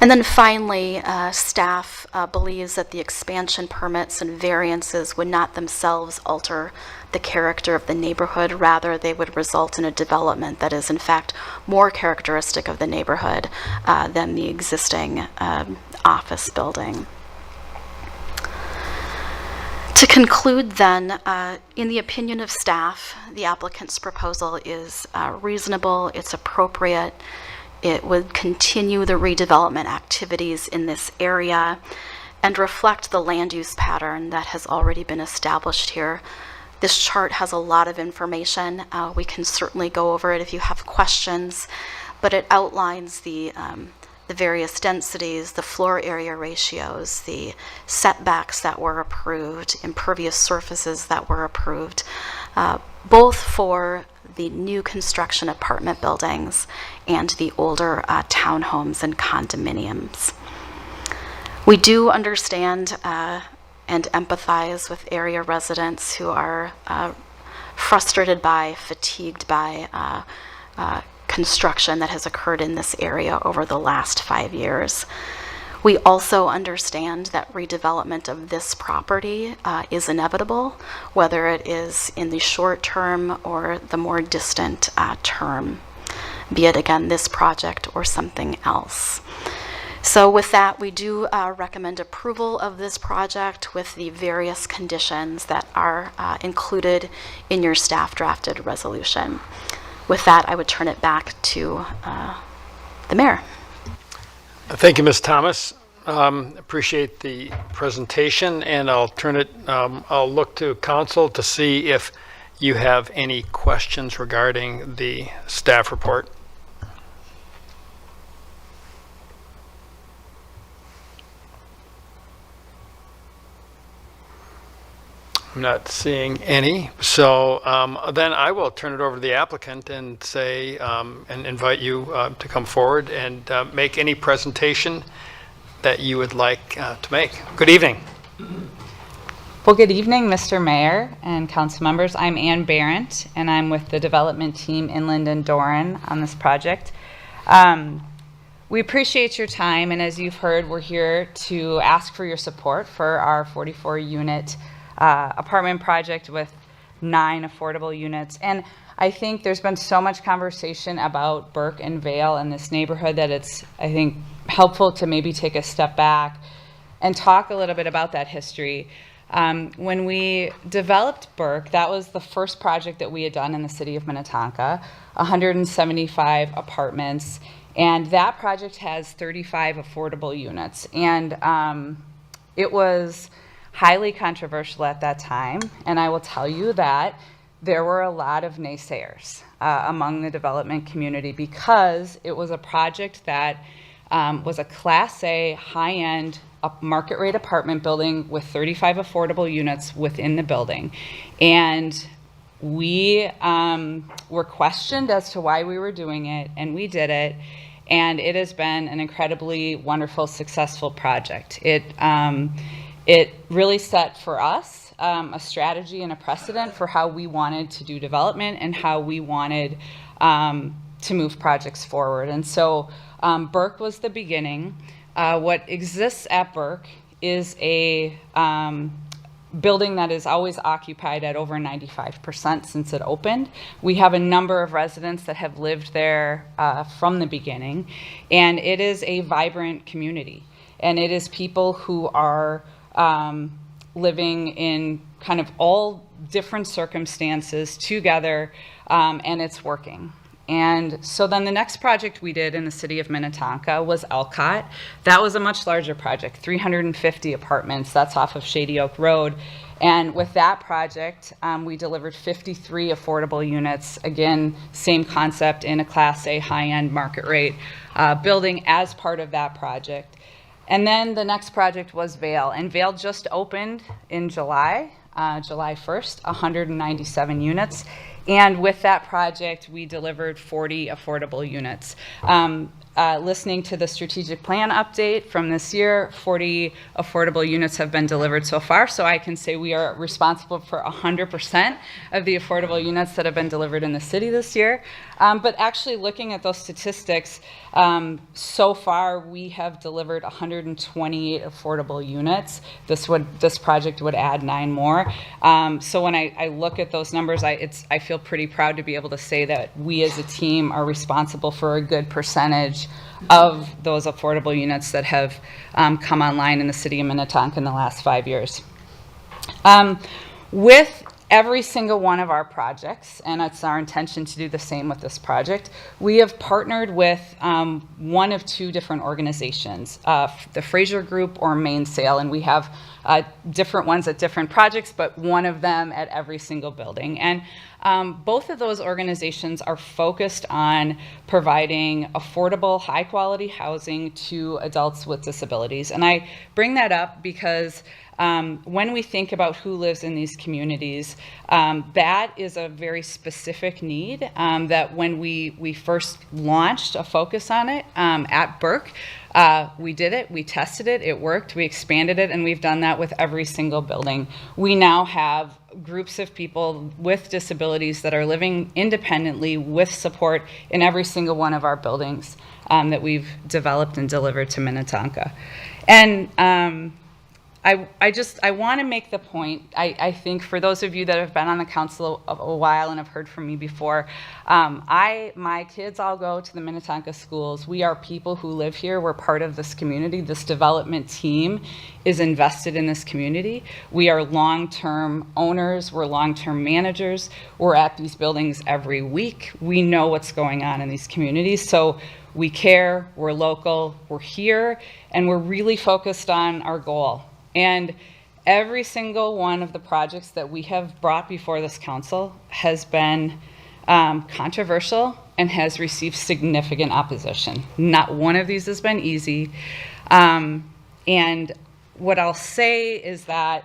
And then finally, staff believes that the expansion permits and variances would not themselves alter the character of the neighborhood. Rather, they would result in a development that is in fact more characteristic of the neighborhood than the existing office building. To conclude then, in the opinion of staff, the applicant's proposal is reasonable, it's appropriate. It would continue the redevelopment activities in this area and reflect the land use pattern that has already been established here. This chart has a lot of information. We can certainly go over it if you have questions, but it outlines the various densities, the floor area ratios, the setbacks that were approved, impervious surfaces that were approved, both for the new construction apartment buildings and the older townhomes and condominiums. We do understand and empathize with area residents who are frustrated by, fatigued by construction that has occurred in this area over the last 5 years. We also understand that redevelopment of this property is inevitable, whether it is in the short term or the more distant term, be it again this project or something else. So with that, we do recommend approval of this project with the various conditions that are included in your staff drafted resolution. With that, I would turn it back to the mayor. Thank you, Ms. Thomas. Appreciate the presentation, and I'll look to council to see if you have any questions regarding the staff report. I'm not seeing any, so then I will turn it over to the applicant and say, and invite you to come forward and make any presentation that you would like to make. Good evening. Well, good evening, Mr. Mayor and council members. I'm Ann Barrett, and I'm with the development team Inland and Doran on this project. We appreciate your time, and as you've heard, we're here to ask for your support for our 44-unit apartment project with 9 affordable units. And I think there's been so much conversation about Burke and Vale in this neighborhood that it's, I think, helpful to maybe take a step back and talk a little bit about that history. When we developed Burke, that was the first project that we had done in the city of Minnetonka, 175 apartments, and that project has 35 affordable units. And it was highly controversial at that time, and I will tell you that there were a lot of naysayers among the development community because it was a project that was a Class A high-end a market rate apartment building with 35 affordable units within the building. And we were questioned as to why we were doing it, and we did it. And it has been an incredibly wonderful, successful project. It really set for us a strategy and a precedent for how we wanted to do development and how we wanted to move projects forward. And so Burke was the beginning. What exists at Burke is a building that is always occupied at over 95% since it opened. We have a number of residents that have lived there from the beginning, and it is a vibrant community. And it is people who are living in kind of all different circumstances together, and it's working. And so then the next project we did in the city of Minnetonka was Elcott. That was a much larger project, 350 apartments. That's off of Shady Oak Road. And with that project, we delivered 53 affordable units. Again, same concept in a Class A high-end market rate building as part of that project. And then the next project was Vail. And Vail just opened in July 1st, 197 units. And with that project, we delivered 40 affordable units. Listening to the strategic plan update from this year, 40 affordable units have been delivered so far, so I can say we are responsible for 100% of the affordable units that have been delivered in the city this year. But actually looking at those statistics, so far we have delivered 128 affordable units. This project would add 9 more. So when I look at those numbers, I feel pretty proud to be able to say that we as a team are responsible for a good percentage of those affordable units that have come online in the city of Minnetonka in the last 5 years. With every single one of our projects, and it's our intention to do the same with this project, we have partnered with one of 2 different organizations, the Fraser Group or Mainsail, and we have different ones at different projects, but one of them at every single building. And both of those organizations are focused on providing affordable, high-quality housing to adults with disabilities. And I bring that up because when we think about who lives in these communities, that is a very specific need that when we first launched a focus on it at Burke, we did it, we tested it, it worked, we expanded it, and we've done that with every single building. We now have groups of people with disabilities that are living independently with support in every single one of our buildings that we've developed and delivered to Minnetonka. And I want to make the point, I think for those of you that have been on the council a while and have heard from me before, my kids all go to the Minnetonka schools. We are people who live here. We're part of this community. This development team is invested in this community. We are long-term owners. We're long-term managers. We're at these buildings every week. We know what's going on in these communities. So we care, we're local, we're here, and we're really focused on our goal. And every single one of the projects that we have brought before this council has been controversial and has received significant opposition. Not one of these has been easy. And what I'll say is that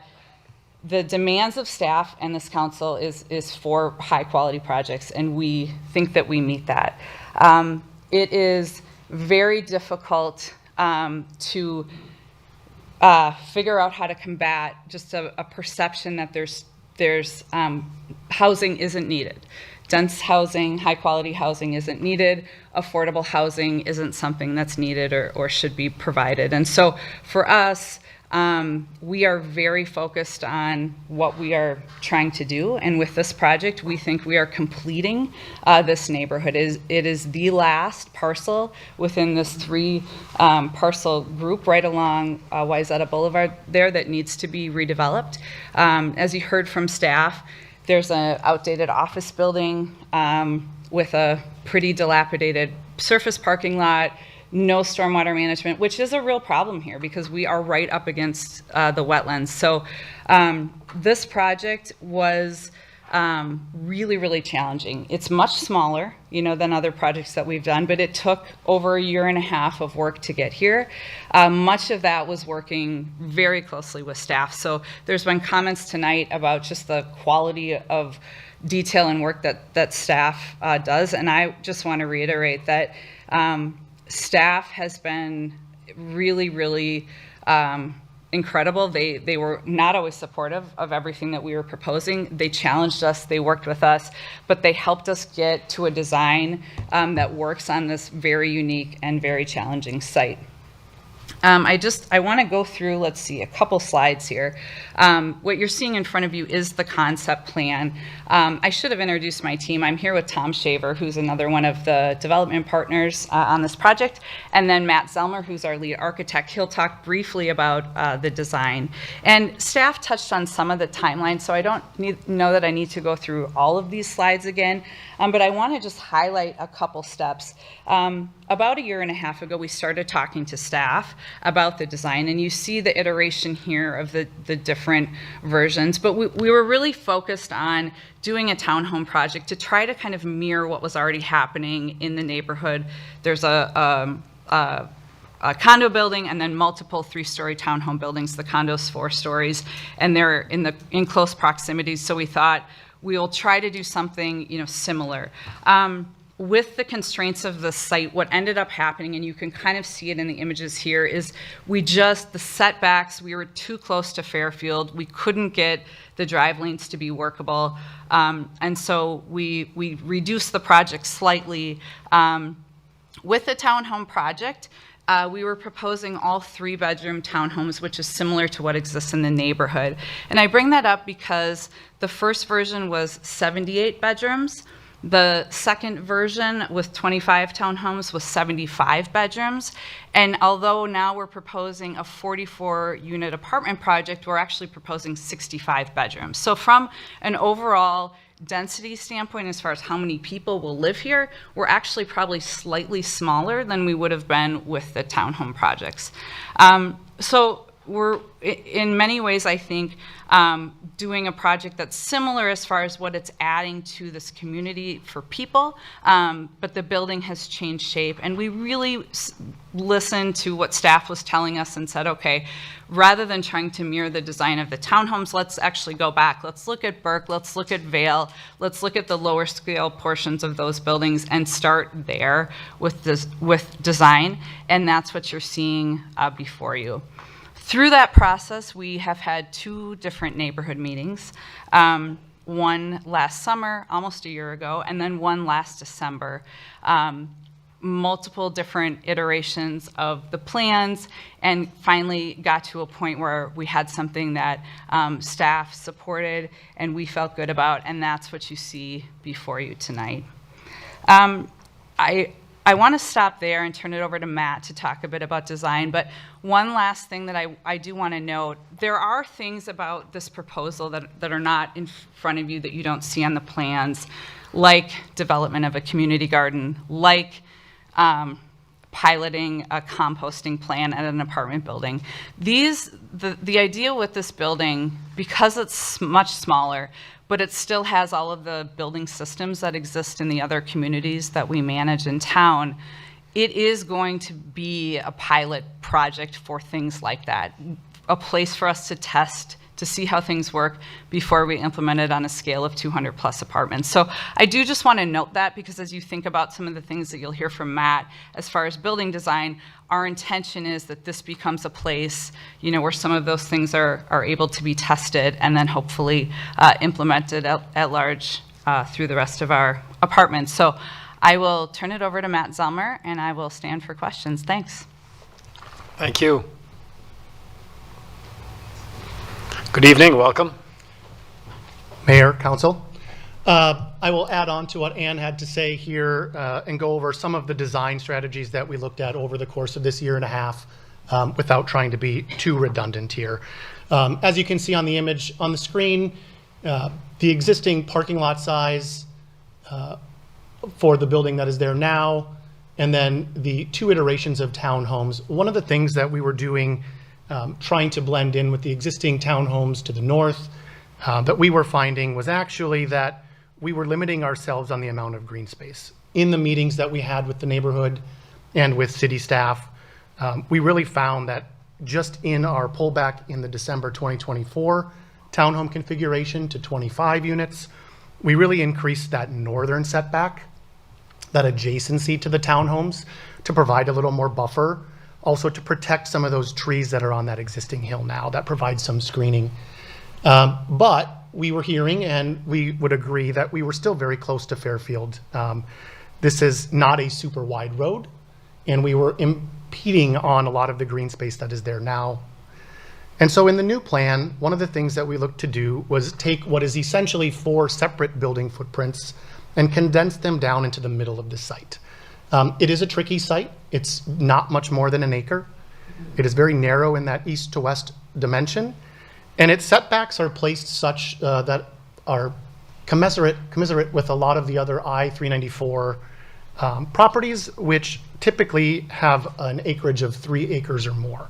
the demands of staff and this council is for high quality projects, and we think that we meet that. It is very difficult to figure out how to combat just a perception that there's housing isn't needed. Dense housing, high quality housing isn't needed. Affordable housing isn't something that's needed or should be provided. And so for us, we are very focused on what we are trying to do. And with this project, we think we are completing this neighborhood. It is the last parcel within this 3 parcel group right along Wayzata Boulevard there that needs to be redeveloped. As you heard from staff, there's an outdated office building with a pretty dilapidated surface parking lot, no stormwater management, which is a real problem here because we are right up against the wetlands. So this project was really, really challenging. It's much smaller, than other projects that we've done, but it took over a year and a half of work to get here. Much of that was working very closely with staff. So there's been comments tonight about just the quality of detail and work that staff does, and I just want to reiterate that staff has been really, really incredible. They were not always supportive of everything that we were proposing. They challenged us, they worked with us, but they helped us get to a design that works on this very unique and very challenging site. I want to go through, let's see, a couple slides here. What you're seeing in front of you is the concept plan. I should have introduced my team. I'm here with Tom Shaver, who's another one of the development partners on this project, and then Matt Zelmer, who's our lead architect. He'll talk briefly about the design. And staff touched on some of the timelines, so I don't know that I need to go through all of these slides again, but I want to just highlight a couple steps. About a year and a half ago, we started talking to staff about the design, and you see the iteration here of the different versions, but we were really focused on doing a townhome project to try to kind of mirror what was already happening in the neighborhood. There's a condo building and then multiple 3-story townhome buildings. The condo's 4 stories, and they're in close proximity, so we thought we'll try to do something similar. With the constraints of the site, what ended up happening, and you can kind of see it in the images here, is the setbacks, we were too close to Fairfield. We couldn't get the drive lanes to be workable. And so we reduced the project slightly. With the townhome project, we were proposing all 3-bedroom townhomes, which is similar to what exists in the neighborhood. And I bring that up because the first version was 78 bedrooms. The second version with 25 townhomes was 75 bedrooms. And although now we're proposing a 44-unit apartment project, we're actually proposing 65 bedrooms. So from an overall density standpoint, as far as how many people will live here, we're actually probably slightly smaller than we would have been with the townhome projects. So we're, in many ways, I think, doing a project that's similar as far as what it's adding to this community for people, but the building has changed shape. And we really listened to what staff was telling us and said, okay, rather than trying to mirror the design of the townhomes, let's actually go back. Let's look at Burke, let's look at Vale, let's look at the lower scale portions of those buildings and start there with design. And that's what you're seeing before you. Through that process, we have had 2 different neighborhood meetings, one last summer, almost a year ago, and then one last December. Multiple different iterations of the plans, and finally got to a point where we had something that staff supported and we felt good about, and that's what you see before you tonight. I want to stop there and turn it over to Matt to talk a bit about design, but one last thing that I do want to note, there are things about this proposal that are not in front of you that you don't see on the plans, like development of a community garden, like piloting a composting plan at an apartment building. The idea with this building, because it's much smaller, but it still has all of the building systems that exist in the other communities that we manage in town, it is going to be a pilot project for things like that, a place for us to test, to see how things work before we implement it on a scale of 200 plus apartments. So I do just want to note that, because as you think about some of the things that you'll hear from Matt as far as building design, our intention is that this becomes a place, where some of those things are able to be tested and then hopefully implemented at large through the rest of our apartments. So I will turn it over to Matt Zelmer, and I will stand for questions. Thanks. Thank you. Good evening, welcome. Mayor, Council. I will add on to what Ann had to say here and go over some of the design strategies that we looked at over the course of this year and a half without trying to be too redundant here. As you can see on the image on the screen, the existing parking lot size for the building that is there now, and then the 2 iterations of townhomes. One of the things that we were doing, trying to blend in with the existing townhomes to the north, that we were finding was actually that we were limiting ourselves on the amount of green space. In the meetings that we had with the neighborhood and with city staff, we really found that just in our pullback in the December 2024 townhome configuration to 25 units, we really increased that northern setback, that adjacency to the townhomes, to provide a little more buffer, also to protect some of those trees that are on that existing hill now, that provides some screening. But we were hearing, and we would agree, that we were still very close to Fairfield. This is not a super wide road, and we were impeding on a lot of the green space that is there now. And so in the new plan, one of the things that we looked to do was take what is essentially 4 separate building footprints and condense them down into the middle of the site. It is a tricky site. It's not much more than an acre. It is very narrow in that east to west dimension, and its setbacks are placed such that are commensurate with a lot of the other I-394 properties, which typically have an acreage of 3 acres or more.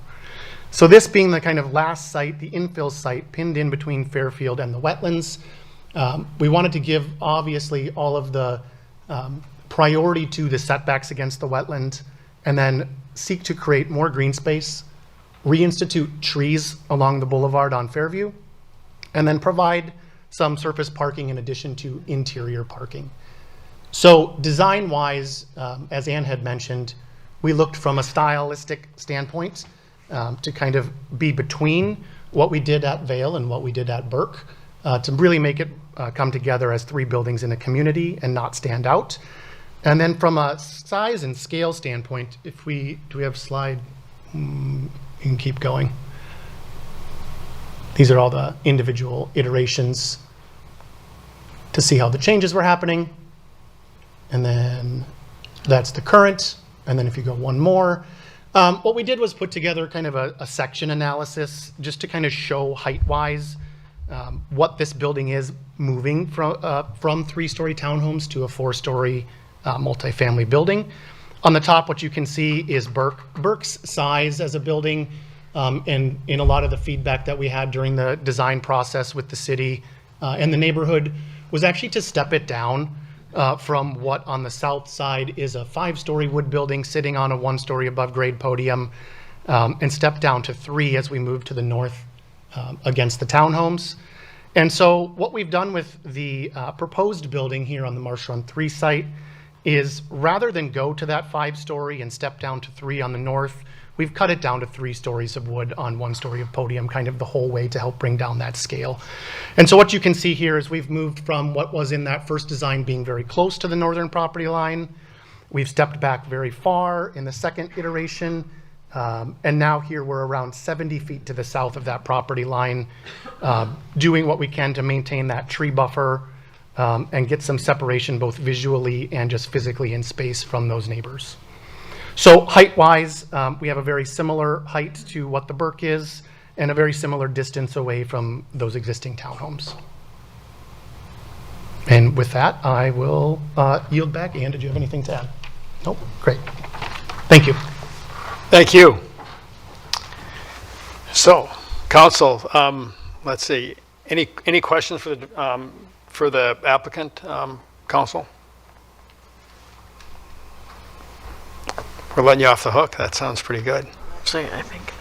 So this being the kind of last site, the infill site pinned in between Fairfield and the wetlands, we wanted to give obviously all of the priority to the setbacks against the wetland, and then seek to create more green space, reinstitute trees along the boulevard on Fairview, and then provide some surface parking in addition to interior parking. So design-wise, as Ann had mentioned, we looked from a stylistic standpoint to kind of be between what we did at Vale and what we did at Burke, to really make it come together as 3 buildings in a community and not stand out. And then from a size and scale standpoint, do we have a slide? You can keep going. These are all the individual iterations to see how the changes were happening. And then that's the current. And then if you go one more, what we did was put together kind of a section analysis just to kind of show height-wise what this building is moving from 3-story townhomes to a 4-story multifamily building. On the top, what you can see is Burke's size as a building, and in a lot of the feedback that we had during the design process with the city and the neighborhood was actually to step it down from what on the south side is a 5-story wood building sitting on a 1-story above grade podium, and step down to 3 as we move to the north against the townhomes. And so what we've done with the proposed building here on the Marsh Run 3 site is, rather than go to that 5-story and step down to 3 on the north, we've cut it down to 3 stories of wood on 1 story of podium, kind of the whole way to help bring down that scale. And so what you can see here is we've moved from what was in that first design being very close to the northern property line. We've stepped back very far in the second iteration, and now here we're around 70 feet to the south of that property line, doing what we can to maintain that tree buffer and get some separation both visually and just physically in space from those neighbors. So height-wise, we have a very similar height to what the Burke is and a very similar distance away from those existing townhomes. And with that, I will yield back. Ann, did you have anything to add? Nope. Great. Thank you. Thank you. So, council, let's see. Any questions for the applicant, council? We're letting you off the hook. That sounds pretty good. Actually, I think.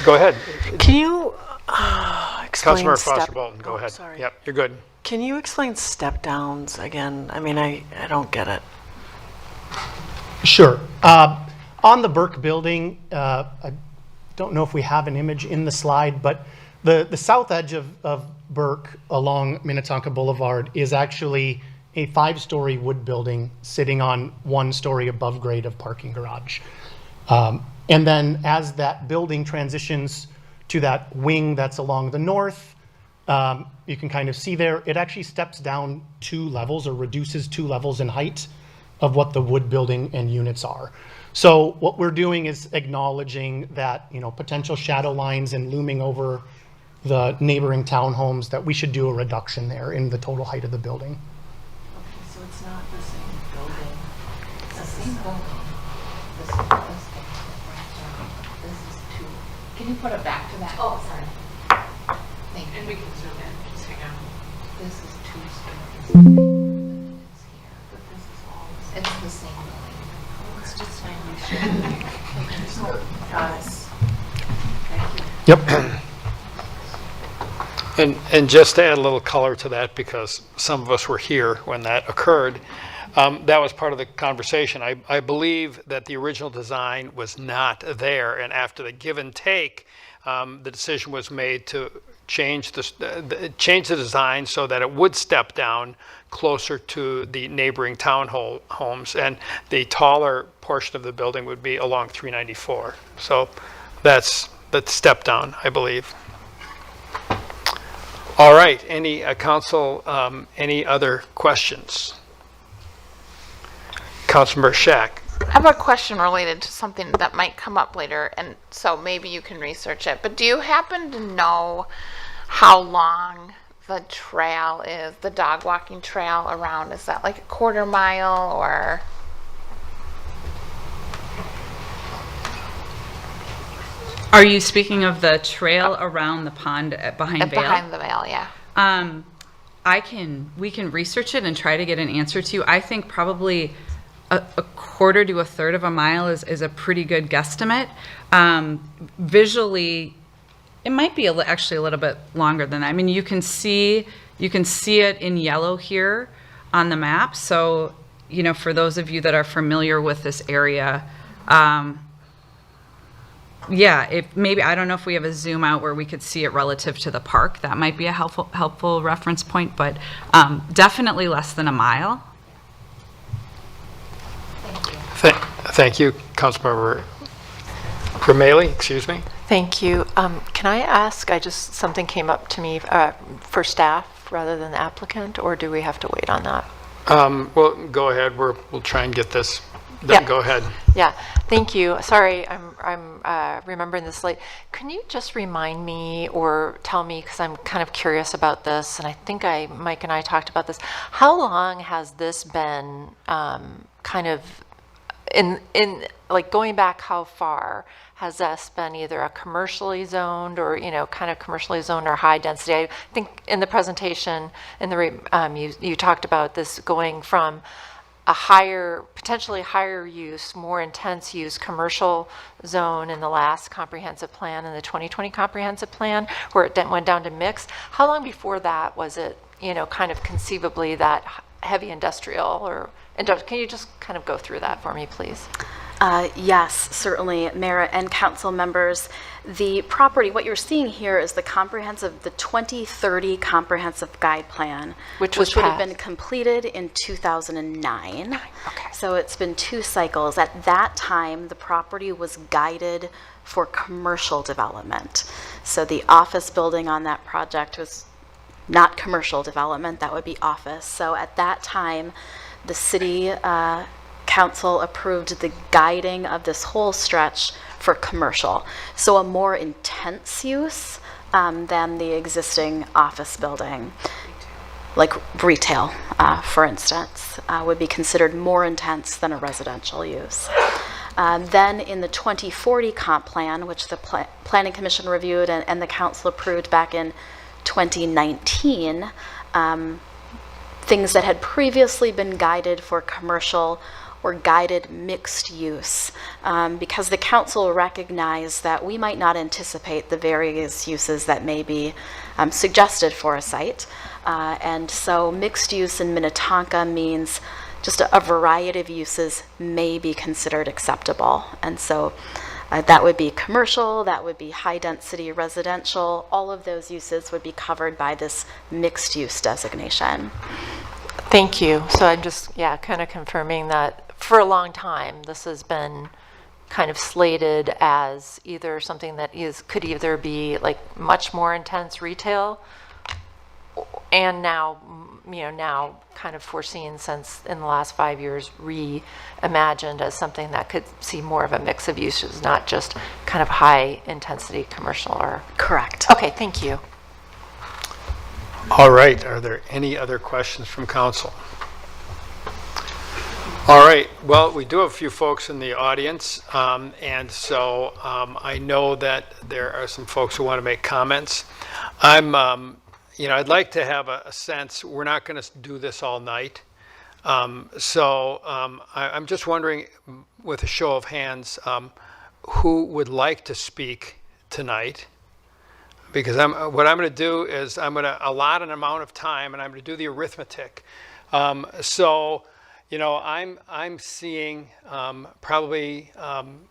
Go ahead. Can you explain Councilmember Foster Bolton, go ahead. Sorry. Yep, you're good. Can you explain step downs again? I mean, I don't get it. Sure. On the Burke building, I don't know if we have an image in the slide, but the south edge of Burke along Minnetonka Boulevard is actually a 5-story wood building sitting on 1 story above grade of parking garage. And then as that building transitions to that wing that's along the north, you can kind of see there, it actually steps down 2 levels or reduces 2 levels in height of what the wood building and units are. So what we're doing is acknowledging that, potential shadow lines and looming over the neighboring townhomes, that we should do a reduction there in the total height of the building. So it's not the same building. It's the same building. This is 2. Can you put it back to that? Oh, sorry. Thank you. And we can zoom in. Just This is two stories. And then it's here, but this is all, it's the same building. It's just Yep. And just to add a little color to that, because some of us were here when that occurred, that was part of the conversation. I believe that the original design was not there, and after the give and take, the decision was made to change the design so that it would step down closer to the neighboring townhomes, and the taller portion of the building would be along 394. So that's the step down, I believe. All right, any council, any other questions? Councilmember Shack. I have a question related to something that might come up later, and so maybe you can research it. But do you happen to know how long the trail is, the dog walking trail around? Is that like a quarter mile or? Are you speaking of the trail around the pond behind Vale? Behind the Vale, yeah. We can research it and try to get an answer to you. I think probably a quarter to a third of a mile is a pretty good guesstimate. Visually, it might be actually a little bit longer than that. I mean, you can see it in yellow here on the map. So, you know, for those of you that are familiar with this area, yeah, I don't know if we have a zoom out where we could see it relative to the park. That might be a helpful reference point, but definitely less than a mile. Thank you, Councilmember Gramele, excuse me. Thank you. Can I ask, something came up to me for staff rather than the applicant, or do we have to wait on that? Well, go ahead. We'll try and get this done. Yeah. Go ahead. Yeah, thank you. Sorry, I'm remembering this late. Can you just remind me or tell me, because I'm kind of curious about this, and I think Mike and I talked about this. How long has this been kind of in like going back? How far has this been either a commercially zoned or kind of commercially zoned or high density? I think in the presentation you talked about this going from a potentially higher use, more intense use commercial zone in the last comprehensive plan, in the 2020 comprehensive plan, where it went down to mixed. How long before that was it, kind of conceivably that heavy industrial or industrial? Can you just kind of go through that for me, please? Yes, certainly, Mayor and council members. The property, what you're seeing here is the 2030 comprehensive guide plan, which would have been completed in 2009. Okay. So it's been 2 cycles. At that time, the property was guided for commercial development. So the office building on that project was not commercial development, that would be office. So at that time, the city council approved the guiding of this whole stretch for commercial. So a more intense use than the existing office building. Like retail, for instance, would be considered more intense than a residential use. Then in the 2040 comp plan, which the Planning Commission reviewed and the council approved back in 2019, things that had previously been guided for commercial or guided mixed use, because the council recognized that we might not anticipate the various uses that may be suggested for a site. And so mixed use in Minnetonka means just a variety of uses may be considered acceptable. And so that would be commercial, that would be high density residential, all of those uses would be covered by this mixed use designation. Thank you. So I'm just, kind of confirming that for a long time, this has been kind of slated as either something that could either be like much more intense retail, and now kind of foreseen since in the last 5 years reimagined as something that could see more of a mix of uses, not just kind of high intensity commercial or. Correct. Okay, thank you. All right, are there any other questions from council? All right, well, we do have a few folks in the audience, and so I know that there are some folks who want to make comments. I'm I'd like to have a sense, we're not going to do this all night. I'm just wondering, with a show of hands, who would like to speak tonight? Because what I'm going to do is I'm going to allot an amount of time, and I'm going to do the arithmetic. I'm seeing probably, I'm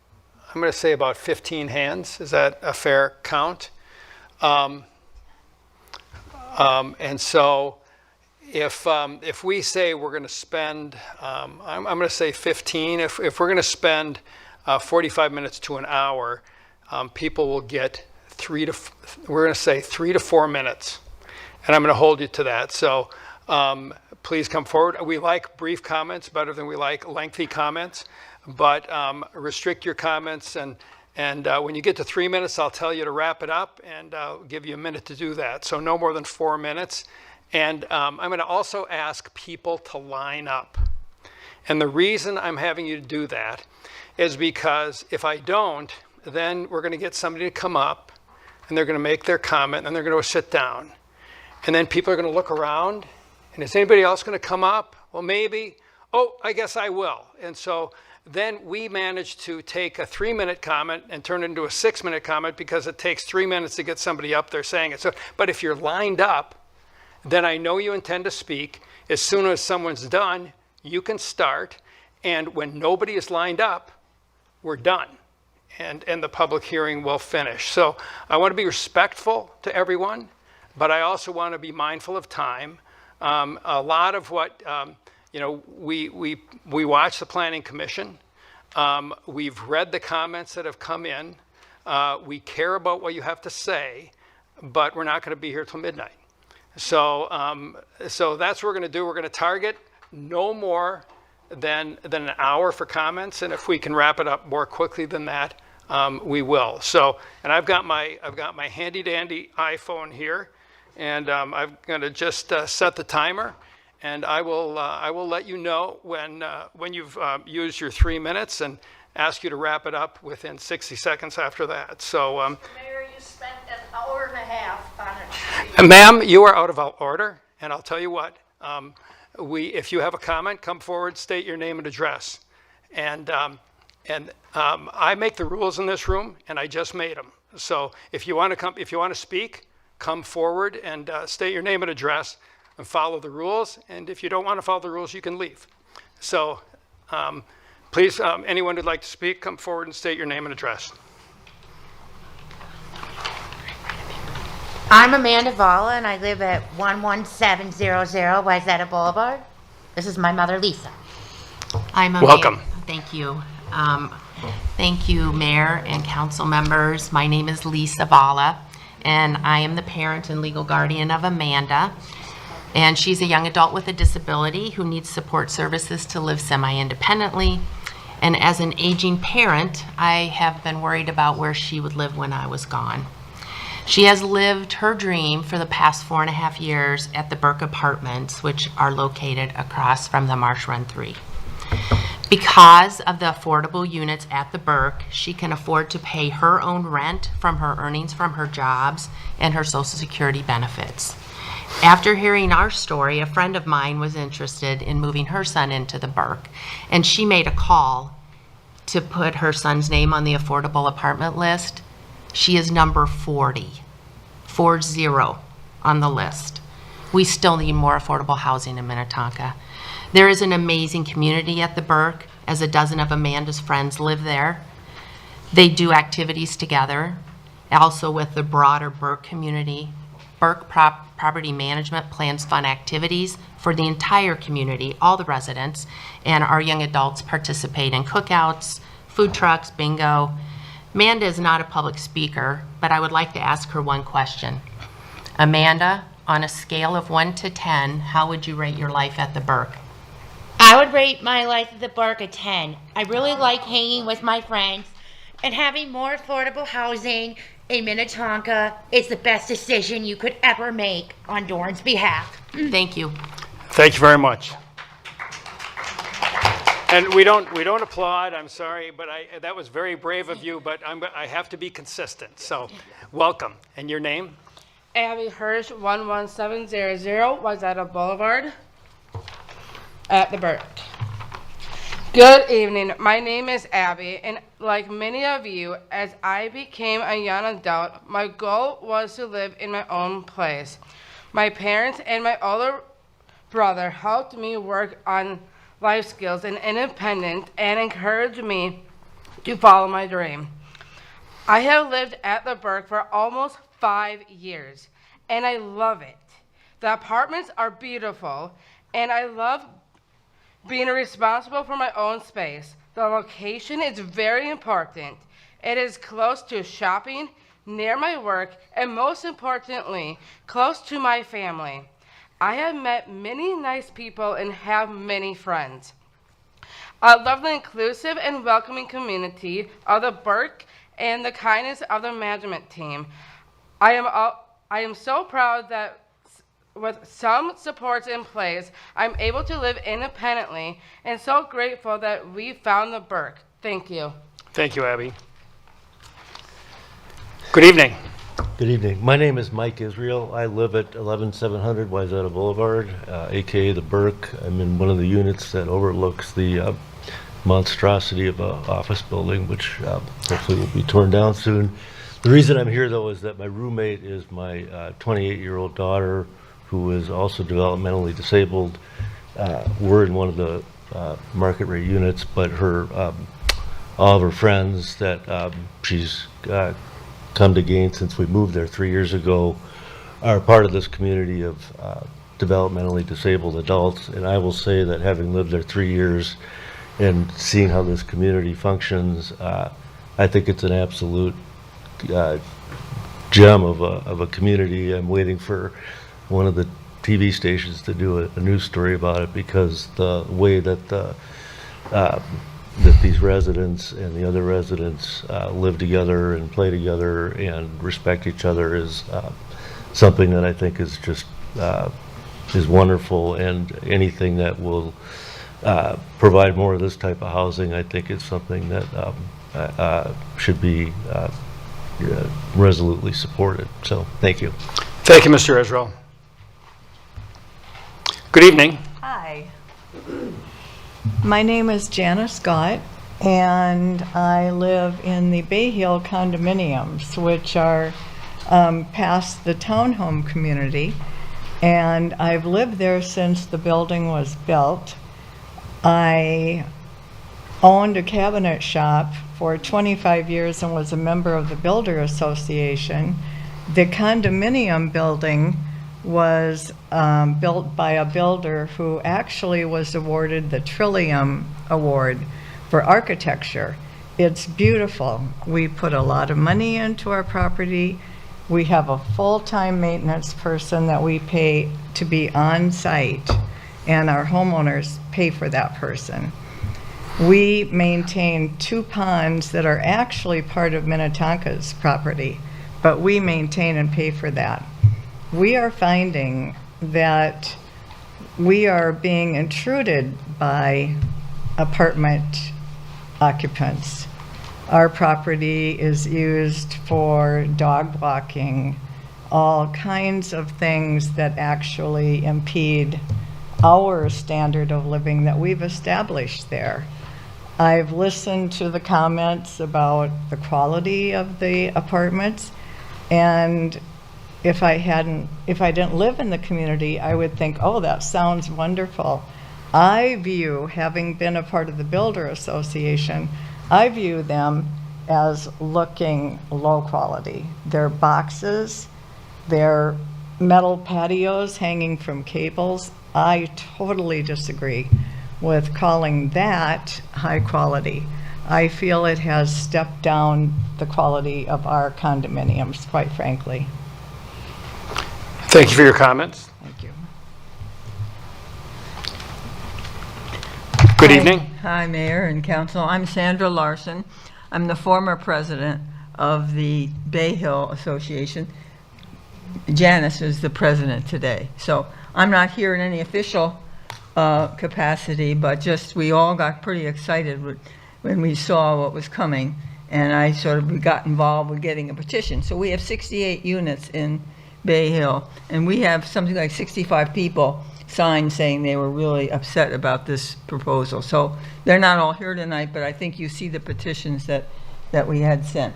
going to say about 15 hands. Is that a fair count? And so if we say we're going to spend, I'm going to say 15. If we're going to spend 45 minutes to an hour, people will get we're going to say 3 to 4 minutes. And I'm going to hold you to that. So please come forward. We like brief comments better than we like lengthy comments. But restrict your comments. And when you get to 3 minutes, I'll tell you to wrap it up. And I'll give you a minute to do that. So no more than 4 minutes. And I'm going to also ask people to line up. And the reason I'm having you do that is because if I don't, then we're going to get somebody to come up, and they're going to make their comment, and they're going to sit down. And then people are going to look around, and is anybody else going to come up? Well, maybe. Oh, I guess I will. And so then we manage to take a 3-minute comment and turn it into a 6-minute comment because it takes 3 minutes to get somebody up there saying it. So, but if you're lined up, then I know you intend to speak. As soon as someone's done, you can start. And when nobody is lined up, we're done. And the public hearing will finish. So I want to be respectful to everyone, but I also want to be mindful of time. A lot of what, we watch the Planning Commission. We've read the comments that have come in. We care about what you have to say, but we're not going to be here till midnight. So that's what we're going to do. We're going to target no more than an hour for comments, and if we can wrap it up more quickly than that, we will. So, and I've got my handy dandy iPhone here, and I'm going to just set the timer, and I will let you know when you've used your 3 minutes, and ask you to wrap it up within 60 seconds after that. So, Mayor, you spent an hour and a half on it. Ma'am, you are out of order, and I'll tell you what. If you have a comment, come forward, state your name and address. And I make the rules in this room, and I just made them. So if you want to speak, come forward and state your name and address and follow the rules. And if you don't want to follow the rules, you can leave. So please, anyone who'd like to speak, come forward and state your name and address. I'm Amanda Valla, and I live at 11700 Wayzata Boulevard. This is my mother, Lisa. Welcome. Thank you. Thank you, Mayor and council members. My name is Lisa Valla, and I am the parent and legal guardian of Amanda. And she's a young adult with a disability who needs support services to live semi-independently. And as an aging parent, I have been worried about where she would live when I was gone. She has lived her dream for the past 4.5 years at the Burke Apartments, which are located across from the Marsh Run 3. Because of the affordable units at the Burke, she can afford to pay her own rent from her earnings from her jobs and her Social Security benefits. After hearing our story, a friend of mine was interested in moving her son into the Burke, and she made a call to put her son's name on the affordable apartment list. She is number 40 on the list. We still need more affordable housing in Minnetonka. There is an amazing community at the Burke, as a dozen of Amanda's friends live there. They do activities together, also with the broader Burke community. Burke Property Management plans fun activities for the entire community, all the residents, and our young adults participate in cookouts, food trucks, bingo. Amanda is not a public speaker, but I would like to ask her one question. Amanda, on a scale of 1 to 10, how would you rate your life at the Burke? I would rate my life at the Burke a 10. I really like hanging with my friends, and having more affordable housing in Minnetonka is the best decision you could ever make on Doran's behalf. Thank you. Thank you very much. And we don't applaud. I'm sorry, but that was very brave of you. But I have to be consistent. So, welcome. And your name? Abby Hirsch, 11700 Wayzata Boulevard at the Burke. Good evening. My name is Abby, and like many of you, as I became a young adult, my goal was to live in my own place. My parents and my older brother helped me work on life skills and independence and encouraged me to follow my dream. I have lived at the Burke for almost 5 years, and I love it. The apartments are beautiful, and I love being responsible for my own space. The location is very important. It is close to shopping, near my work, and most importantly, close to my family. I have met many nice people and have many friends. I love the inclusive and welcoming community of the Burke and the kindness of the management team. I am so proud that with some supports in place, I'm able to live independently and so grateful that we found the Burke. Thank you. Thank you, Abby. Good evening. Good evening. My name is Mike Israel. I live at 11700 Wayzata Boulevard, aka the Burke. I'm in one of the units that overlooks the monstrosity of an office building, which hopefully will be torn down soon. The reason I'm here, though, is that my roommate is my 28-year-old daughter, who is also developmentally disabled. We're in one of the market rate units, but all of her friends that she's come to gain since we moved there 3 years ago are part of this community of developmentally disabled adults. And I will say that having lived there 3 years and seeing how this community functions, I think it's an absolute gem of a community. I'm waiting for one of the TV stations to do a news story about it, because the way that that these residents and the other residents live together and play together and respect each other is something that I think is just is wonderful. And anything that will provide more of this type of housing, I think is something that should be resolutely supported. So thank you. Thank you, Mr. Israel. Good evening. Hi. My name is Janice Scott, and I live in the Bay Hill condominiums, which are past the townhome community, and I've lived there since the building was built. I owned a cabinet shop for 25 years and was a member of the Builder Association. The condominium building was built by a builder who actually was awarded the Trillium Award for architecture. It's beautiful. We put a lot of money into our property. We have a full-time maintenance person that we pay to be on site, and our homeowners pay for that person. We maintain 2 ponds that are actually part of Minnetonka's property, but we maintain and pay for that. We are finding that we are being intruded by apartment occupants. Our property is used for dog walking, all kinds of things that actually impede our standard of living that we've established there. I've listened to the comments about the quality of the apartments, and if I didn't live in the community, I would think, oh, that sounds wonderful. I view, having been a part of the Builder Association, I view them as looking low quality. They're boxes, they're metal patios hanging from cables. I totally disagree with calling that high quality. I feel it has stepped down the quality of our condominiums, quite frankly. Thank you for your comments. Thank you. Good evening. Hi, Mayor and Council. I'm Sandra Larson. I'm the former president of the Bay Hill Association. Janice is the president today. So I'm not here in any official capacity, but just we all got pretty excited when we saw what was coming, and we got involved with getting a petition. So we have 68 units in Bay Hill, and we have something like 65 people signed saying they were really upset about this proposal. So they're not all here tonight, but I think you see the petitions that we had sent.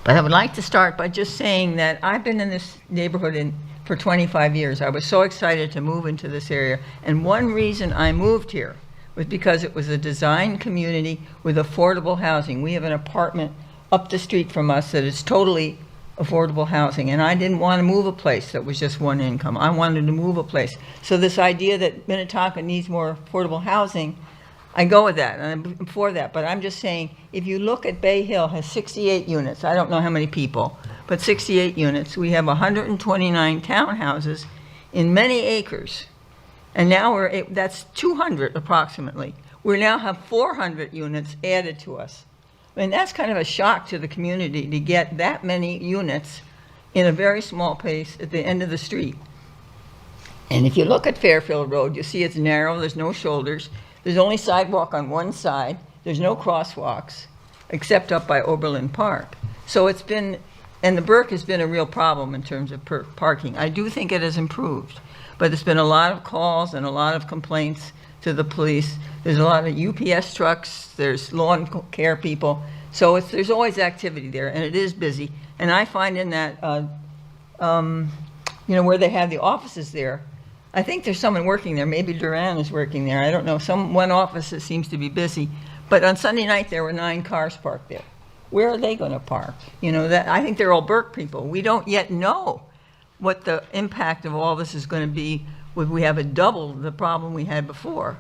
But I would like to start by just saying that I've been in this neighborhood for 25 years. I was so excited to move into this area, and one reason I moved here was because it was a design community with affordable housing. We have an apartment up the street from us that is totally affordable housing, and I didn't want to move a place that was just one income. I wanted to move a place. So this idea that Minnetonka needs more affordable housing, I go with that, and I'm for that. But I'm just saying, if you look at Bay Hill, has 68 units. I don't know how many people, but 68 units. We have 129 townhouses in many acres, and now that's 200 approximately. We now have 400 units added to us. I mean, that's kind of a shock to the community to get that many units in a very small place at the end of the street. And if you look at Fairfield Road, you see it's narrow, there's no shoulders, there's only sidewalk on one side, there's no crosswalks, except up by Oberlin Park. So it's been, and the Burke has been a real problem in terms of parking. I do think it has improved, but there's been a lot of calls and a lot of complaints to the police. There's a lot of UPS trucks, there's lawn care people. So there's always activity there, and it is busy. And I find in that, where they have the offices there, I think there's someone working there. Maybe Duran is working there. I don't know. One office that seems to be busy. But on Sunday night, there were 9 cars parked there. Where are they going to park? I think they're all Burke people. We don't yet know what the impact of all this is going to be. Would we have a double the problem we had before?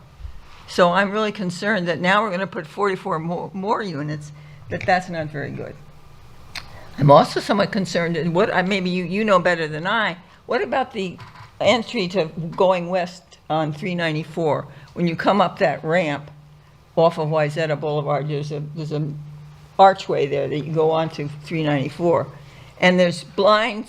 So I'm really concerned that now we're going to put 44 more units, that's not very good. I'm also somewhat concerned, and maybe you know better than I, what about the entry to going west on 394? When you come up that ramp off of Wayzata Boulevard, there's an archway there that you go on to 394. And there's blind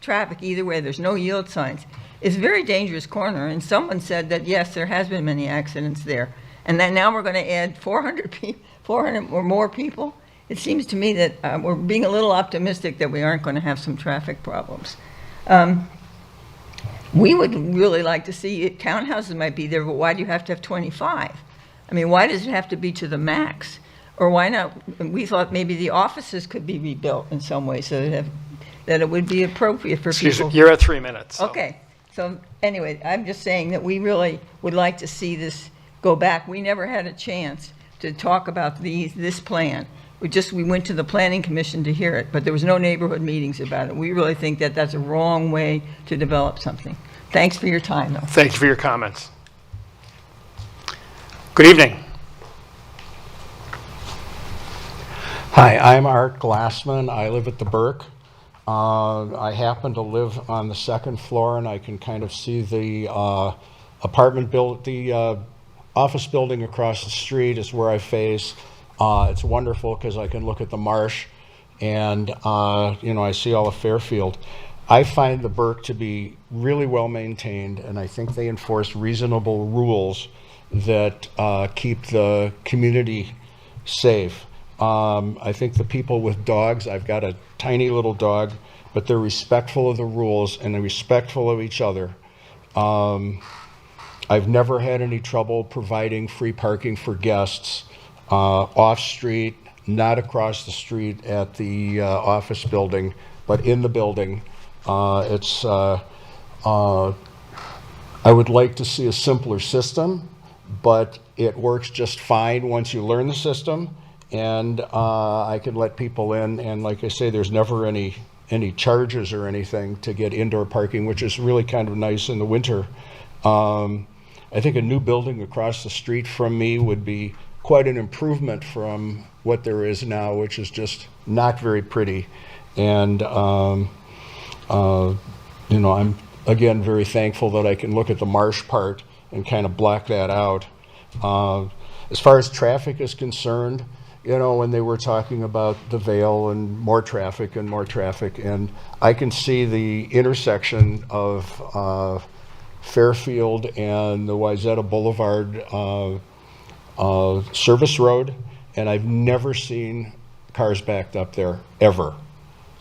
traffic either way. There's no yield signs. It's a very dangerous corner, and someone said that yes, there has been many accidents there, and that now we're going to add 400 or more people. It seems to me that we're being a little optimistic that we aren't going to have some traffic problems. We would really like to see townhouses might be there, but why do you have to have 25? I mean, why does it have to be to the max? Or why not? We thought maybe the offices could be rebuilt in some way so that it would be appropriate for Excuse people. me, you're at 3 minutes. So. Okay. So anyway, I'm just saying that we really would like to see this go back. We never had a chance to talk about this plan. We went to the Planning Commission to hear it, but there was no neighborhood meetings about it. We really think that that's a wrong way to develop something. Thanks for your time, though. Thank you for your comments. Good evening. Hi, I'm Art Glassman. I live at the Burke. I happen to live on the 2nd floor, and I can kind of see the office building across the street is where I face. It's wonderful because I can look at the marsh, and I see all of Fairfield. I find the Burke to be really well maintained, and I think they enforce reasonable rules that keep the community safe. I think the people with dogs, I've got a tiny little dog, but they're respectful of the rules and they're respectful of each other. I've never had any trouble providing free parking for guests off-street, not across the street at the office building, but in the building. I would like to see a simpler system, but it works just fine once you learn the system. And I can let people in, and like I say, there's never any charges or anything to get indoor parking, which is really kind of nice in the winter. I think a new building across the street from me would be quite an improvement from what there is now, which is just not very pretty. And I'm again very thankful that I can look at the marsh part and kind of black that out. As far as traffic is concerned, when they were talking about the Vale and more traffic, and I can see the intersection of Fairfield and the Wayzata Boulevard service road, and I've never seen cars backed up there, ever.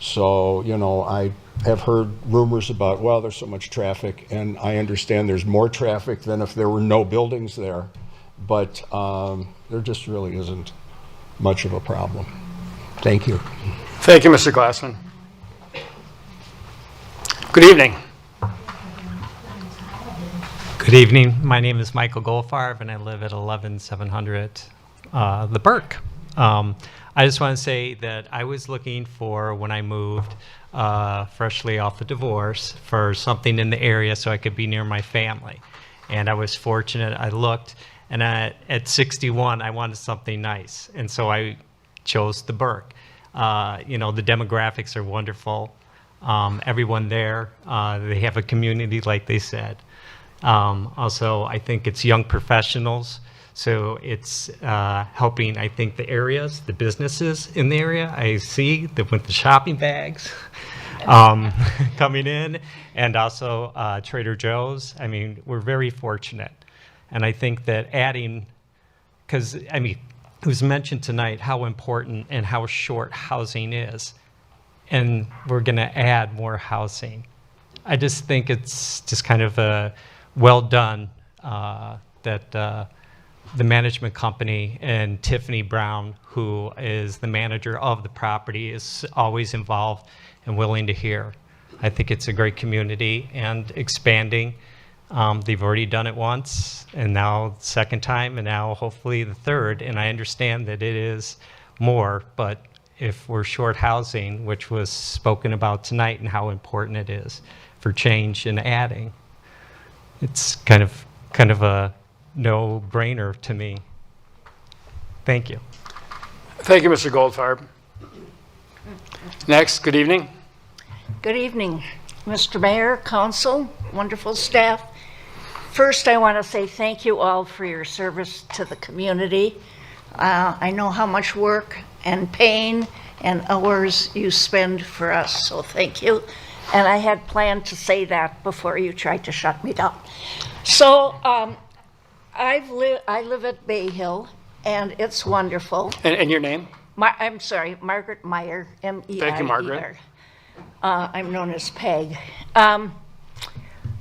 So, you know, I have heard rumors about, well, there's so much traffic, and I understand there's more traffic than if there were no buildings there, but there just really isn't much of a problem. Thank you. Thank you, Mr. Glassman. Good evening. Good evening. My name is Michael Goldfarb, and I live at 11700 The Burke. I just want to say that I was looking for, when I moved freshly off a divorce, for something in the area so I could be near my family. And I was fortunate. I looked, and at 61, I wanted something nice. And so I chose the Burke. You know, the demographics are wonderful. Everyone there, they have a community, like they said. Also, I think it's young professionals, so it's helping, I think, the areas, the businesses in the area. I see that with the shopping bags coming in, and also Trader Joe's. I mean, we're very fortunate. And I think that adding, because, I mean, it was mentioned tonight how important and how short housing is, and we're going to add more housing. I just think it's just kind of a well done that the management company and Tiffany Brown, who is the manager of the property, is always involved and willing to hear. I think it's a great community and expanding. They've already done it once, and now the second time, and now hopefully the third. And I understand that it is more, but if we're short housing, which was spoken about tonight, and how important it is for change and adding, it's kind of a no-brainer to me. Thank you. Thank you, Mr. Goldfarb. Next, good evening. Good evening, Mr. Mayor, council, wonderful staff. First, I want to say thank you all for your service to the community. I know how much work and pain and hours you spend for us, so thank you. And I had planned to say that before you tried to shut me down. So I live at Bay Hill, and it's wonderful. And your name? I'm sorry, Margaret Meyer, M-E-I-E-R. Thank you, Margaret. I'm known as Peg.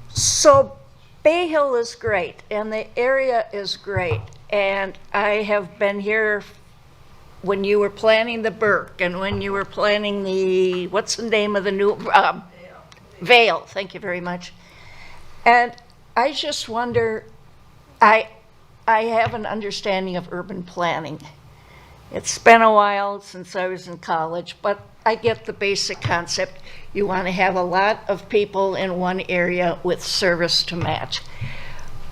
So Bay Hill is great, and the area is great. And I have been here when you were planning the Burke, and when you were planning the, what's the name of the new, Vale, thank you very much. And I just wonder, I have an understanding of urban planning. It's been a while since I was in college, but I get the basic concept. You want to have a lot of people in one area with service to match.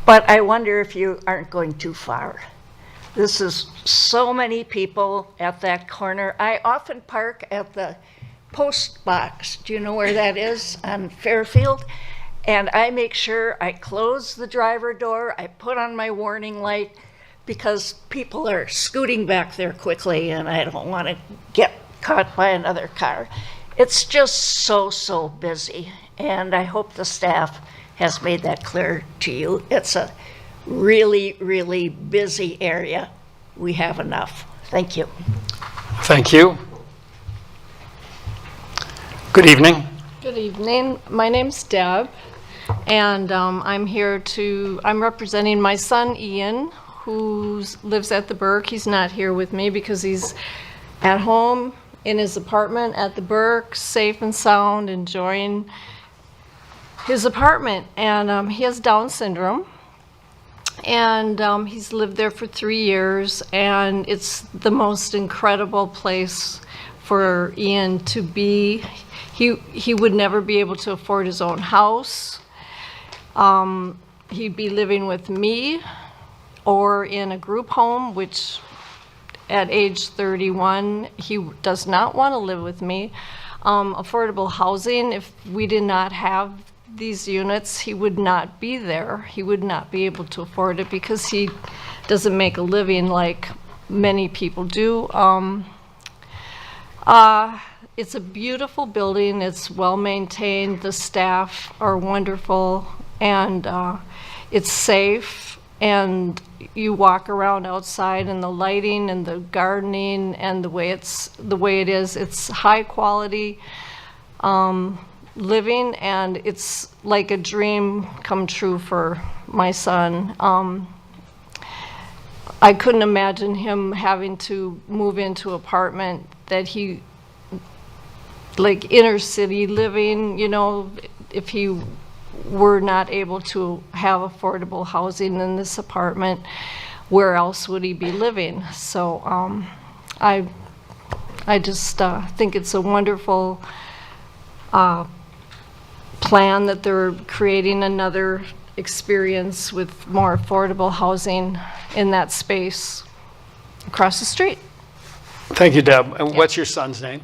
But I wonder if you aren't going too far. This is so many people at that corner. I often park at the post box. Do you know where that is? On Fairfield. And I make sure I close the driver door. I put on my warning light because people are scooting back there quickly and I don't want to get caught by another car. It's just so busy. And I hope the staff has made that clear to you. It's a really busy area. We have enough. Thank you. Thank you. Good evening. Good evening. My name's Deb, and I'm representing my son Ian, who lives at the Burke. He's not here with me because he's at home in his apartment at the Burke, safe and sound, enjoying his apartment. And he has Down syndrome. And he's lived there for 3 years, and it's the most incredible place for Ian to be. He would never be able to afford his own house. He'd be living with me or in a group home, which at age 31, he does not want to live with me. Affordable housing, if we did not have these units, he would not be there. He would not be able to afford it because he doesn't make a living like many people do. It's a beautiful building. It's well maintained. The staff are wonderful, and it's safe. and you walk around outside and the lighting and the gardening and the way it is, it's high quality living, and it's like a dream come true for my son. I couldn't imagine him having to move into an apartment that he, like inner city living, you know, if he were not able to have affordable housing in this apartment, where else would he be living? So I just think it's a wonderful plan that they're creating another experience with more affordable housing in that space across the street. Thank you, Deb. And what's your son's name?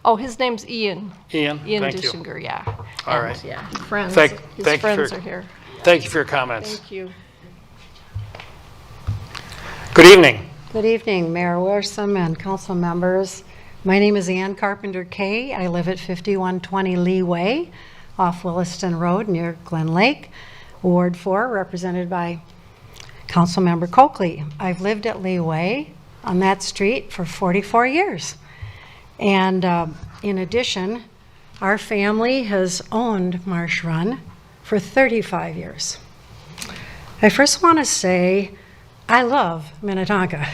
Oh, his name's Ian. Ian, Ian thank you. Dischinger, yeah. All And, right. yeah, friends. Thank His you friends for- are here. Thank you for your comments. Thank you. Good evening. Good evening, Mayor Worsham and council members. My name is Ann Carpenter Kay. I live at 5120 Lee Way off Williston Road near Glen Lake, Ward 4, represented by Councilmember Coakley. I've lived at Lee Way on that street for 44 years. And in addition, our family has owned Marsh Run for 35 years. I first want to say I love Minnetonka.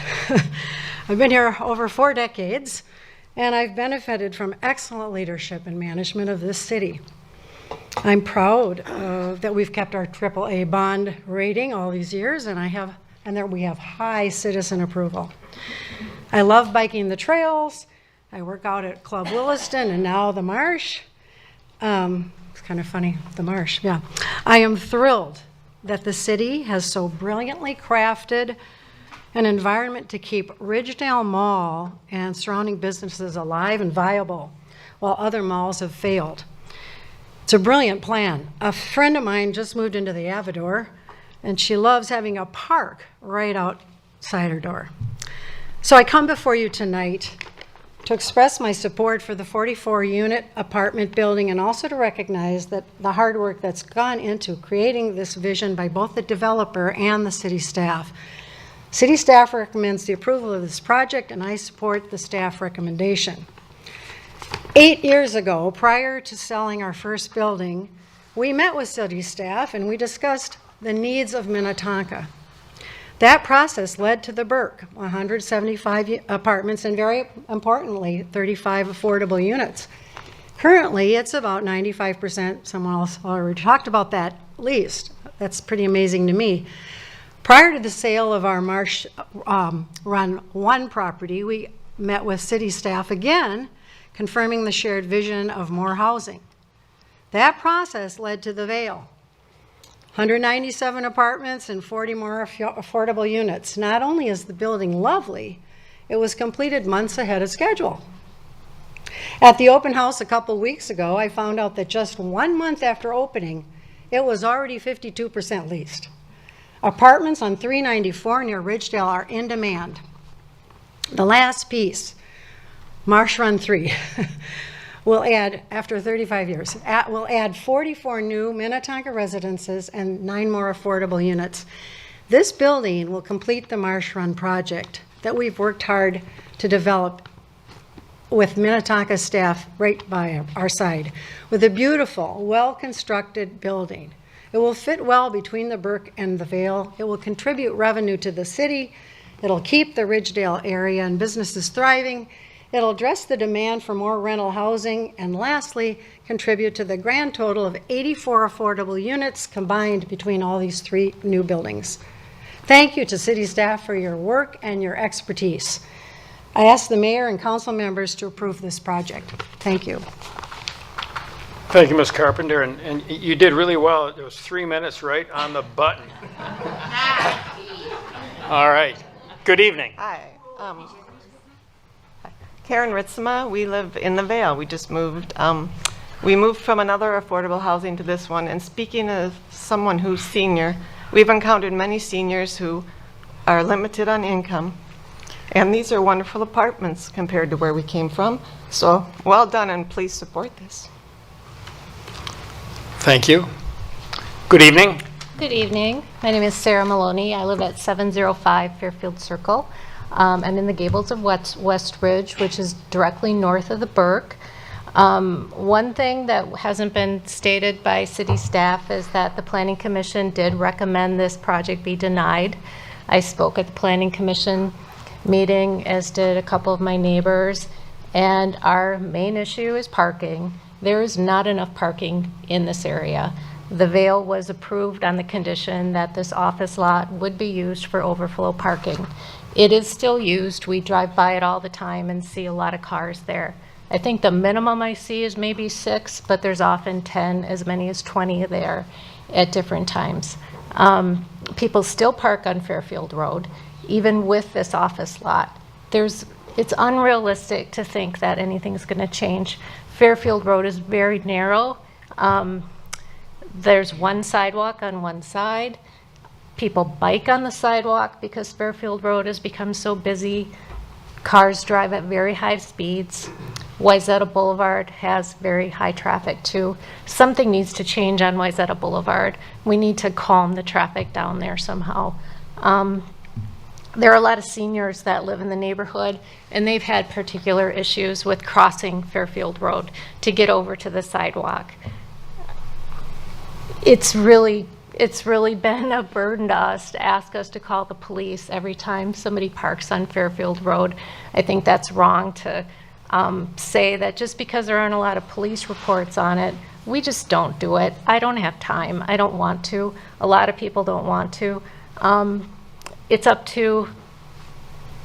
I've been here over 4 decades, and I've benefited from excellent leadership and management of this city. I'm proud that we've kept our AAA bond rating all these years, and that we have high citizen approval. I love biking the trails. I work out at Club Williston and now the Marsh. It's kind of funny, the Marsh, yeah. I am thrilled that the city has so brilliantly crafted an environment to keep Ridgedale Mall and surrounding businesses alive and viable while other malls have failed. It's a brilliant plan. A friend of mine just moved into the Avador, and she loves having a park right outside her door. So I come before you tonight to express my support for the 44-unit apartment building and also to recognize that the hard work that's gone into creating this vision by both the developer and the city staff. City staff recommends the approval of this project, and I support the staff recommendation. 8 years ago, prior to selling our first building, we met with city staff and we discussed the needs of Minnetonka. That process led to the Burke, 175 apartments and very importantly, 35 affordable units. Currently, it's about 95%, someone else already talked about that, leased. That's pretty amazing to me. Prior to the sale of our Marsh Run 1 property, we met with city staff again, confirming the shared vision of more housing. That process led to the Vale. 197 apartments and 40 more affordable units. Not only is the building lovely, it was completed months ahead of schedule. At the open house a couple weeks ago, I found out that just 1 month after opening, it was already 52% leased. Apartments on 394 near Ridgedale are in demand. The last piece, Marsh Run 3, will add, after 35 years, will add 44 new Minnetonka residences and 9 more affordable units. This building will complete the Marsh Run project that we've worked hard to develop with Minnetonka staff right by our side, with a beautiful, well-constructed building. It will fit well between the Burke and the Vale. It will contribute revenue to the city. It'll keep the Ridgedale area and businesses thriving. It'll address the demand for more rental housing, and lastly, contribute to the grand total of 84 affordable units combined between all these 3 new buildings. Thank you to city staff for your work and your expertise. I ask the mayor and council members to approve this project. Thank you. Thank you, Ms. Carpenter, and you did really well. It was 3 minutes right on the button. All right. Good evening. Hi. Karen Ritzema, we live in the Vale. We just moved. We moved from another affordable housing to this one. And speaking as someone who's senior, we've encountered many seniors who are limited on income. And these are wonderful apartments compared to where we came from. So well done, and please support this. Thank you. Good evening. Good evening. My name is Sarah Maloney. I live at 705 Fairfield Circle. I'm in the Gables of West Ridge, which is directly north of the Burke. One thing that hasn't been stated by city staff is that the Planning Commission did recommend this project be denied. I spoke at the Planning Commission meeting, as did a couple of my neighbors, and our main issue is parking. There is not enough parking in this area. The Vale was approved on the condition that this office lot would be used for overflow parking. It is still used. We drive by it all the time and see a lot of cars there. I think the minimum I see is maybe 6, but there's often 10, as many as 20 there at different times. People still park on Fairfield Road, even with this office lot. It's unrealistic to think that anything's going to change. Fairfield Road is very narrow. There's one sidewalk on one side. People bike on the sidewalk because Fairfield Road has become so busy. Cars drive at very high speeds. Wayzata Boulevard has very high traffic too. Something needs to change on Wayzata Boulevard. We need to calm the traffic down there somehow. There are a lot of seniors that live in the neighborhood, and they've had particular issues with crossing Fairfield Road to get over to the sidewalk. It's really been a burden to us to ask us to call the police every time somebody parks on Fairfield Road. I think that's wrong to say that just because there aren't a lot of police reports on it, we just don't do it. I don't have time. I don't want to. A lot of people don't want to. It's up to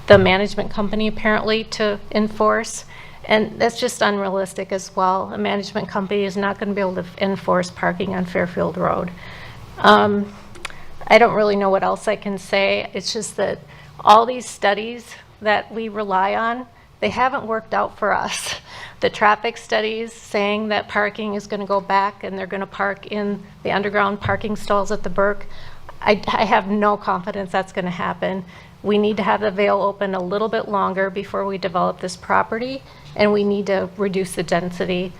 the management company apparently to enforce. And that's just unrealistic as well. A management company is not going to be able to enforce parking on Fairfield Road. I don't really know what else I can say. It's just that all these studies that we rely on, they haven't worked out for us. The traffic studies saying that parking is going to go back and they're going to park in the underground parking stalls at the Burke, I have no confidence that's going to happen. We need to have the Vale open a little bit longer before we develop this property, and we need to reduce the density.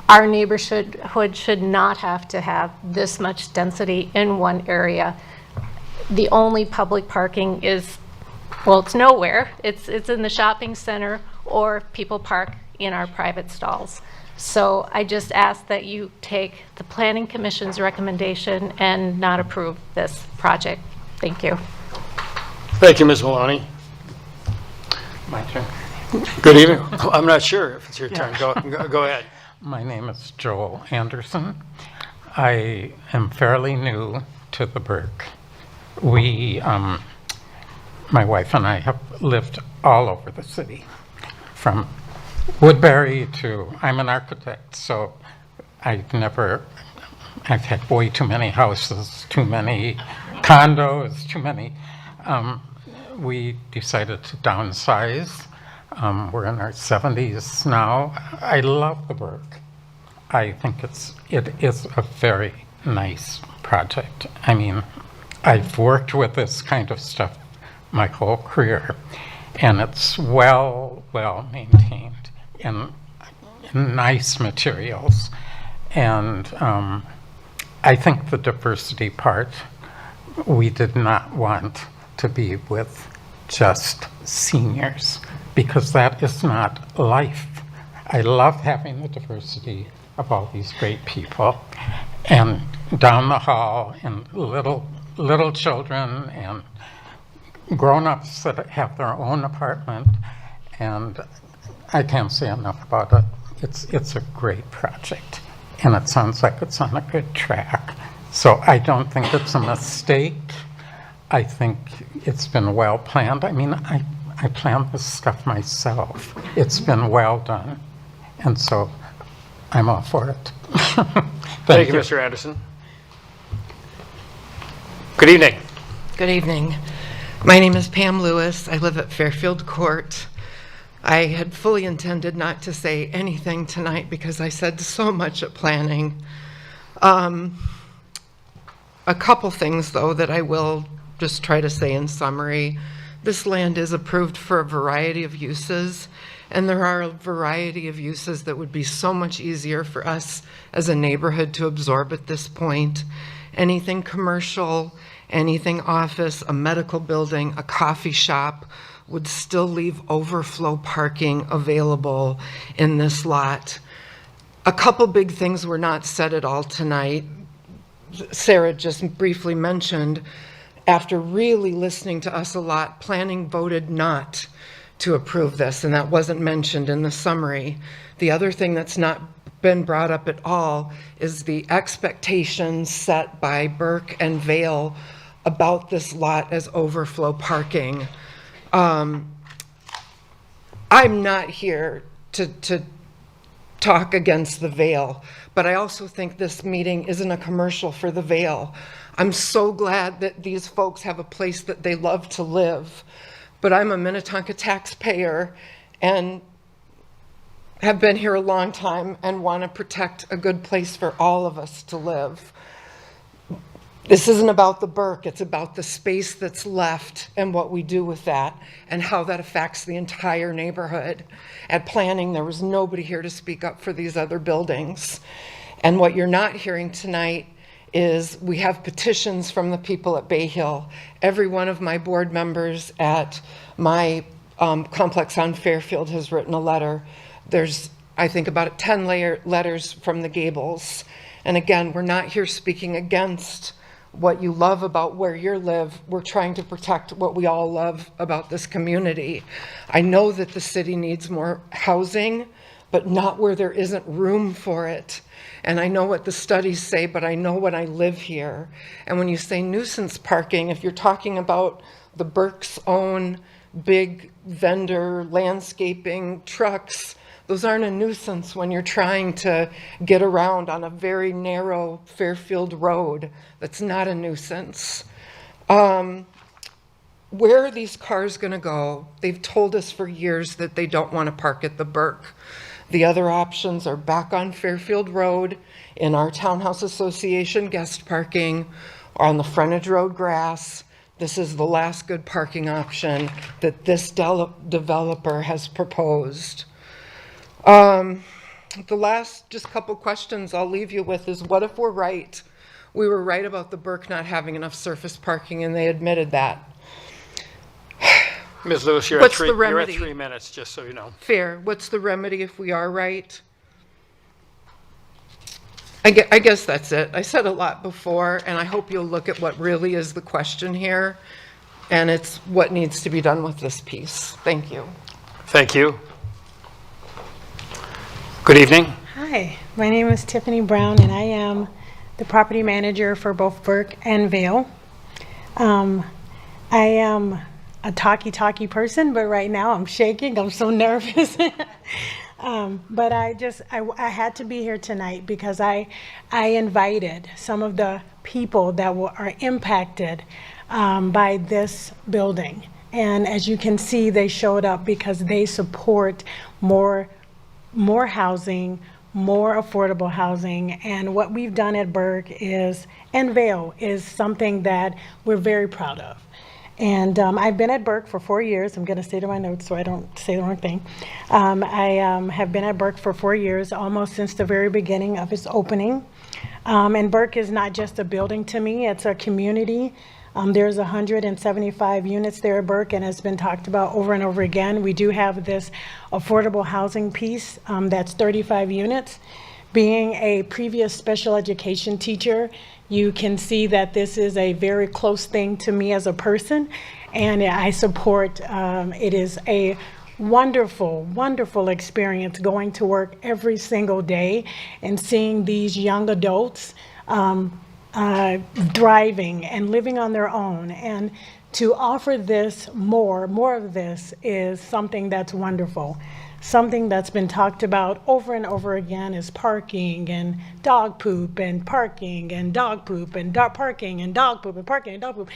Our neighborhood should not have to have this much density in one area. The only public parking is, well, it's nowhere. It's in the shopping center, or people park in our private stalls. So I just ask that you take the Planning Commission's recommendation and not approve this project. Thank you. Thank you, Ms. Maloney. My turn. Good evening. I'm not sure if it's your turn. Go ahead. My name is Joel Anderson. I am fairly new to the Burke. My wife and I have lived all over the city, from Woodbury to, I'm an architect, so I've had way too many houses, too many condos, too many. We decided to downsize. We're in our 70s now. I love the Burke. I think it is a very nice project. I mean, I've worked with this kind of stuff my whole career, and it's well maintained in nice materials. And I think the diversity part, we did not want to be with just seniors, because that is not life. I love having the diversity of all these great people, and down the hall, and little children, and grown-ups that have their own apartment, and I can't say enough about it. It's a great project, and it sounds like it's on a good track. So I don't think it's a mistake. I think it's been well planned. I mean, I planned this stuff myself. It's been well done, and so I'm all for it. Thank you, Mr. Anderson. Good evening. Good evening. My name is Pam Lewis. I live at Fairfield Court. I had fully intended not to say anything tonight because I said so much at planning. A couple things, though, that I will just try to say in summary. This land is approved for a variety of uses, and there are a variety of uses that would be so much easier for us as a neighborhood to absorb at this point. anything commercial, anything office, a medical building, a coffee shop would still leave overflow parking available in this lot. A couple big things were not said at all tonight. Sarah just briefly mentioned, after really listening to us a lot, planning voted not to approve this, and that wasn't mentioned in the summary. The other thing that's not been brought up at all is the expectations set by Burke and Vail about this lot as overflow parking. I'm not here to talk against the Vail, but I also think this meeting isn't a commercial for the Vail. I'm so glad that these folks have a place that they love to live, but I'm a Minnetonka taxpayer and have been here a long time and want to protect a good place for all of us to live. This isn't about the Burke, it's about the space that's left and what we do with that and how that affects the entire neighborhood. At planning, there was nobody here to speak up for these other buildings. And what you're not hearing tonight is we have petitions from the people at Bay Hill. Every one of my board members at my complex on Fairfield has written a letter. There's, I think, about 10 letters from the Gables. And again, we're not here speaking against what you love about where you live. We're trying to protect what we all love about this community. I know that the city needs more housing, but not where there isn't room for it. And I know what the studies say, but I know when I live here. And when you say nuisance parking, if you're talking about the Burke's own big vendor, landscaping, trucks, those aren't a nuisance when you're trying to get around on a very narrow Fairfield road. That's not a nuisance. Where are these cars going to go? They've told us for years that they don't want to park at the Burke. The other options are back on Fairfield Road in our Townhouse Association guest parking, or on the frontage road grass. This is the last good parking option that this developer has proposed. The last just couple questions I'll leave you with is, what if we're right? We were right about the Burke not having enough surface parking, and they admitted that. Ms. Lewis, you're What's the at remedy? 3 minutes, just so you know. Fair. What's the remedy if we are right? I guess that's it. I said a lot before, and I hope you'll look at what really is the question here, and it's what needs to be done with this piece. Thank you. Thank you. Good evening. Hi, my name is Tiffany Brown, and I am the property manager for both Burke and Vail. I am a talky person, but right now I'm shaking. I'm so nervous. But I had to be here tonight because I invited some of the people that are impacted by this building. And as you can see, they showed up because they support more housing, more affordable housing. And what we've done at Burke and Vail is something that we're very proud of. And I've been at Burke for 4 years. I'm going to stay to my notes so I don't say the wrong thing. I have been at Burke for 4 years, almost since the very beginning of its opening. And Burke is not just a building to me, it's a community. There's 175 units there at Burke, and it's been talked about over and over again. We do have this affordable housing piece that's 35 units. Being a previous special education teacher, you can see that this is a very close thing to me as a person, and I support, it is a wonderful, wonderful experience going to work every single day and seeing these young adults thriving and living on their own. And to offer this more of this is something that's wonderful. Something that's been talked about over and over again is parking and dog poop and parking and dog poop and parking and dog poop and parking and dog poop.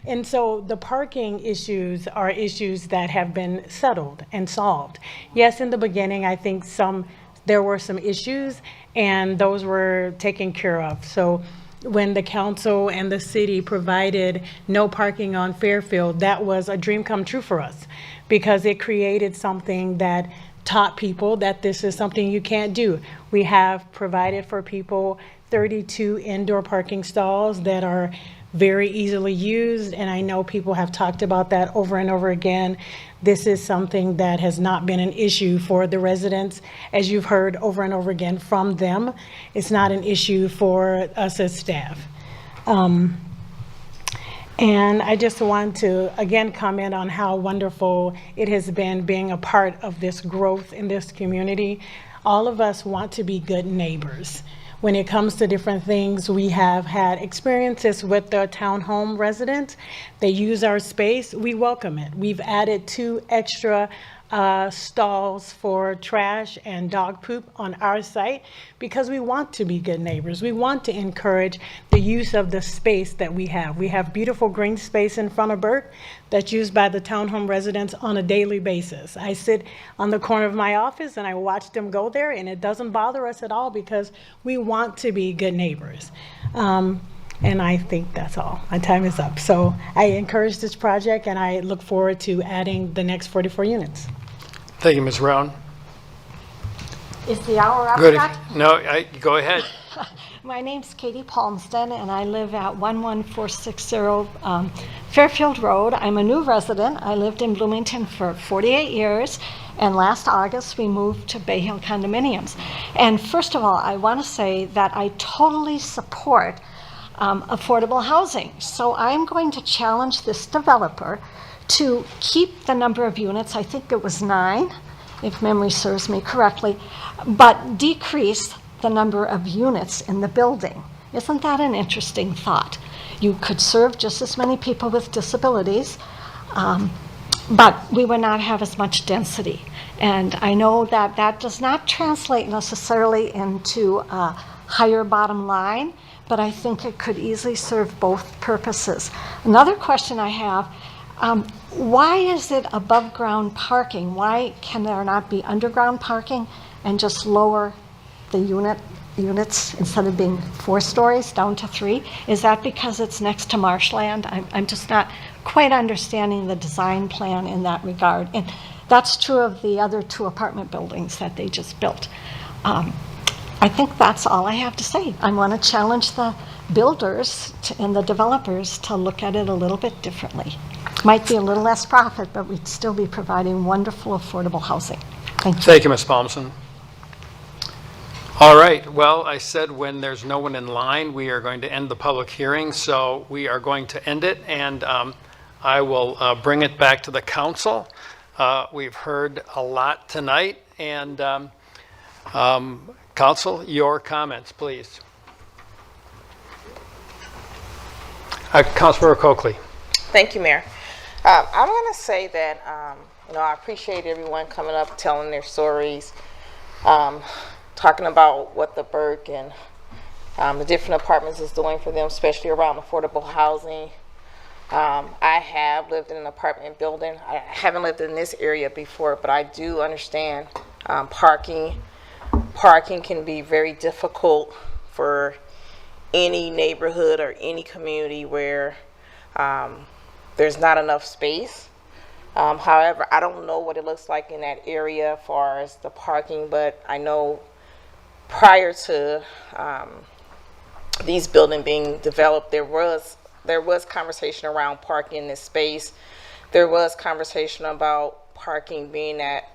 And so the parking issues are issues that have been settled and solved. Yes, in the beginning, I think there were some issues, and those were taken care of. So when the council and the city provided no parking on Fairfield, that was a dream come true for us, because it created something that taught people that this is something you can't do. We have provided for people 32 indoor parking stalls that are very easily used, and I know people have talked about that over and over again. This is something that has not been an issue for the residents, as you've heard over and over again from them. It's not an issue for us as staff. And I just want to again comment on how wonderful it has been being a part of this growth in this community. All of us want to be good neighbors. When it comes to different things, we have had experiences with the townhome residents. They use our space, we welcome it. We've added 2 extra stalls for trash and dog poop on our site because we want to be good neighbors. We want to encourage the use of the space that we have. We have beautiful green space in front of Burke that's used by the townhome residents on a daily basis. I sit on the corner of my office and I watch them go there, and it doesn't bother us at all because we want to be good neighbors. And I think that's all. My time is up. So I encourage this project, and I look forward to adding the next 44 units. Thank you, Ms. Rowan. Is the hour up Good. yet? No, go ahead. My name's Katie Palmston, and I live at 11460 Fairfield Road. I'm a new resident. I lived in Bloomington for 48 years, and last August we moved to Bay Hill Condominiums. And first of all, I want to say that I totally support affordable housing. So I'm going to challenge this developer to keep the number of units, I think it was 9, if memory serves me correctly, but decrease the number of units in the building. Isn't that an interesting thought? You could serve just as many people with disabilities, but we would not have as much density. And I know that that does not translate necessarily into a higher bottom line, but I think it could easily serve both purposes. Another question I have, why is it above ground parking? Why can there not be underground parking and just lower the units instead of being 4 stories down to 3? Is that because it's next to marshland? I'm just not quite understanding the design plan in that regard. And that's true of the other 2 apartment buildings that they just built. I think that's all I have to say. I want to challenge the builders and the developers to look at it a little bit differently. Might be a little less profit, but we'd still be providing wonderful, affordable housing. Thank you. Thank you, Ms. Palmson. All right. Well, I said when there's no one in line, we are going to end the public hearing. So we are going to end it, and I will bring it back to the council. We've heard a lot tonight, and council, your comments, please. Councilmember Coakley. Thank you, Mayor. I'm going to say that, I appreciate everyone coming up, telling their stories, talking about what the Burke and the different apartments is doing for them, especially around affordable housing. I have lived in an apartment building. I haven't lived in this area before, but I do understand parking. Parking can be very difficult for any neighborhood or any community where there's not enough space. However, I don't know what it looks like in that area as far as the parking, but I know prior to these buildings being developed, there was conversation around parking in this space. There was conversation about parking being at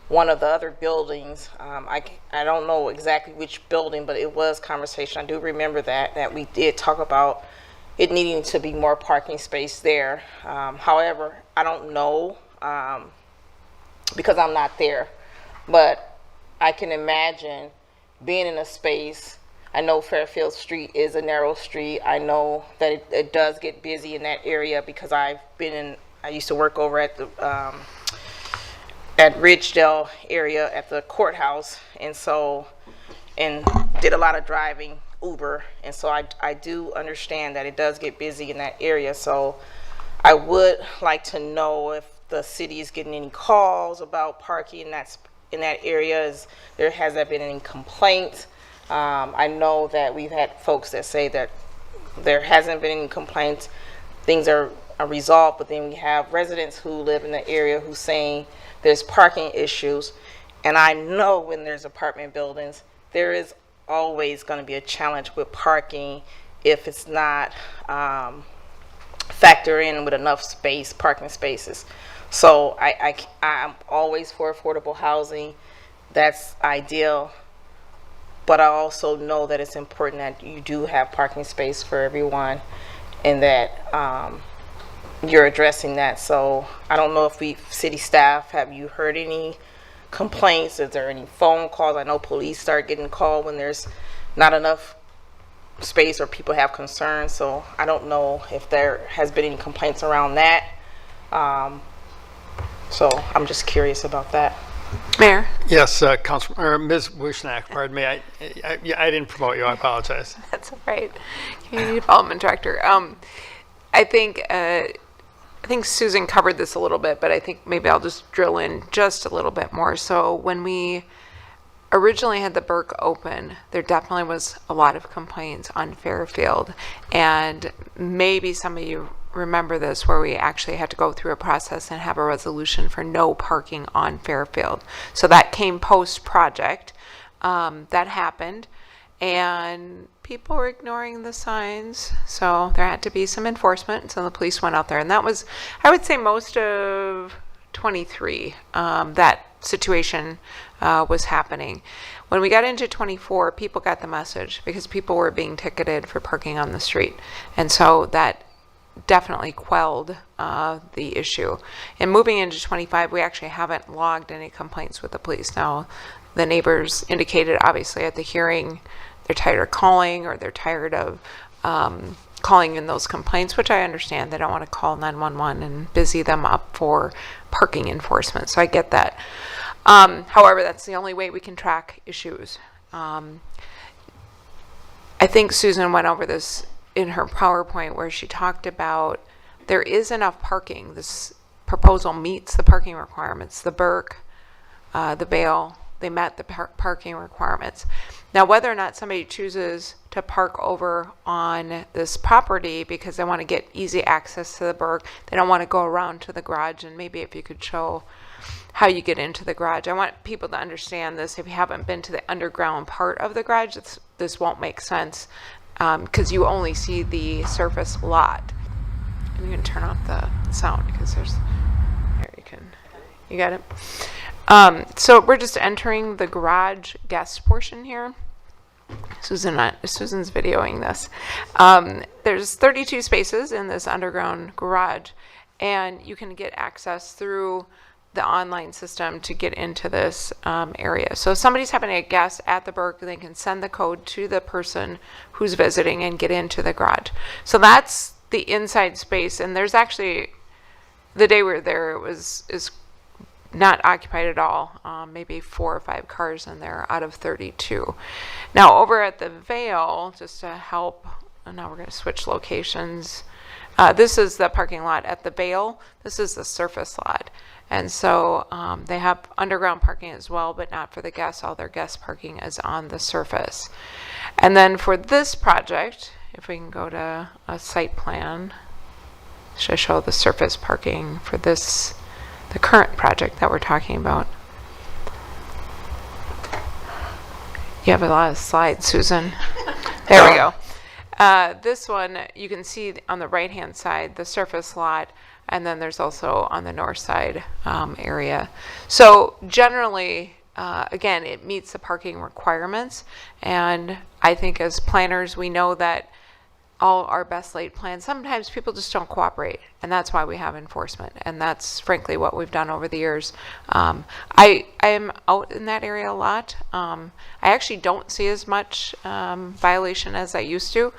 one of the other buildings. I don't know exactly which building, but it was conversation. I do remember that we did talk about it needing to be more parking space there. However, I don't know because I'm not there, but I can imagine being in a space. I know Fairfield Street is a narrow street. I know that it does get busy in that area because I used to work over at the at Ridgedale area at the courthouse, and did a lot of driving Uber, and so I do understand that it does get busy in that area. So I would like to know if the city is getting any calls about parking in that area. There hasn't been any complaints. I know that we've had folks that say that there hasn't been any complaints. Things are resolved, but then we have residents who live in the area who's saying there's parking issues. And I know when there's apartment buildings, there is always going to be a challenge with parking if it's not factor in with enough space, parking spaces. So I'm always for affordable housing. That's ideal. But I also know that it's important that you do have parking space for everyone and that you're addressing that. So I don't know if city staff, have you heard any complaints? Is there any phone calls? I know police start getting called when there's not enough space or people have concerns. So I don't know if there has been any complaints around that. So I'm just curious about that. Mayor? Yes, Ms. Wishnak, pardon me. I didn't promote you. I apologize. That's all right. Community Development Director. I think Susan covered this a little bit, but I think maybe I'll just drill in just a little bit more. So when we originally had the Burke open, there definitely was a lot of complaints on Fairfield. And maybe some of you remember this, where we actually had to go through a process and have a resolution for no parking on Fairfield. So that came post-project. That happened. And people were ignoring the signs, so there had to be some enforcement. So the police went out there, and that was, I would say, most of 23. That situation was happening. When we got into 24, people got the message because people were being ticketed for parking on the street, and so that definitely quelled the issue. And moving into 25, we actually haven't logged any complaints with the police. Now, the neighbors indicated, obviously, at the hearing, they're tired of calling, or they're tired of calling in those complaints, which I understand. They don't want to call 911 and busy them up for parking enforcement. So I get that. However, that's the only way we can track issues. I think Susan went over this in her PowerPoint, where she talked about there is enough parking. This proposal meets the parking requirements. The Burke, the Vale, they met the parking requirements. Now, whether or not somebody chooses to park over on this property because they want to get easy access to the Burke, they don't want to go around to the garage, and maybe if you could show how you get into the garage. I want people to understand this. If you haven't been to the underground part of the garage, this won't make sense because you only see the surface lot. And you can turn off the sound because there's, there you got it. So we're just entering the garage guest portion here. Susan's videoing this. There's 32 spaces in this underground garage, and you can get access through the online system to get into this area. So if somebody's having a guest at the Burke, they can send the code to the person who's visiting and get into the garage. So that's the inside space, and there's actually, the day we were there, is not occupied at all. Maybe 4 or 5 cars in there out of 32. Now over at the Vale, just to help, and now we're going to switch locations. This is the parking lot at the Vale. This is the surface lot. And so they have underground parking as well, but not for the guests. All their guest parking is on the surface. And then for this project, if we can go to a site plan, should I show the surface parking for this, the current project that we're talking about? You have a lot of slides, Susan. There we go. This one, you can see on the right-hand side, the surface lot, and then there's also on the north side area. So generally, again, it meets the parking requirements. And I think as planners, we know that all our best laid plans, sometimes people just don't cooperate, and that's why we have enforcement, and that's frankly what we've done over the years. I am out in that area a lot. I actually don't see as much violation as I used to.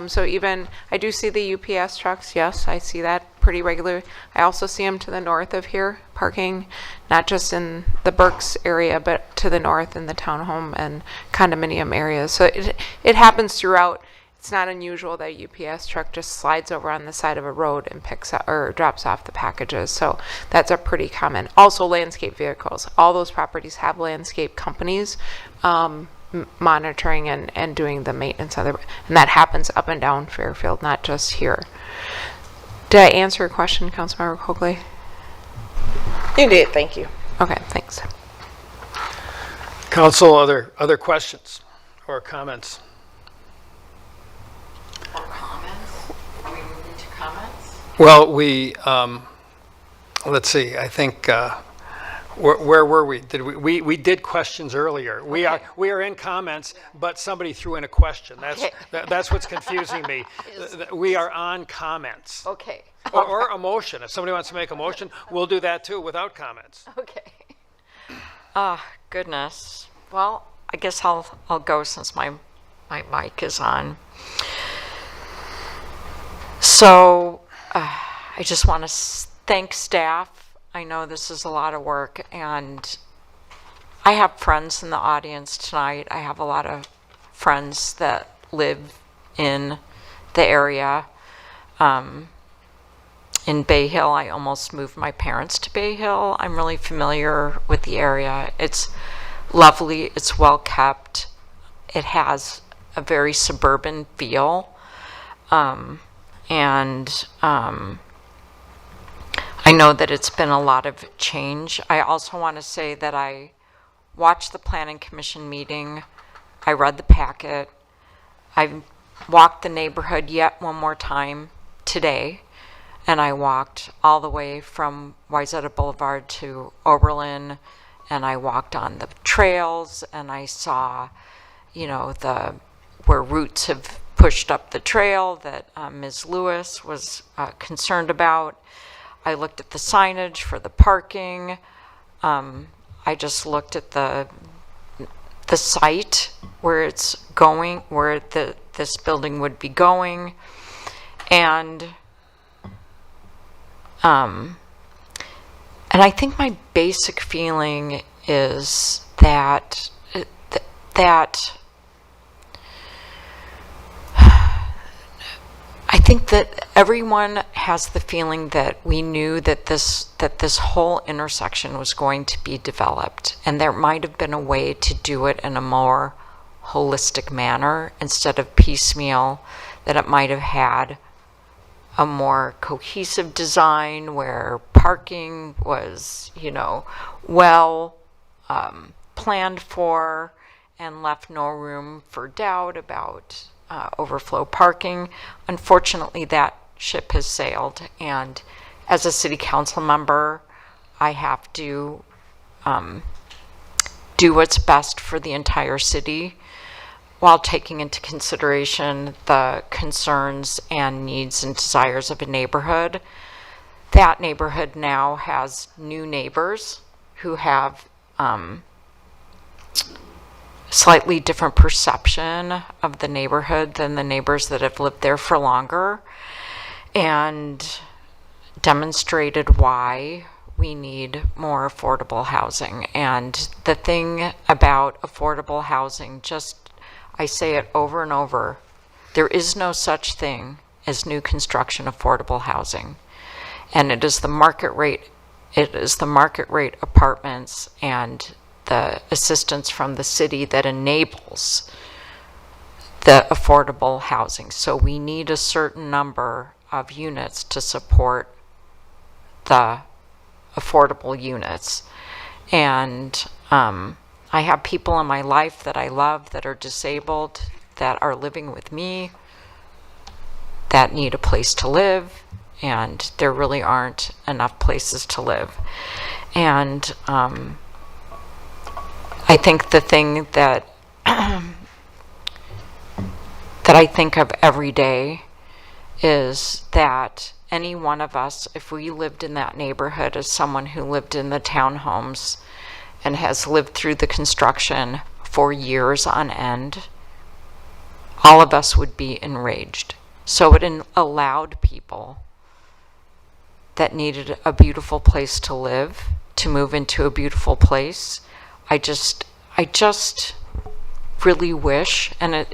So even, I do see the UPS trucks, yes, I see that pretty regularly. I also see them to the north of here, parking, not just in the Burke's area, but to the north in the townhome and condominium areas. So it happens throughout. It's not unusual that a UPS truck just slides over on the side of a road and picks up or drops off the packages. So that's a pretty common. Also landscape vehicles. All those properties have landscape companies monitoring and doing the maintenance of them. And that happens up and down Fairfield, not just here. Did I answer your question, Councilmember Coakley? You did, thank you. Okay, thanks. Council, other questions or comments? Or comments? Are we moving to comments? Well, let's see, I think, where were we? We did questions earlier. We are in comments, but somebody threw in a question. That's what's confusing me. We are on comments. Okay. Or a motion. If somebody wants to make a motion, we'll do that too without comments. Okay. Goodness. Well, I guess I'll go since my mic is on. So I just want to thank staff. I know this is a lot of work, and I have friends in the audience tonight. I have a lot of friends that live in the area. In Bay Hill, I almost moved my parents to Bay Hill. I'm really familiar with the area. It's lovely, it's well kept. It has a very suburban feel. I know that it's been a lot of change. I also want to say that I watched the Planning Commission meeting. I read the packet. I walked the neighborhood yet one more time today, and I walked all the way from Wayzata Boulevard to Oberlin, and I walked on the trails, and I saw, where roots have pushed up the trail that Ms. Lewis was concerned about. I looked at the signage for the parking. I just looked at the site where it's going, where this building would be going, and I think my basic feeling is that I think that everyone has the feeling that we knew that this whole intersection was going to be developed, and there might have been a way to do it in a more holistic manner instead of piecemeal, that it might have had a more cohesive design where parking was, well planned for and left no room for doubt about overflow parking. Unfortunately, that ship has sailed, and as a city council member, I have to do what's best for the entire city while taking into consideration the concerns and needs and desires of a neighborhood. That neighborhood now has new neighbors who have slightly different perception of the neighborhood than the neighbors that have lived there for longer, and demonstrated why we need more affordable housing. And the thing about affordable housing, I say it over and over, there is no such thing as new construction affordable housing. And it is the market rate apartments and the assistance from the city that enables the affordable housing. So we need a certain number of units to support the affordable units. And I have people in my life that I love that are disabled, that are living with me, that need a place to live, and there really aren't enough places to live. And I think the thing that that I think of every day is that any one of us, if we lived in that neighborhood as someone who lived in the townhomes and has lived through the construction for years on end, all of us would be enraged. So it allowed people that needed a beautiful place to live to move into a beautiful place. I just really wish, and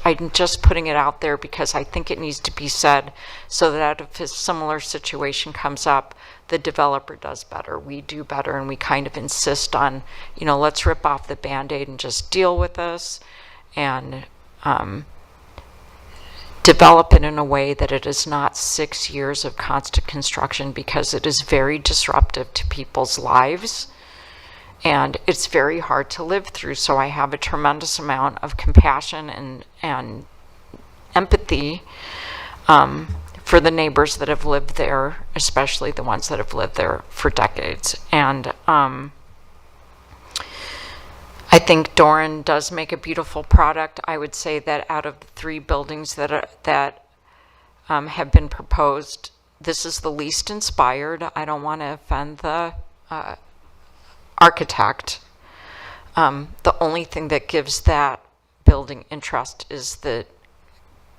I'm just putting it out there because I think it needs to be said, so that if a similar situation comes up, the developer does better, we do better, and we kind of insist on, let's rip off the Band-Aid and just deal with this, and develop it in a way that it is not 6 years of constant construction, because it is very disruptive to people's lives. and it's very hard to live through. So I have a tremendous amount of compassion and empathy for the neighbors that have lived there, especially the ones that have lived there for decades. And I think Doran does make a beautiful product. I would say that out of the 3 buildings that have been proposed, this is the least inspired. I don't want to offend the architect. The only thing that gives that building interest is the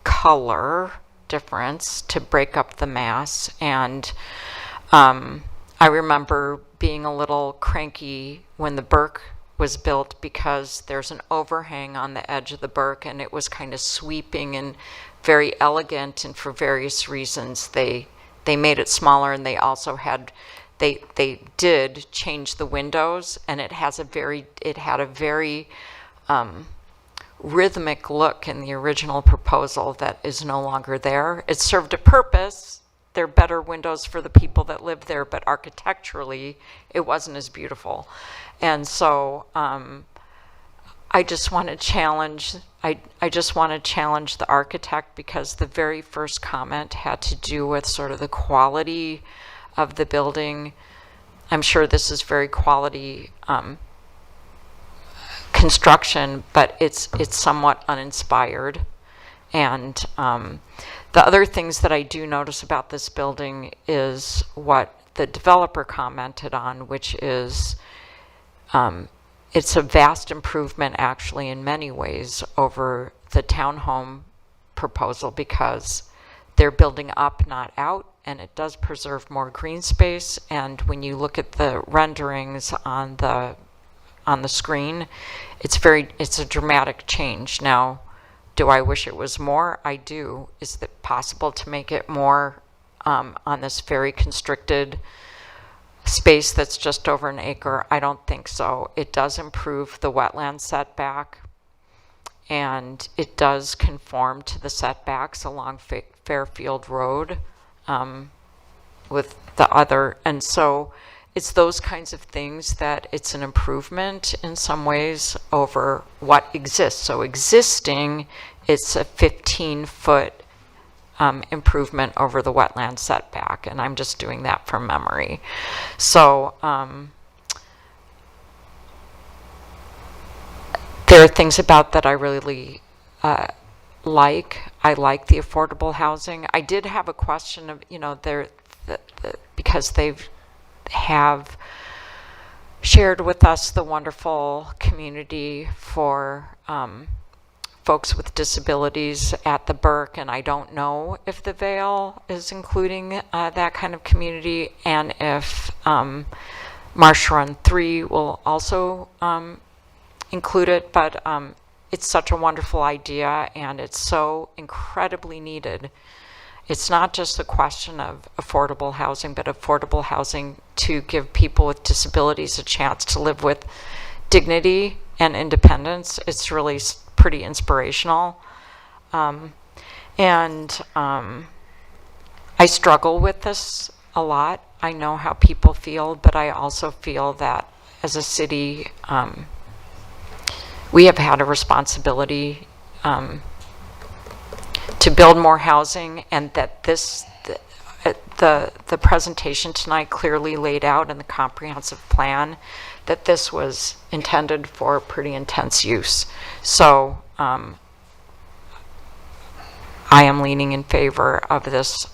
color difference to break up the mass. And I remember being a little cranky when the Burke was built, because there's an overhang on the edge of the Burke, and it was kind of sweeping and very elegant, and for various reasons they made it smaller, and they also had they did change the windows, and it had a very rhythmic look in the original proposal that is no longer there. It served a purpose. They're better windows for the people that live there, but architecturally it wasn't as beautiful. And so I just want to challenge the architect, because the very first comment had to do with sort of the quality of the building. I'm sure this is very quality construction, but it's somewhat uninspired. And the other things that I do notice about this building is what the developer commented on, which is it's a vast improvement, actually, in many ways over the townhome proposal, because they're building up, not out, and it does preserve more green space. And when you look at the renderings on the screen, it's a dramatic change. Now, do I wish it was more? I do. Is it possible to make it more on this very constricted space that's just over an acre? I don't think so. It does improve the wetland setback, and it does conform to the setbacks along Fairfield Road with the other. And so it's those kinds of things that it's an improvement in some ways over what exists. So existing, it's a 15-foot improvement over the wetland setback, and I'm just doing that from memory. So there are things about that I really like. I like the affordable housing. I did have a question of, because have shared with us the wonderful community for folks with disabilities at the Burke, and I don't know if the Vale is including that kind of community, and if Marsh Run 3 will also include it, but it's such a wonderful idea, and it's so incredibly needed. It's not just a question of affordable housing, but affordable housing to give people with disabilities a chance to live with dignity and independence. It's really pretty inspirational. I struggle with this a lot. I know how people feel, but I also feel that as a city, we have had a responsibility to build more housing, and that the presentation tonight clearly laid out in the comprehensive plan that this was intended for pretty intense use. So I am leaning in favor of this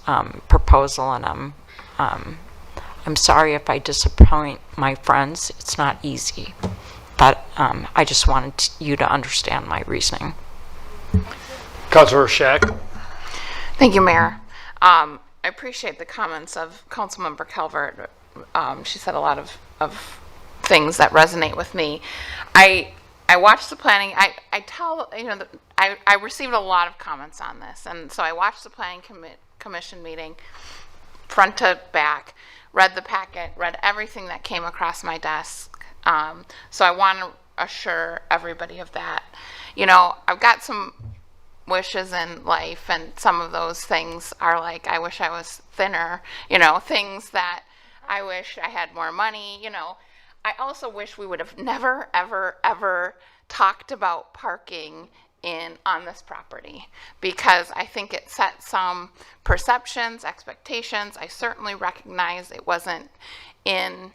proposal, and I'm sorry if I disappoint my friends. It's not easy, but I just wanted you to understand my reasoning. Councilor Shack. Thank you, Mayor. I appreciate the comments of Councilmember Calvert. She said a lot of things that resonate with me. I watched the planning. I received a lot of comments on this, and so I watched the planning commission meeting front to back, read the packet, read everything that came across my desk. So I want to assure everybody of that. I've got some wishes in life, and some of those things are like, I wish I was thinner, things that I wish I had more money, I also wish we would have never, ever, ever talked about parking on this property, because I think it set some perceptions, expectations. I certainly recognize it wasn't in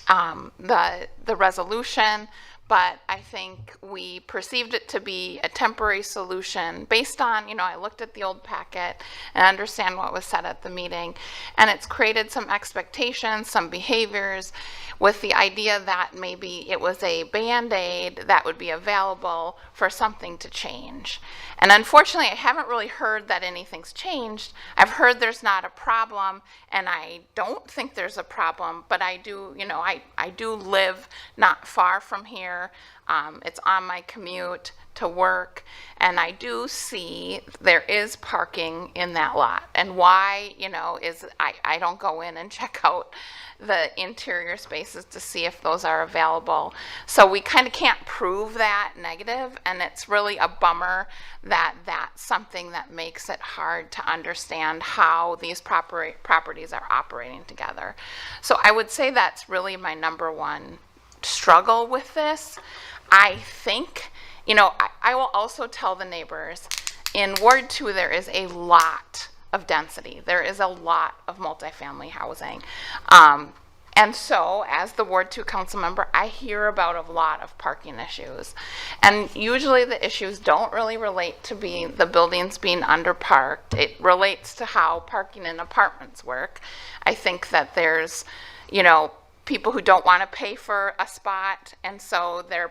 the resolution, but I think we perceived it to be a temporary solution based on, I looked at the old packet and understand what was said at the meeting, and it's created some expectations, some behaviors, with the idea that maybe it was a Band-Aid that would be available for something to change. And unfortunately, I haven't really heard that anything's changed. I've heard there's not a problem, and I don't think there's a problem, but I do, I do live not far from here. It's on my commute to work, and I do see there is parking in that lot. And why, is I don't go in and check out the interior spaces to see if those are available. So we kind of can't prove that negative, and it's really a bummer that that's something that makes it hard to understand how these properties are operating together. So I would say that's really my number one struggle with this. I think, I will also tell the neighbors, in Ward 2 there is a lot of density. There is a lot of multifamily housing. And so, as the Ward 2 council member, I hear about a lot of parking issues. And usually the issues don't really relate to the buildings being underparked. It relates to how parking in apartments work. I think that there's, people who don't want to pay for a spot, and so their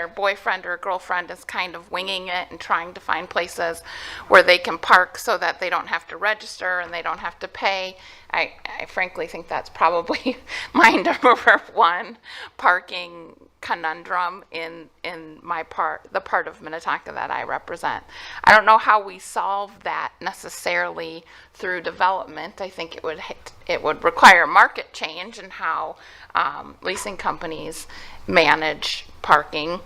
boyfriend or girlfriend is kind of winging it and trying to find places where they can park so that they don't have to register and they don't have to pay. I frankly think that's probably my number one parking conundrum in the part of Minnetonka that I represent. I don't know how we solve that necessarily through development. I think it would require market change in how leasing companies manage parking.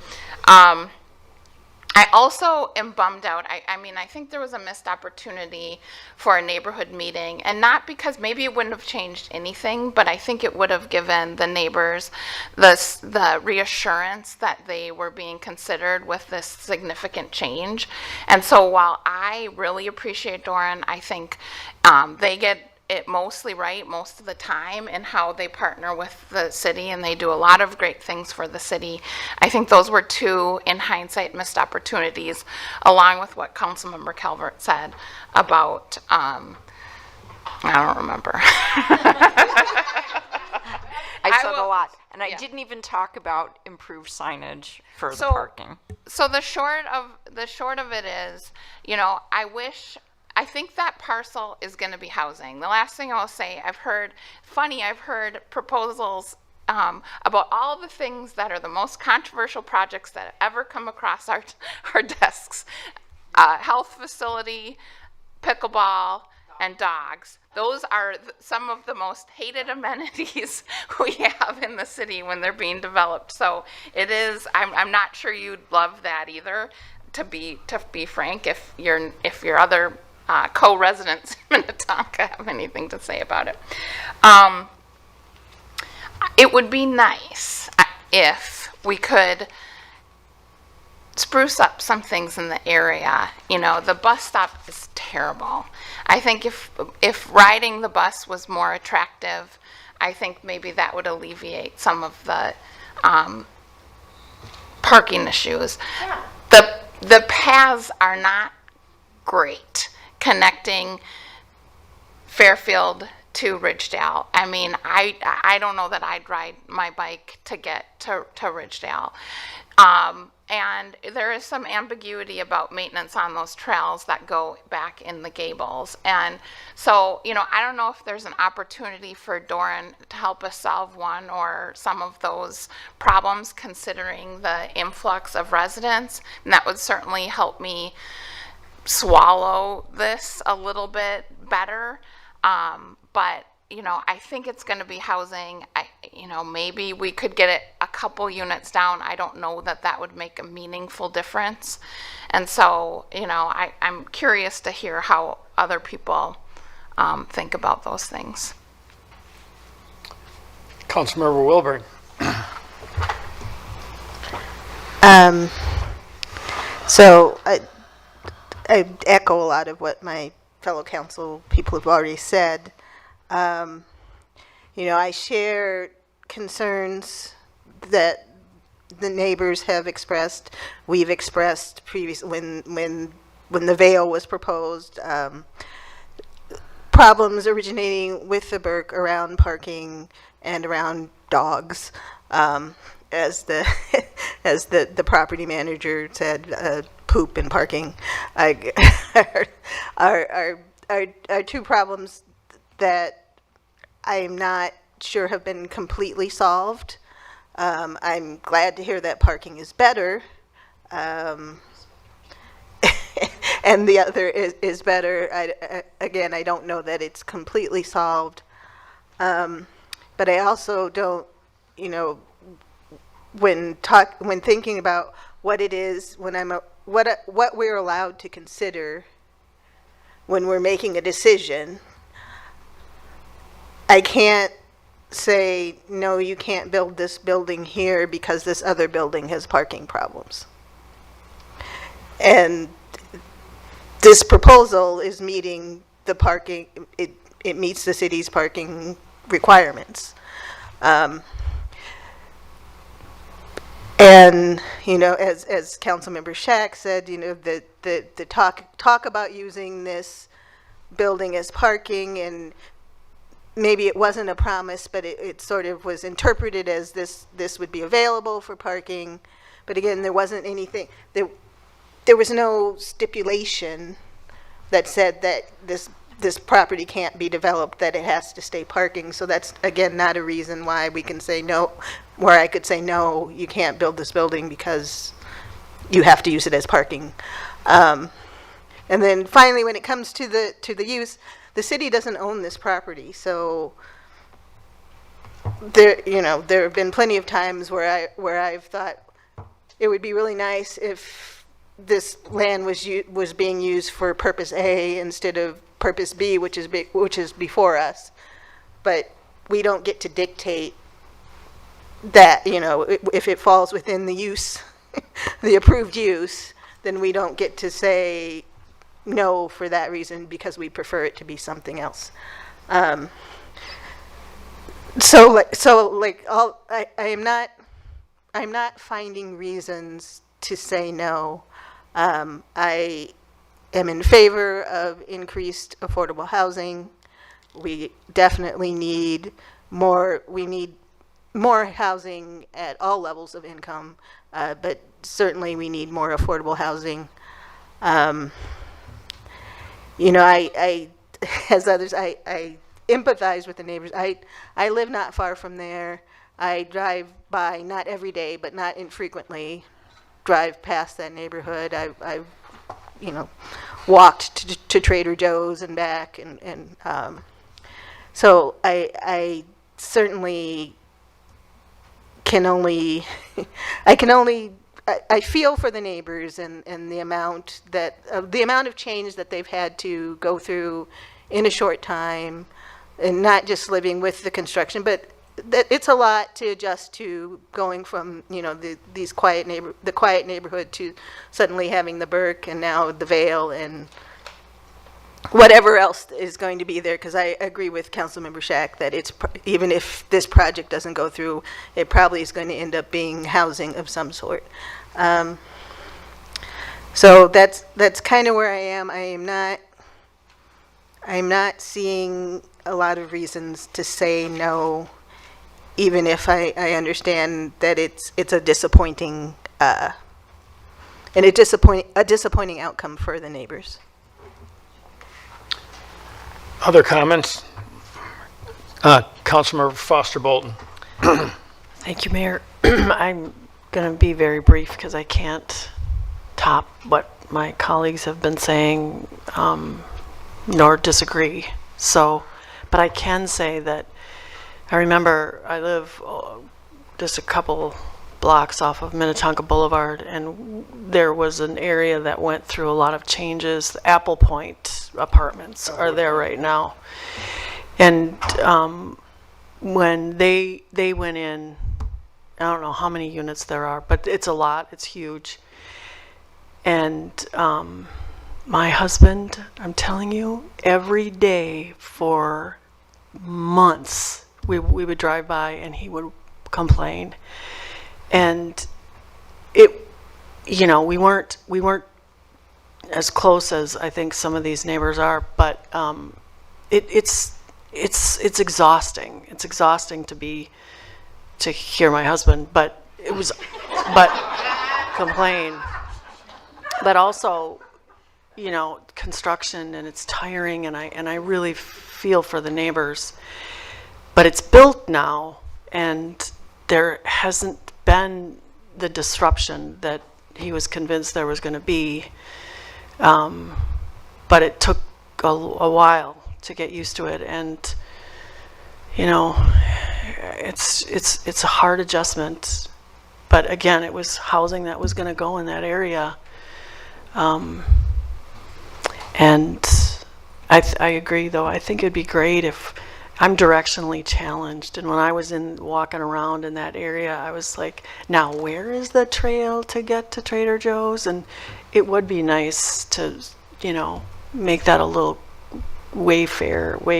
I also am bummed out. I think there was a missed opportunity for a neighborhood meeting, and not because maybe it wouldn't have changed anything, but I think it would have given the neighbors the reassurance that they were being considered with this significant change. And so while I really appreciate Doran, I think they get it mostly right most of the time in how they partner with the city, and they do a lot of great things for the city. I think those were two, in hindsight, missed opportunities, along with what Councilmember Calvert said about, I don't remember. I said a lot, and I didn't even talk about improved signage for the parking. So the short of it is, I think that parcel is going to be housing. The last thing I'll say, I've heard proposals about all the things that are the most controversial projects that have ever come across our desks. Health facility, pickleball, and dogs. Those are some of the most hated amenities we have in the city when they're being developed. So it is, I'm not sure you'd love that either, to be frank, if your other co-residents in Minnetonka have anything to say about it. It would be nice if we could spruce up some things in the area. The bus stop is terrible. I think if riding the bus was more attractive, I think maybe that would alleviate some of the parking issues. The paths are not great connecting Fairfield to Ridgedale. I don't know that I'd ride my bike to get to Ridgedale. And there is some ambiguity about maintenance on those trails that go back in the gables. And so, I don't know if there's an opportunity for Doran to help us solve one or some of those problems, considering the influx of residents. And that would certainly help me swallow this a little bit better. But I think it's going to be housing. Maybe we could get it a couple units down. I don't know that would make a meaningful difference. And so, I'm curious to hear how other people think about those things. Councilmember Wilburn. So I echo a lot of what my fellow council people have already said. You know, I share concerns that the neighbors have expressed. We've expressed previous when the Vale was proposed. Problems originating with the Burke around parking and around dogs. As the as the property manager said, poop and parking are two problems that I am not sure have been completely solved. I'm glad to hear that parking is better, and the other is better. Again, I don't know that it's completely solved, but I also don't, you know, when thinking about what it is, what we're allowed to consider when we're making a decision, I can't say, no, you can't build this building here because this other building has parking problems. And this proposal is meeting the parking, it meets the city's parking requirements. And, you know, as Councilmember Shack said, you know, the talk about using this building as parking, and maybe it wasn't a promise, but it sort of was interpreted as this would be available for parking. But again, there wasn't anything, there was no stipulation that said that this property can't be developed, that it has to stay parking. So that's, again, not a reason why we can say no, where I could say, no, you can't build this building because you have to use it as parking. And then finally, when it comes to the use, the city doesn't own this property. So there have been plenty of times where I've thought it would be really nice if this land was being used for purpose A instead of purpose B, which is before us. But we don't get to dictate that, you know, if it falls within the use, the approved use, then we don't get to say no for that reason because we prefer it to be something else. I'm not finding reasons to say no. I am in favor of increased affordable housing. We definitely need more. We need more housing at all levels of income, but certainly we need more affordable housing. You know, I as others, I empathize with the neighbors. I live not far from there. I drive by, not every day, but not infrequently, drive past that neighborhood. I've you know, walked to Trader Joe's and back, and so I certainly can only I feel for the neighbors and the amount of change that they've had to go through in a short time, and not just living with the construction, but that it's a lot to adjust to, going from, you know, the quiet neighborhood to suddenly having the Burke and now the Vale and whatever else is going to be there. Because I agree with Councilmember Shack that it's even if this project doesn't go through, it probably is going to end up being housing of some sort. So that's kind of where I am. I'm not seeing a lot of reasons to say no, even if I understand that it's a disappointing and a disappointing outcome for the neighbors. Other comments? Councilmember Foster Bolton. Thank you, Mayor. I'm going to be very brief because I can't top what my colleagues have been saying, nor disagree. So, but I can say that I remember I live just a couple blocks off of Minnetonka Boulevard, and there was an area that went through a lot of changes. The Apple Point apartments are there right now. And when they went in, I don't know how many units there are, but it's a lot. It's huge. And my husband, I'm telling you, every day for months, we would drive by and he would complain. And it, you know, we weren't as close as I think some of these neighbors are, but it's exhausting. It's exhausting to hear my husband, but complain. But also, you know, construction, and it's tiring, and I really feel for the neighbors. But it's built now, and there hasn't been the disruption that he was convinced there was going to be. But it took a while to get used to it, and you know, it's a hard adjustment. But again, it was housing that was going to go in that area, and I agree. Though I think it'd be great if I'm directionally challenged, and when I was walking around in that area, I was like, now where is the trail to get to Trader Joe's? And it would be nice to, you know, make that a little wayfinding,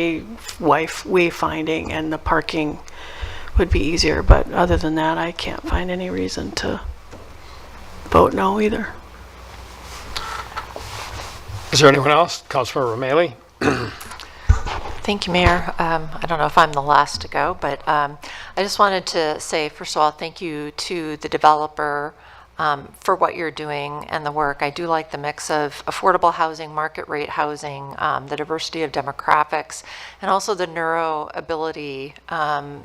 and the parking would be easier. But other than that, I can't find any reason to vote no either. Is there anyone else? Councilmember Romali? Thank you, Mayor. I don't know if I'm the last to go, but I just wanted to say, first of all, thank you to the developer for what you're doing and the work. I do like the mix of affordable housing, market rate housing, the diversity of demographics, and also the neuroability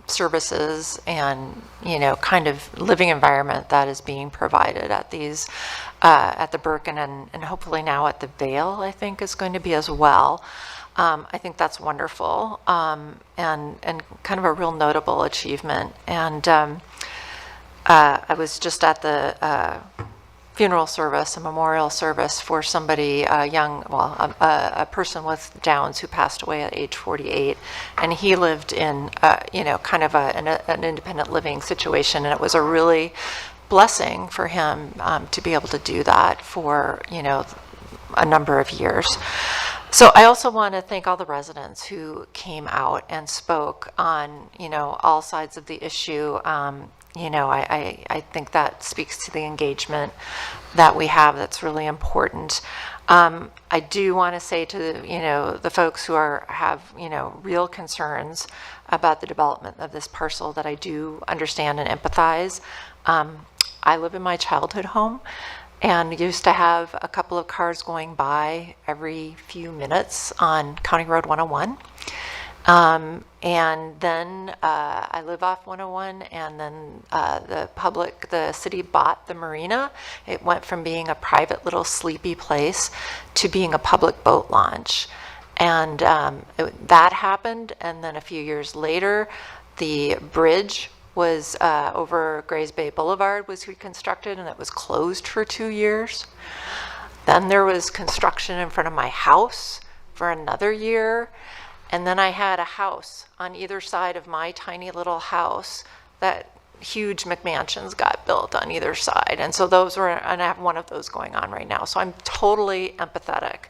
services and, you know, kind of living environment that is being provided at these, at the Birkin and hopefully now at the Vale, I think is going to be as well. I think that's wonderful, and kind of a real notable achievement. And I was just at the funeral service, a memorial service for somebody, a person with Downs who passed away at age 48, and he lived in, you know, kind of an independent living situation, and it was a really blessing for him to be able to do that for, you know, a number of years. So I also want to thank all the residents who came out and spoke on, you know, all sides of the issue. You know, I think that speaks to the engagement that we have that's really important. I do want to say to, you know, the folks who have, you know, real concerns about the development of this parcel that I do understand and empathize. I live in my childhood home, and used to have a couple of cars going by every few minutes on County Road 101. And then I live off 101, and then the city bought the marina. It went from being a private little sleepy place to being a public boat launch. And that happened, and then a few years later, the bridge was over Grays Bay Boulevard was reconstructed, and it was closed for 2 years. Then there was construction in front of my house for another year. And then I had a house on either side of my tiny little house that huge McMansions got built on either side. And so those were, and I have one of those going on right now. So I'm totally empathetic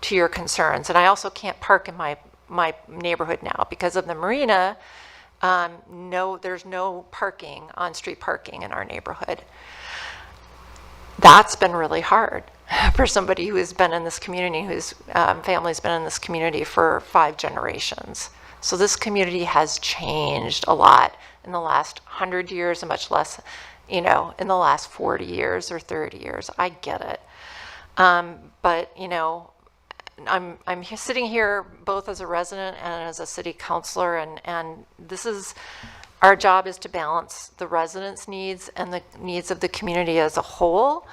to your concerns. And I also can't park in my neighborhood now because of the marina. No, there's no parking, on-street parking in our neighborhood. That's been really hard for somebody who has been in this community, whose family's been in this community for 5 generations. So this community has changed a lot in the last 100 years, and much less, you know, in the last 40 years or 30 years. I get it. But, you know, I'm sitting here both as a resident and as a city councilor, and this is, our job is to balance the residents' needs and the needs of the community as a whole.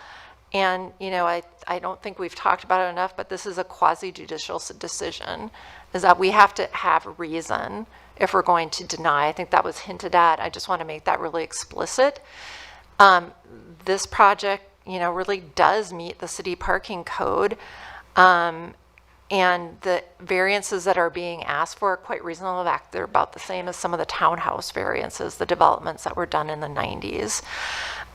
And, you know, I don't think we've talked about it enough, but this is a quasi-judicial decision, is that we have to have a reason if we're going to deny. I think that was hinted at. I just want to make that really explicit. This project, you know, really does meet the city parking code. And the variances that are being asked for are quite reasonable. In fact, they're about the same as some of the townhouse variances, the developments that were done in the 90s.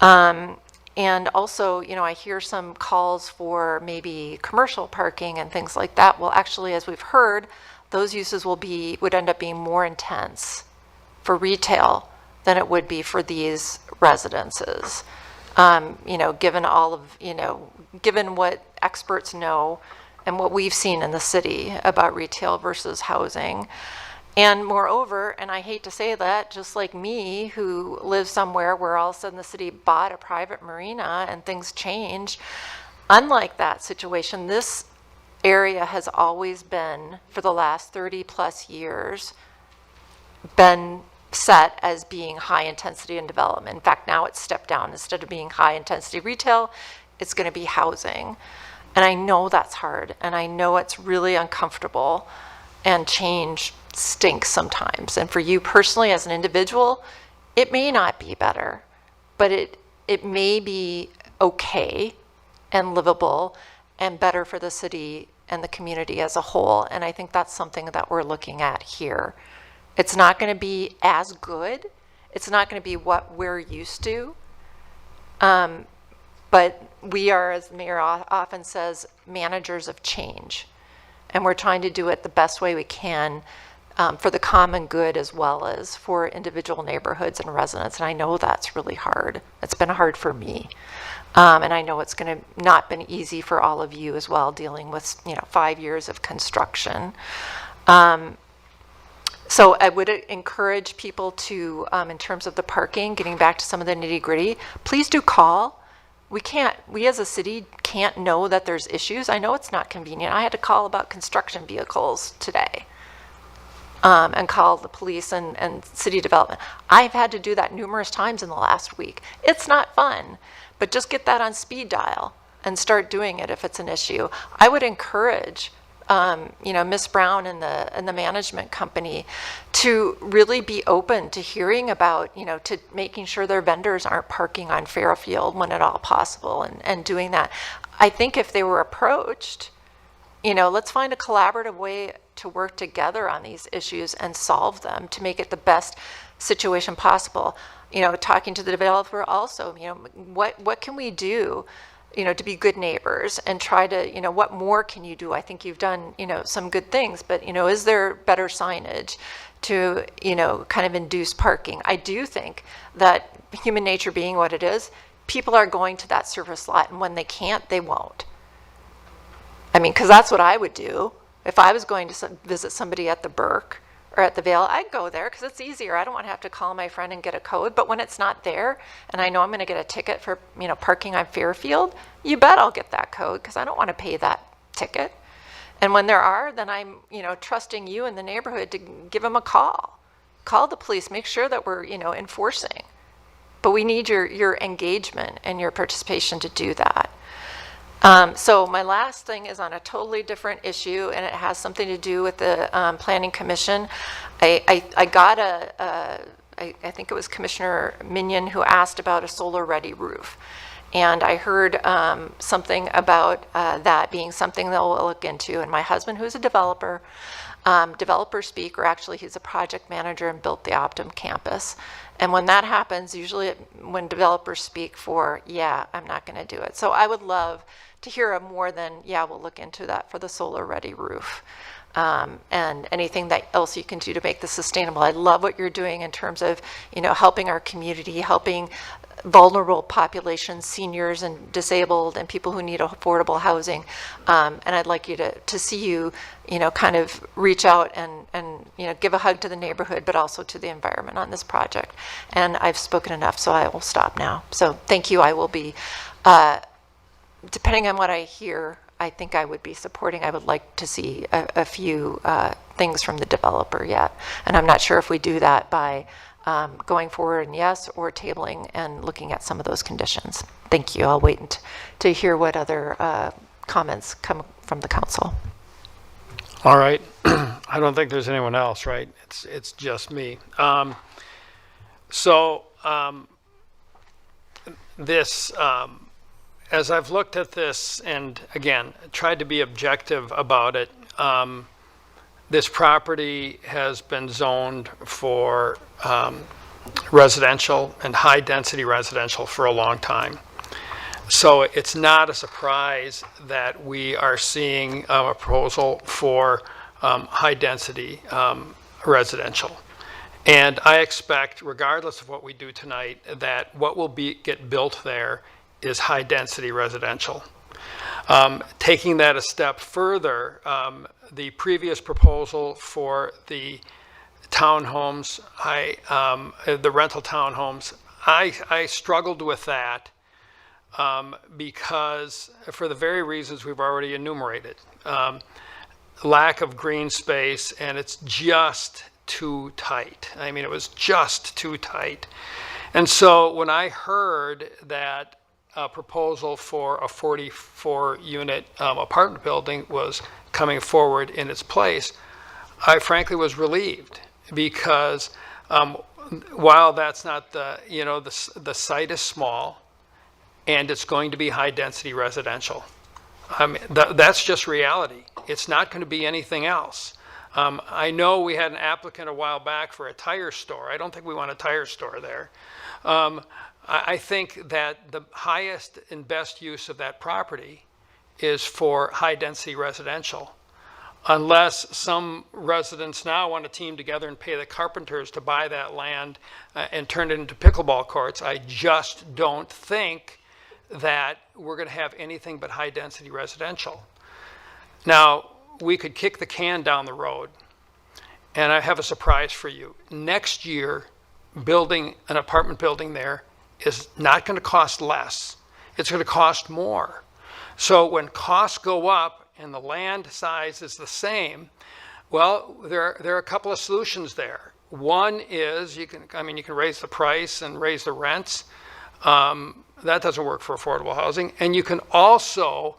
And also, you know, I hear some calls for maybe commercial parking and things like that. Well, actually, as we've heard, those uses would end up being more intense for retail than it would be for these residences. You know, given all of, you know, given what experts know and what we've seen in the city about retail versus housing. And moreover, and I hate to say that, just like me, who lives somewhere where all of a sudden the city bought a private marina and things change, unlike that situation, this area has always been, for the last 30 plus years, been set as being high intensity in development. In fact, now it's stepped down. Instead of being high intensity retail, it's going to be housing. And I know that's hard, and I know it's really uncomfortable, and change stinks sometimes. And for you personally as an individual, it may not be better, but it may be okay and livable and better for the city and the community as a whole. And I think that's something that we're looking at here. It's not going to be as good. It's not going to be what we're used to. But we are, as the mayor often says, managers of change. And we're trying to do it the best way we can for the common good as well as for individual neighborhoods and residents. And I know that's really hard. It's been hard for me. And I know it's going to not been easy for all of you as well, dealing with, you know, 5 years of construction. So I would encourage people to, in terms of the parking, getting back to some of the nitty gritty, please do call. We as a city can't know that there's issues. I know it's not convenient. I had to call about construction vehicles today and call the police and city development. I've had to do that numerous times in the last week. It's not fun, but just get that on speed dial and start doing it if it's an issue. I would encourage you know, Ms. Brown and the management company to really be open to hearing about, you know, to making sure their vendors aren't parking on Fairfield when at all possible and doing that. I think if they were approached, you know, let's find a collaborative way to work together on these issues and solve them to make it the best situation possible. You know, talking to the developer also, you know, what can we do, you know, to be good neighbors and try to, you know, what more can you do? I think you've done, you know, some good things, but, you know, is there better signage to, you know, kind of induce parking? I do think that human nature being what it is, people are going to that service lot, and when they can't, they won't. I mean, because that's what I would do. If I was going to visit somebody at the Burke or at the Vale, I'd go there because it's easier. I don't want to have to call my friend and get a code. But when it's not there and I know I'm going to get a ticket for, you know, parking on Fairfield, you bet I'll get that code because I don't want to pay that ticket. And when there are, then I'm, you know, trusting you in the neighborhood to give them a call. Call the police, make sure that we're, you know, enforcing. But we need your engagement and your participation to do that. So my last thing is on a totally different issue, and it has something to do with the Planning Commission. I got I think it was Commissioner Minion who asked about a solar-ready roof. And I heard something about that being something that we'll look into. And my husband, who's a developer speak, or actually he's a project manager and built the Optum campus. And when that happens, usually when developers speak for, yeah, I'm not going to do it. So I would love to hear a more than, yeah, we'll look into that for the solar-ready roof. And anything that else you can do to make this sustainable. I love what you're doing in terms of, you know, helping our community, helping vulnerable populations, seniors and disabled and people who need affordable housing. And I'd like you to see you, you know, kind of reach out and, you know, give a hug to the neighborhood, but also to the environment on this project. And I've spoken enough, so I will stop now. So thank you. I will be, depending on what I hear, I think I would be supporting. I would like to see a few things from the developer yet. And I'm not sure if we do that by going forward and yes, or tabling and looking at some of those conditions. Thank you. I'll wait to hear what other comments come from the council. All right. I don't think there's anyone else, right? It's just me. This, as I've looked at this and again, tried to be objective about it, this property has been zoned for residential and high-density residential for a long time. So it's not a surprise that we are seeing a proposal for high-density residential. And I expect, regardless of what we do tonight, that what will get built there is high-density residential. Taking that a step further, the previous proposal for the townhomes, the rental townhomes, I struggled with that because for the very reasons we've already enumerated. Lack of green space, and it's just too tight. I mean, it was just too tight. And so when I heard that a proposal for a 44-unit apartment building was coming forward in its place, I frankly was relieved, because while that's not the site is small and it's going to be high-density residential. I mean, that's just reality. It's not going to be anything else. I know we had an applicant a while back for a tire store. I don't think we want a tire store there. I think that the highest and best use of that property is for high-density residential. Unless some residents now want to team together and pay the carpenters to buy that land and turn it into pickleball courts, I just don't think that we're going to have anything but high-density residential. Now, we could kick the can down the road, and I have a surprise for you. Next year, building an apartment building there is not going to cost less. It's going to cost more. So when costs go up and the land size is the same, well, there are a couple of solutions there. One is you can raise the price and raise the rents. That doesn't work for affordable housing. And you can also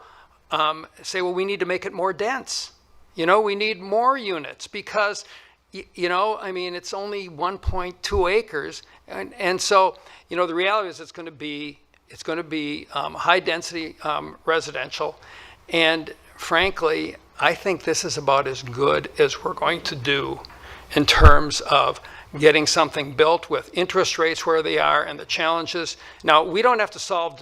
say, well, we need to make it more dense. We need more units because, it's only 1.2 acres. And so, the reality is it's going to be high density residential. And frankly, I think this is about as good as we're going to do in terms of getting something built with interest rates where they are and the challenges. Now, we don't have to solve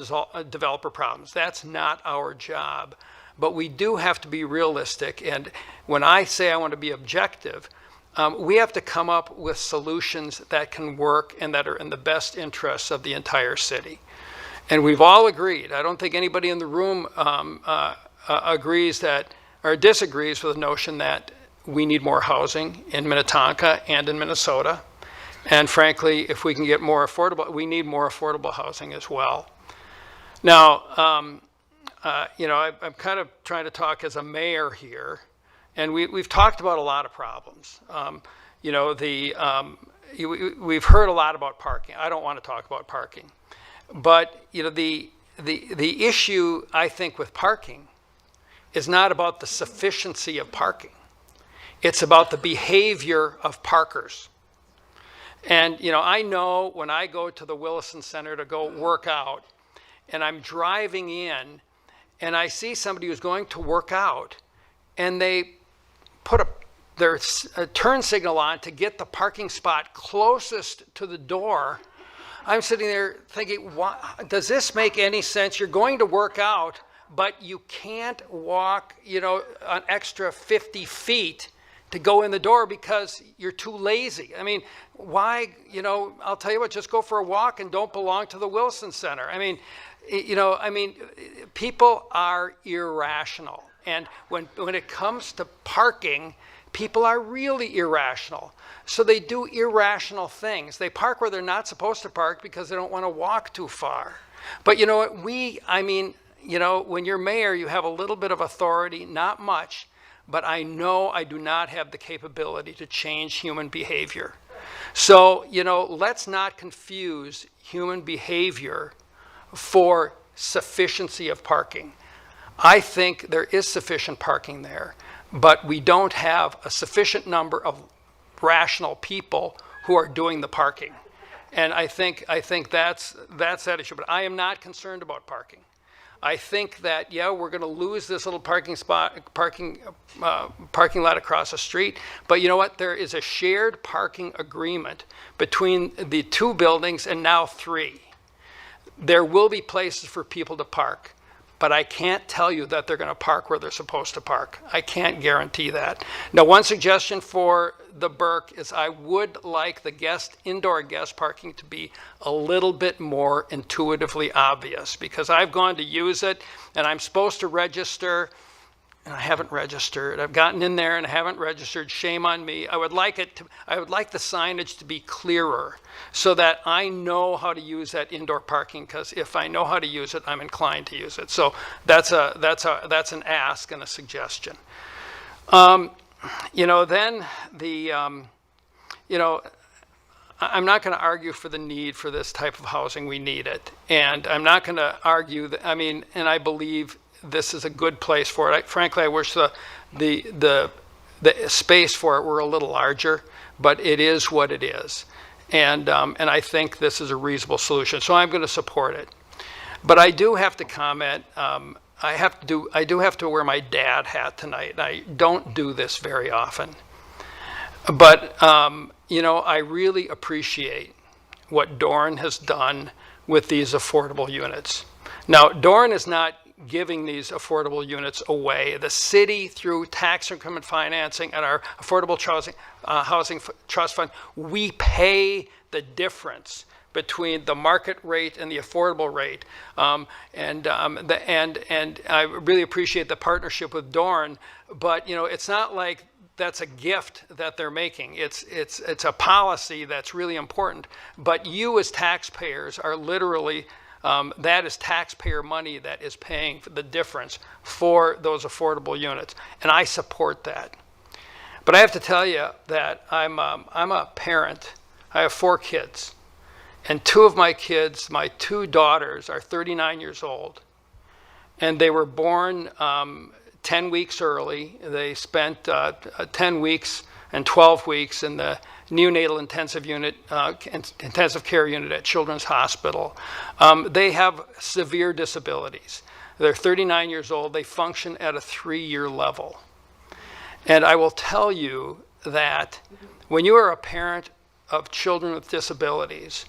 developer problems. That's not our job. But we do have to be realistic. And when I say I want to be objective, we have to come up with solutions that can work and that are in the best interests of the entire city. And we've all agreed. I don't think anybody in the room agrees that or disagrees with the notion that we need more housing in Minnetonka and in Minnesota. And frankly, if we can get more affordable, we need more affordable housing as well. Now, I'm kind of trying to talk as a mayor here, and we've talked about a lot of problems. We've heard a lot about parking. I don't want to talk about parking, but the issue I think with parking is not about the sufficiency of parking. It's about the behavior of parkers. And I know when I go to the Wilson Center to go work out, and I'm driving in, and I see somebody who's going to work out, and they put their turn signal on to get the parking spot closest to the door. I'm sitting there thinking, does this make any sense? You're going to work out, but you can't walk, an extra 50 feet to go in the door because you're too lazy. I mean, why, I'll tell you what, just go for a walk and don't belong to the Wilson Center. People are irrational. And when it comes to parking, people are really irrational. So they do irrational things. They park where they're not supposed to park because they don't want to walk too far. But you know what, when you're mayor, you have a little bit of authority, not much, but I know I do not have the capability to change human behavior. So, let's not confuse human behavior for sufficiency of parking. I think there is sufficient parking there, but we don't have a sufficient number of rational people who are doing the parking. And I think that's that issue. But I am not concerned about parking. I think that, yeah, we're going to lose this little parking lot across the street. But you know what? There is a shared parking agreement between the 2 buildings and now 3. There will be places for people to park, but I can't tell you that they're going to park where they're supposed to park. I can't guarantee that. Now, one suggestion for the Burke is I would like the indoor guest parking to be a little bit more intuitively obvious, because I've gone to use it and I'm supposed to register and I haven't registered. I've gotten in there and I haven't registered. Shame on me. I would like the signage to be clearer so that I know how to use that indoor parking, because if I know how to use it, I'm inclined to use it. So that's an ask and a suggestion. Then I'm not going to argue for the need for this type of housing. We need it. And I'm not going to argue that, and I believe this is a good place for it. Frankly, I wish the space for it were a little larger, but it is what it is. And I think this is a reasonable solution. So I'm going to support it. But I do have to comment, I do have to wear my dad hat tonight. I don't do this very often. But, I really appreciate what Doran has done with these affordable units. Now, Doran is not giving these affordable units away. The city, through tax increment financing and our affordable housing trust fund, we pay the difference between the market rate and the affordable rate. And I really appreciate the partnership with Doran, but it's not like that's a gift that they're making. It's a policy that's really important. But you as taxpayers are literally, that is taxpayer money that is paying for the difference for those affordable units. And I support that. But I have to tell you that I'm a parent. I have 4 kids. And 2 of my kids, my 2 daughters, are 39 years old. And they were born 10 weeks early. They spent 10 weeks and 12 weeks in the neonatal intensive care unit at Children's Hospital. They have severe disabilities. They're 39 years old. They function at a 3-year level. And I will tell you that when you are a parent of children with disabilities,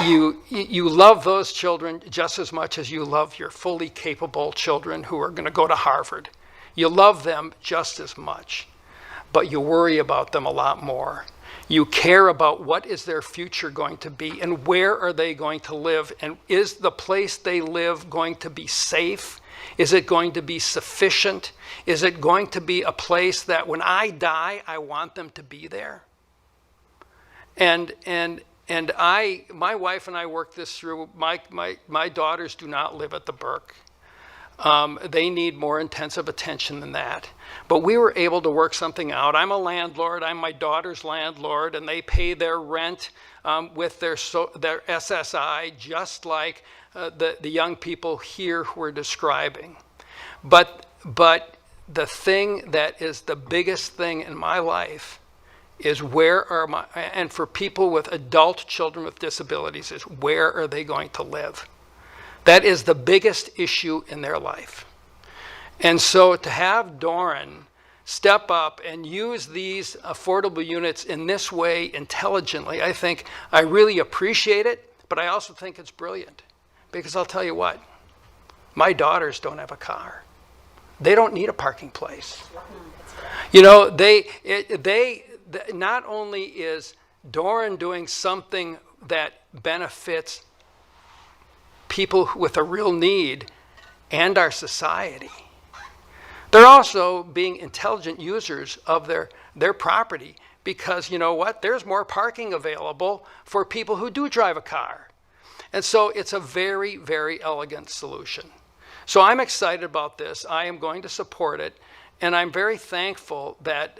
you love those children just as much as you love your fully capable children who are going to go to Harvard. You love them just as much, but you worry about them a lot more. You care about what is their future going to be and where are they going to live, and is the place they live going to be safe? Is it going to be sufficient? Is it going to be a place that when I die, I want them to be there? And my wife and I worked this through. My daughters do not live at the Burke. They need more intensive attention than that. But we were able to work something out. I'm a landlord. I'm my daughter's landlord, and they pay their rent with their SSI, just like the young people here who are describing. But the thing that is the biggest thing in my life is and for people with adult children with disabilities, is where are they going to live? That is the biggest issue in their life. And so to have Doran step up and use these affordable units in this way intelligently, I really appreciate it, but I also think it's brilliant. Because I'll tell you what, my daughters don't have a car. They don't need a parking place. Not only is Doran doing something that benefits people with a real need and our society, they're also being intelligent users of their property, because you know what? There's more parking available for people who do drive a car. And so it's a very, very elegant solution. So I'm excited about this. I am going to support it. And I'm very thankful that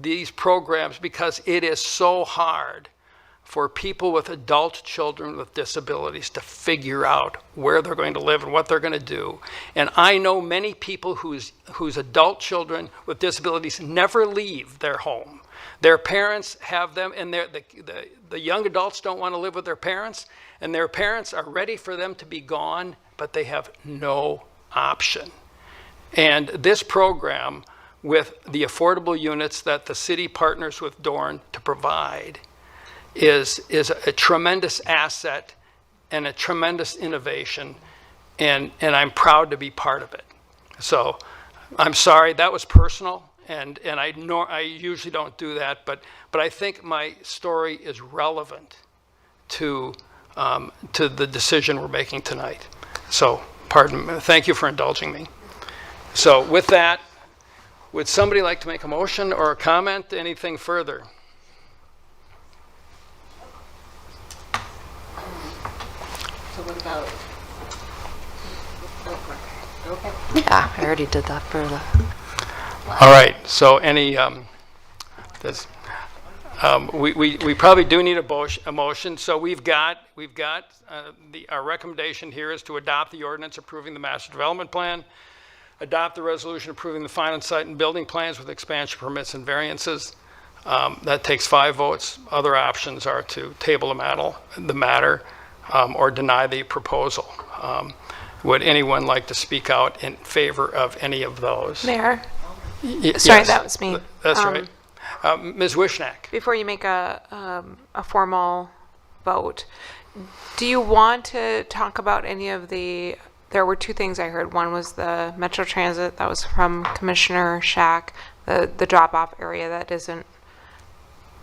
these programs, because it is so hard for people with adult children with disabilities to figure out where they're going to live and what they're going to do. And I know many people whose adult children with disabilities never leave their home. Their parents have them, and the young adults don't want to live with their parents, and their parents are ready for them to be gone, but they have no option. And this program, with the affordable units that the city partners with Dorn to provide, is a tremendous asset and a tremendous innovation, and I'm proud to be part of it. So I'm sorry, that was personal, and I usually don't do that, but I think my story is relevant to the decision we're making tonight. So pardon me, thank you for indulging me. So with that, would somebody like to make a motion or a comment, anything further? So what about? Yeah, I already did that for the. All right. So any we probably do need a motion. So we've got our recommendation here is to adopt the ordinance approving the master development plan, adopt the resolution approving the final site and building plans with expansion permits and variances. That takes 5 votes. Other options are to table the matter or deny the proposal. Would anyone like to speak out in favor of any of those? Mayor? Yes. Sorry, that was me. That's right. Ms. Wishnack. Before you make a formal vote, do you want to talk about any of the, there were 2 things I heard. One was the Metro Transit, that was from Commissioner Shack, the drop-off area that isn't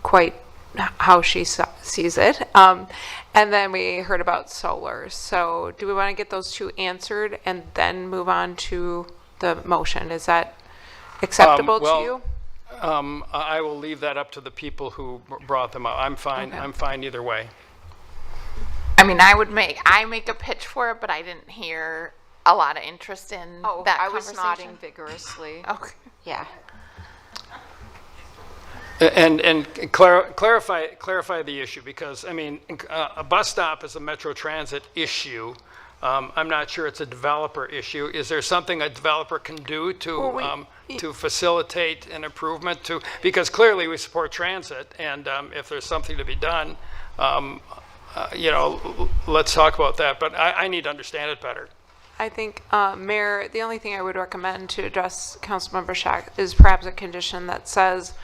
quite how she sees it. And then we heard about solar. So do we want to get those 2 answered and then move on to the motion? Is that acceptable to you? I will leave that up to the people who brought them up. I'm fine. Okay. I'm fine either way. I mean, I make a pitch for it, but I didn't hear a lot of interest in that I was conversation. nodding vigorously. Okay. Yeah. And clarify the issue, because I mean a bus stop is a Metro Transit issue. I'm not sure it's a developer issue. Is there something a developer can do to facilitate an improvement because clearly we support transit, and if there's something to be done, let's talk about that. But I need to understand it better. I think, Mayor, the only thing I would recommend to address Councilmember Shack is perhaps a condition that says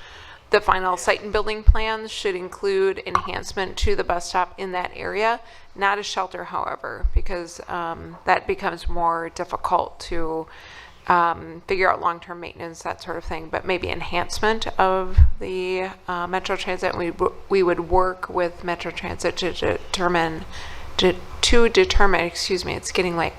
the final site and building plans should include enhancement to the bus stop in that area, not a shelter, however, because that becomes more difficult to figure out long-term maintenance, that sort of thing, but maybe enhancement of the Metro Transit. We would work with Metro Transit to determine, excuse me, it's getting late,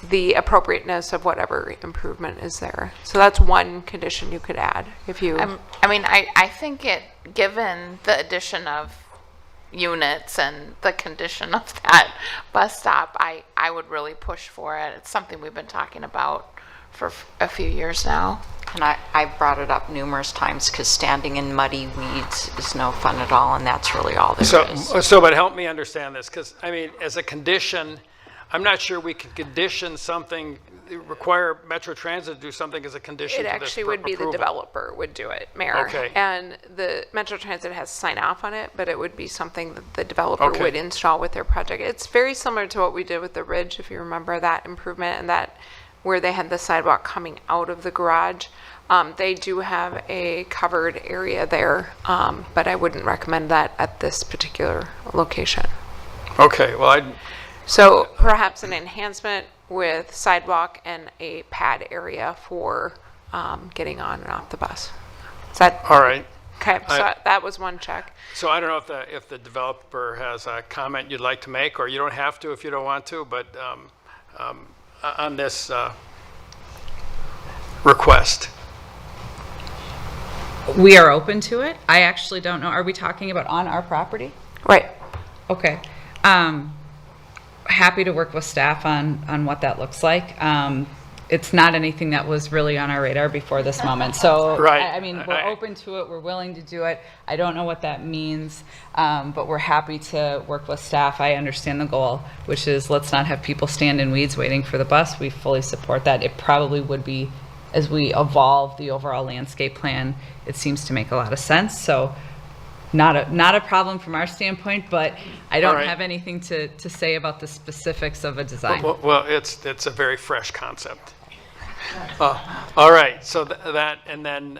the appropriateness of whatever improvement is there. So that's one condition you could add if you. I think given the addition of units and the condition of that bus stop, I would really push for it. It's something we've been talking about for a few years now. And I brought it up numerous times because standing in muddy weeds is no fun at all, and that's really all there is. So, but help me understand this, because I mean, as a condition, I'm not sure we could condition something, require Metro Transit to do something as a condition to this approval. It actually would be the developer would do it, Mayor. Okay. And the Metro Transit has to sign off on it, but it would be something that the developer would install with their project. It's very similar to what we did with the Ridge, if you remember that improvement, and that where they had the sidewalk coming out of the garage. They do have a covered area there, but I wouldn't recommend that at this particular location. Okay, well, So perhaps an enhancement with sidewalk and a pad area for getting on and off the bus. Is that all right? Okay, so that was one check. So I don't know if the developer has a comment you'd like to make, or you don't have to if you don't want to, but on this request. We are open to it. I actually don't know. Are we talking about on our property? Right. Okay. Happy to work with staff on what that looks like. It's not anything that was really on our radar before this moment. So, right. I mean, we're open to it. We're willing to do it. I don't know what that means, but we're happy to work with staff. I understand the goal, which is let's not have people stand in weeds waiting for the bus. We fully support that. It probably would be as we evolve the overall landscape plan, it seems to make a lot of sense. So not a problem from our standpoint, but I don't All right. have anything to say about the specifics of a design. Well, it's a very fresh concept. All right, so that, and then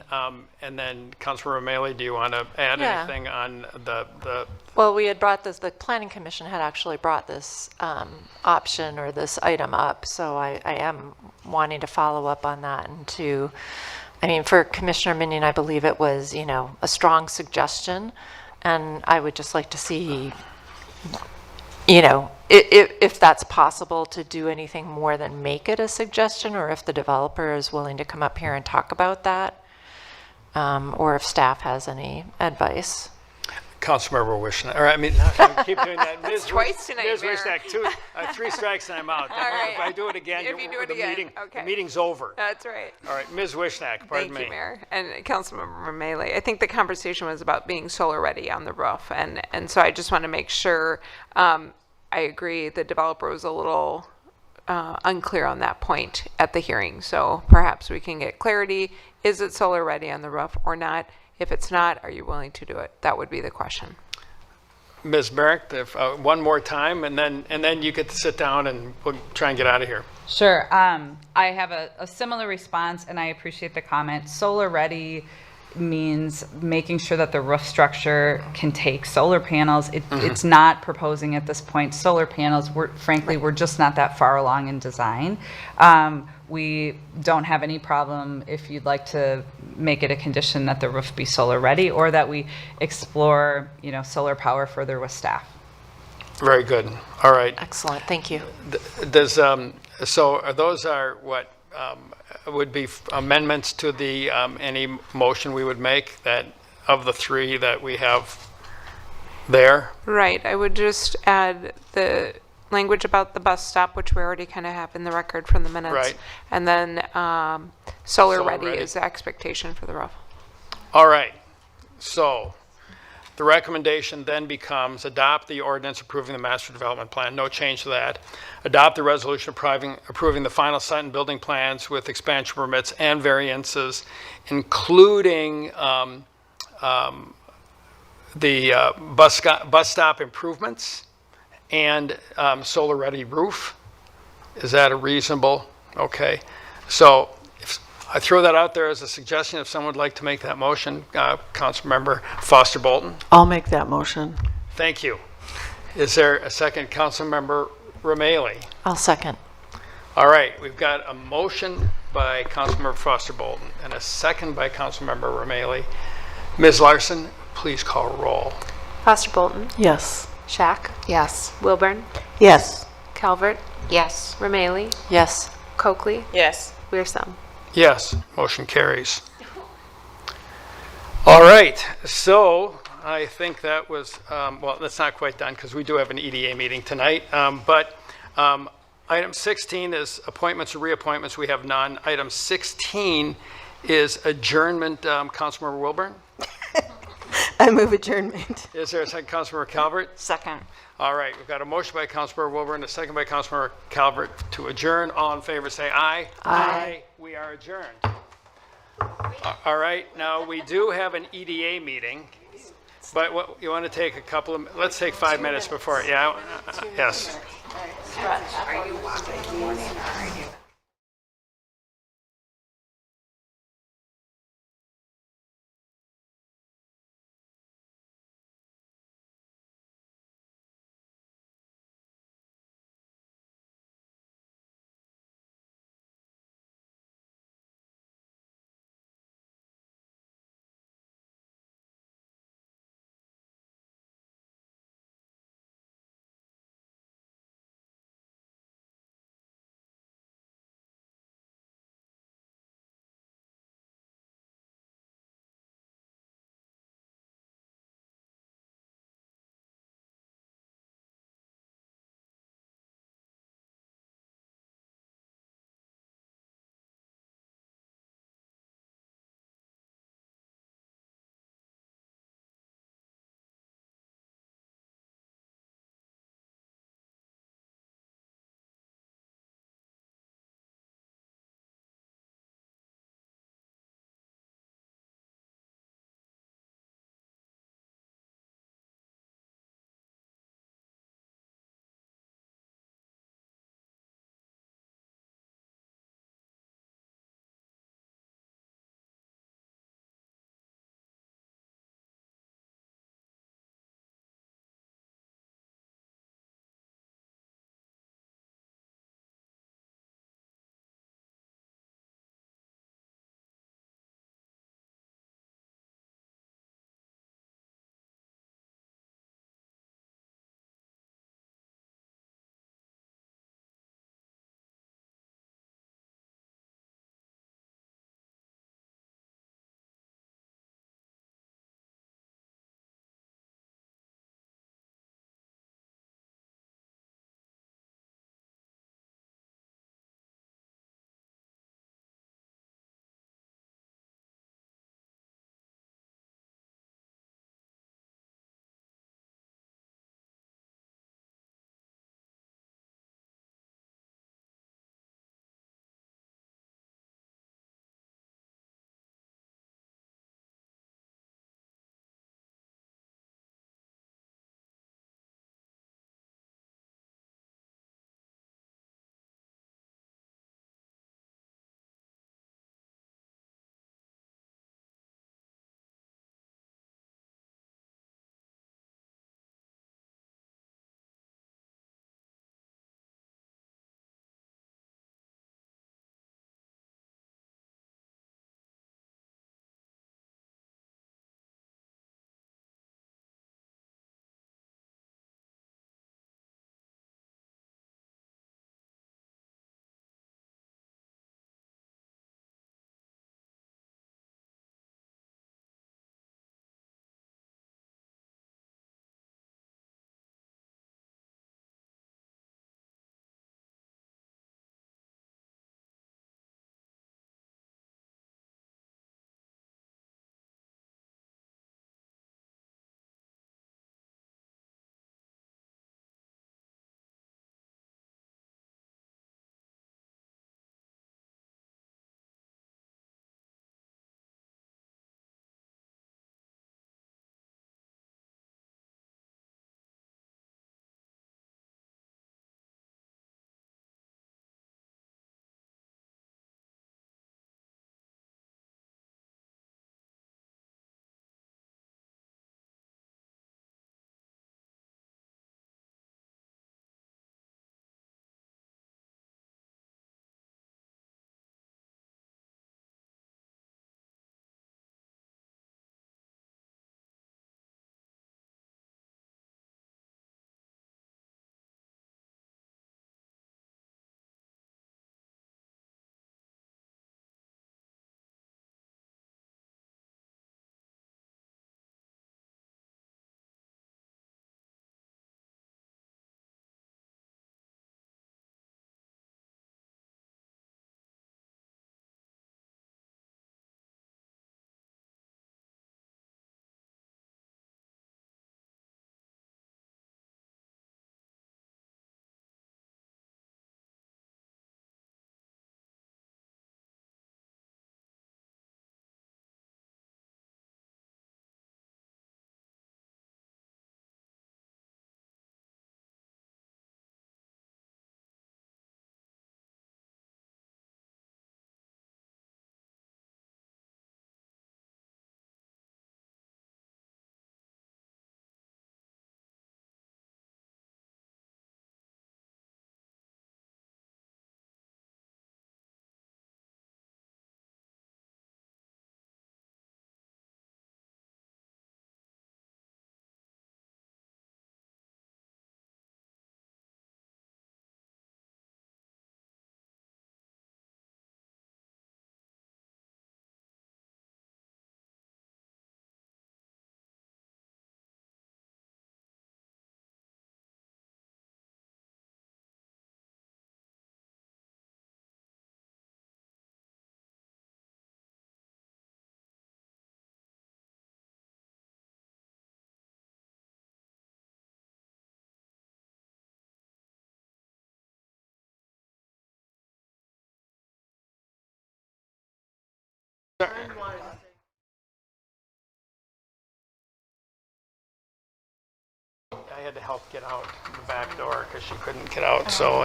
Councilmember O'Malley, do you want to add Yeah. anything on the Well, we had brought this, the Planning Commission had actually brought this option or this item up, so I am wanting to follow up on that and to, I mean, for Commissioner Minion, I believe it was, you know, a strong suggestion, and I would just like to see, you know, if that's possible to do anything more than make it a suggestion, or if the developer is willing to come up here and talk about that, or if staff has any advice. Councilmember Wishnack? Or I mean, I keep doing that. That's twice tonight, Ms. Mayor. Wishnack, 3 strikes and I'm out. All right. If I do it again, If you do it again, okay. the meeting's over. That's right. All right, Ms. Wishnack, pardon me. Thank you, Mayor. And Councilmember Mealy, I think the conversation was about being solar ready on the roof. And so I just want to make sure, I agree the developer was a little unclear on that point at the hearing. So perhaps we can get clarity. Is it solar ready on the roof or not? If it's not, are you willing to do it? That would be the question. Ms. Merrick, if, one more time, and then you get to sit down and we'll try and get out of here. Sure. I have a similar response, and I appreciate the comment. Solar ready means making sure that the roof structure can take solar panels. It's not proposing at this point solar panels. Frankly, we're just not that far along in design. We don't have any problem if you'd like to make it a condition that the roof be solar ready, or that we explore, you know, solar power further with staff. Very good. All right. Excellent, thank you. Does, so those are what would be amendments to the, any motion we would make that of the 3 that we have there? Right. I would just add the language about the bus stop, which we already kind of have in the record from the minutes. Right. And then solar ready ready. is the expectation for the roof. All right. So the recommendation then becomes adopt the ordinance approving the master development plan. No change to that. Adopt the resolution approving the final site and building plans with expansion permits and variances, including the bus stop improvements and solar ready roof. Is that a reasonable? Okay. So if I throw that out there as a suggestion, if someone would like to make that motion, Councilmember Foster Bolton. I'll make that motion. Thank you. Is there a second? Councilmember Rameli. I'll second. All right, we've got a motion by Councilmember Foster Bolton and a second by Councilmember Rameli. Ms. Larson, please call roll. Foster Bolton. Yes. Shack. Yes. Wilburn. Yes. Calvert. Yes. Rameli. Yes. Coakley. Yes. Wearsum. Yes, motion carries. All right, so I think that was, well, that's not quite done because we do have an EDA meeting tonight. But item 16 is appointments or reappointments. We have none. Item 16 is adjournment. Councilmember Wilburn? I move adjournment. Is there a second? Councilmember Calvert? Second. All right, we've got a motion by Councilmember Wilburn and a second by Councilmember Calvert to adjourn. All in favor say aye. Aye. We are adjourned. All right, now we do have an EDA meeting, but what, you want to take a couple of, let's take 5 minutes before, yeah, yes. Are you walking? I had to help get out the back door because she couldn't get out, so.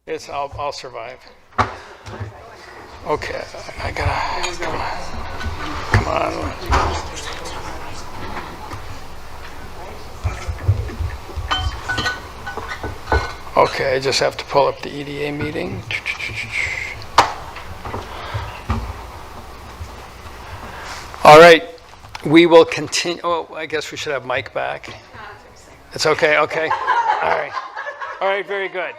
I'll survive. Okay, I gotta, come on. Okay, I just have to pull up the EDA meeting. All right, we will continue. Oh, I guess we should have Mike back. It's okay, okay. All right, very good.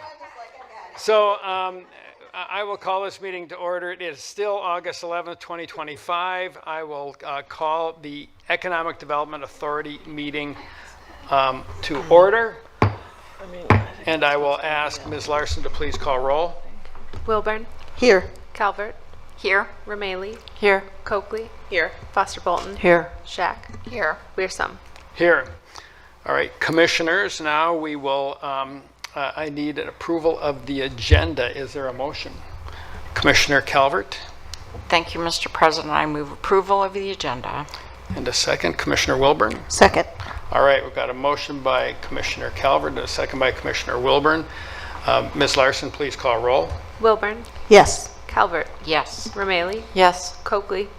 So I will call this meeting to order. It is still August 11th, 2025. I will call the Economic Development Authority meeting to order. And I will ask Ms. Larson to please call roll. Wilburn. Here. Calvert. Here. Rameli. Here. Coakley. Here. Foster Bolton. Here. Shack. Here. Wearsome. Here. All right, commissioners, now we will, I need an approval of the agenda. Is there a motion? Commissioner Calvert. Thank you, Mr. President. I move approval of the agenda. And a second, Commissioner Wilburn. Second. All right, we've got a motion by Commissioner Calvert and a second by Commissioner Wilburn. Ms. Larson, please call roll. Wilburn. Yes. Calvert. Yes. Rameli. Yes. Coakley.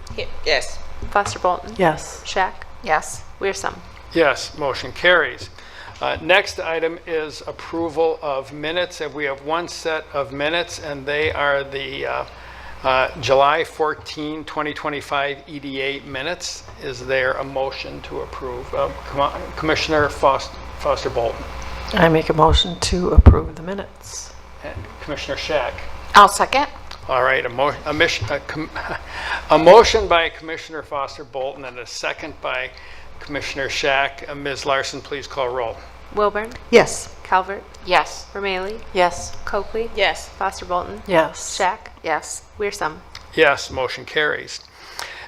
Yes. Foster Bolton. Yes. Shack. Yes. Wearsome. Yes, motion carries. Next item is approval of minutes, and we have one set of minutes, and they are the July 14, 2025 EDA minutes. Is there a motion to approve? Commissioner Foster Bolton. I make a motion to approve the minutes. And Commissioner Shack. I'll second. All right, a motion by Commissioner Foster Bolton and a second by Commissioner Shack. Ms. Larson, please call roll. Wilburn. Yes. Calvert. Yes. Rameli. Yes. Coakley. Yes. Foster Bolton. Yes. Shack. Yes. Wearsome. Yes, motion carries.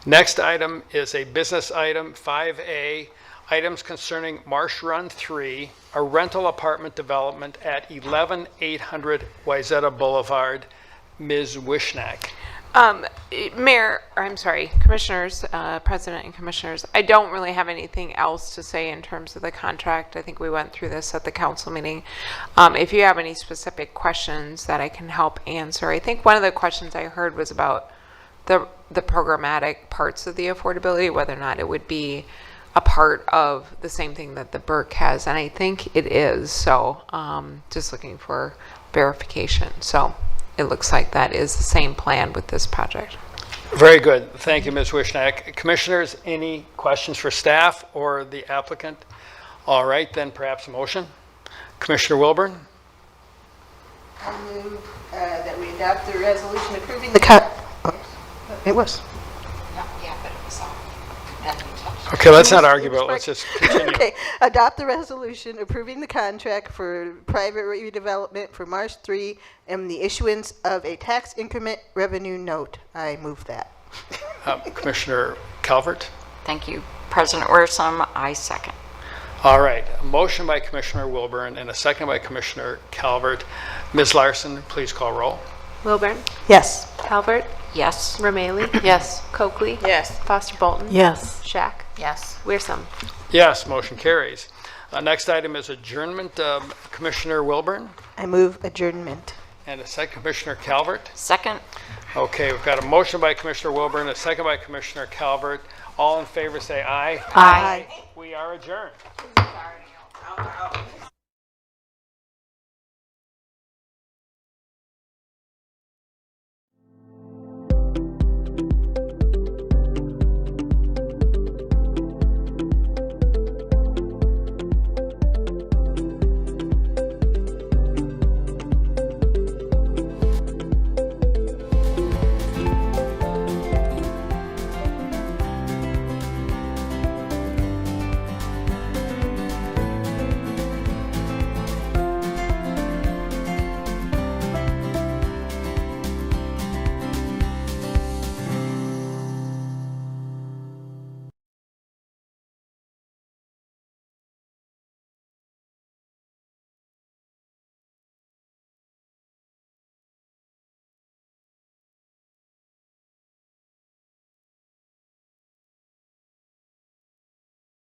Next item is a business item, 5A, items concerning Marsh Run 3, a rental apartment development at 11800 Wayzata Boulevard. Ms. Wishnack. Mayor, or I'm sorry, Commissioners, President and Commissioners, I don't really have anything else to say in terms of the contract. I think we went through this at the council meeting. If you have any specific questions that I can help answer, I think one of the questions I heard was about the programmatic parts of the affordability, whether or not it would be a part of the same thing that the Burke has, and I think it is. So just looking for verification. So it looks like that is the same plan with this project. Very good. Thank you, Ms. Wishnack. Commissioners, any questions for staff or the applicant? All right, then perhaps a motion. Commissioner Wilburn. I move that we adopt the resolution approving the it was. Yeah, but it was Okay, let's not argue about it. Let's just continue. Okay, adopt the resolution approving the contract for private redevelopment for Marsh 3 and the issuance of a tax increment revenue note. I move that. Commissioner Calvert. Thank you. President Wearsome, I second. All right, a motion by Commissioner Wilburn and a second by Commissioner Calvert. Ms. Larson, please call roll. Wilburn. Yes. Calvert. Yes. Rameli. Yes. Coakley. Yes. Foster Bolton. Yes. Shack. Yes. Wearsome. Yes, motion carries. Next item is adjournment. Commissioner Wilburn. I move adjournment. And a second, Commissioner Calvert. Second. Okay, we've got a motion by Commissioner Wilburn, a second by Commissioner Calvert. All in favor say aye. Aye. We are adjourned.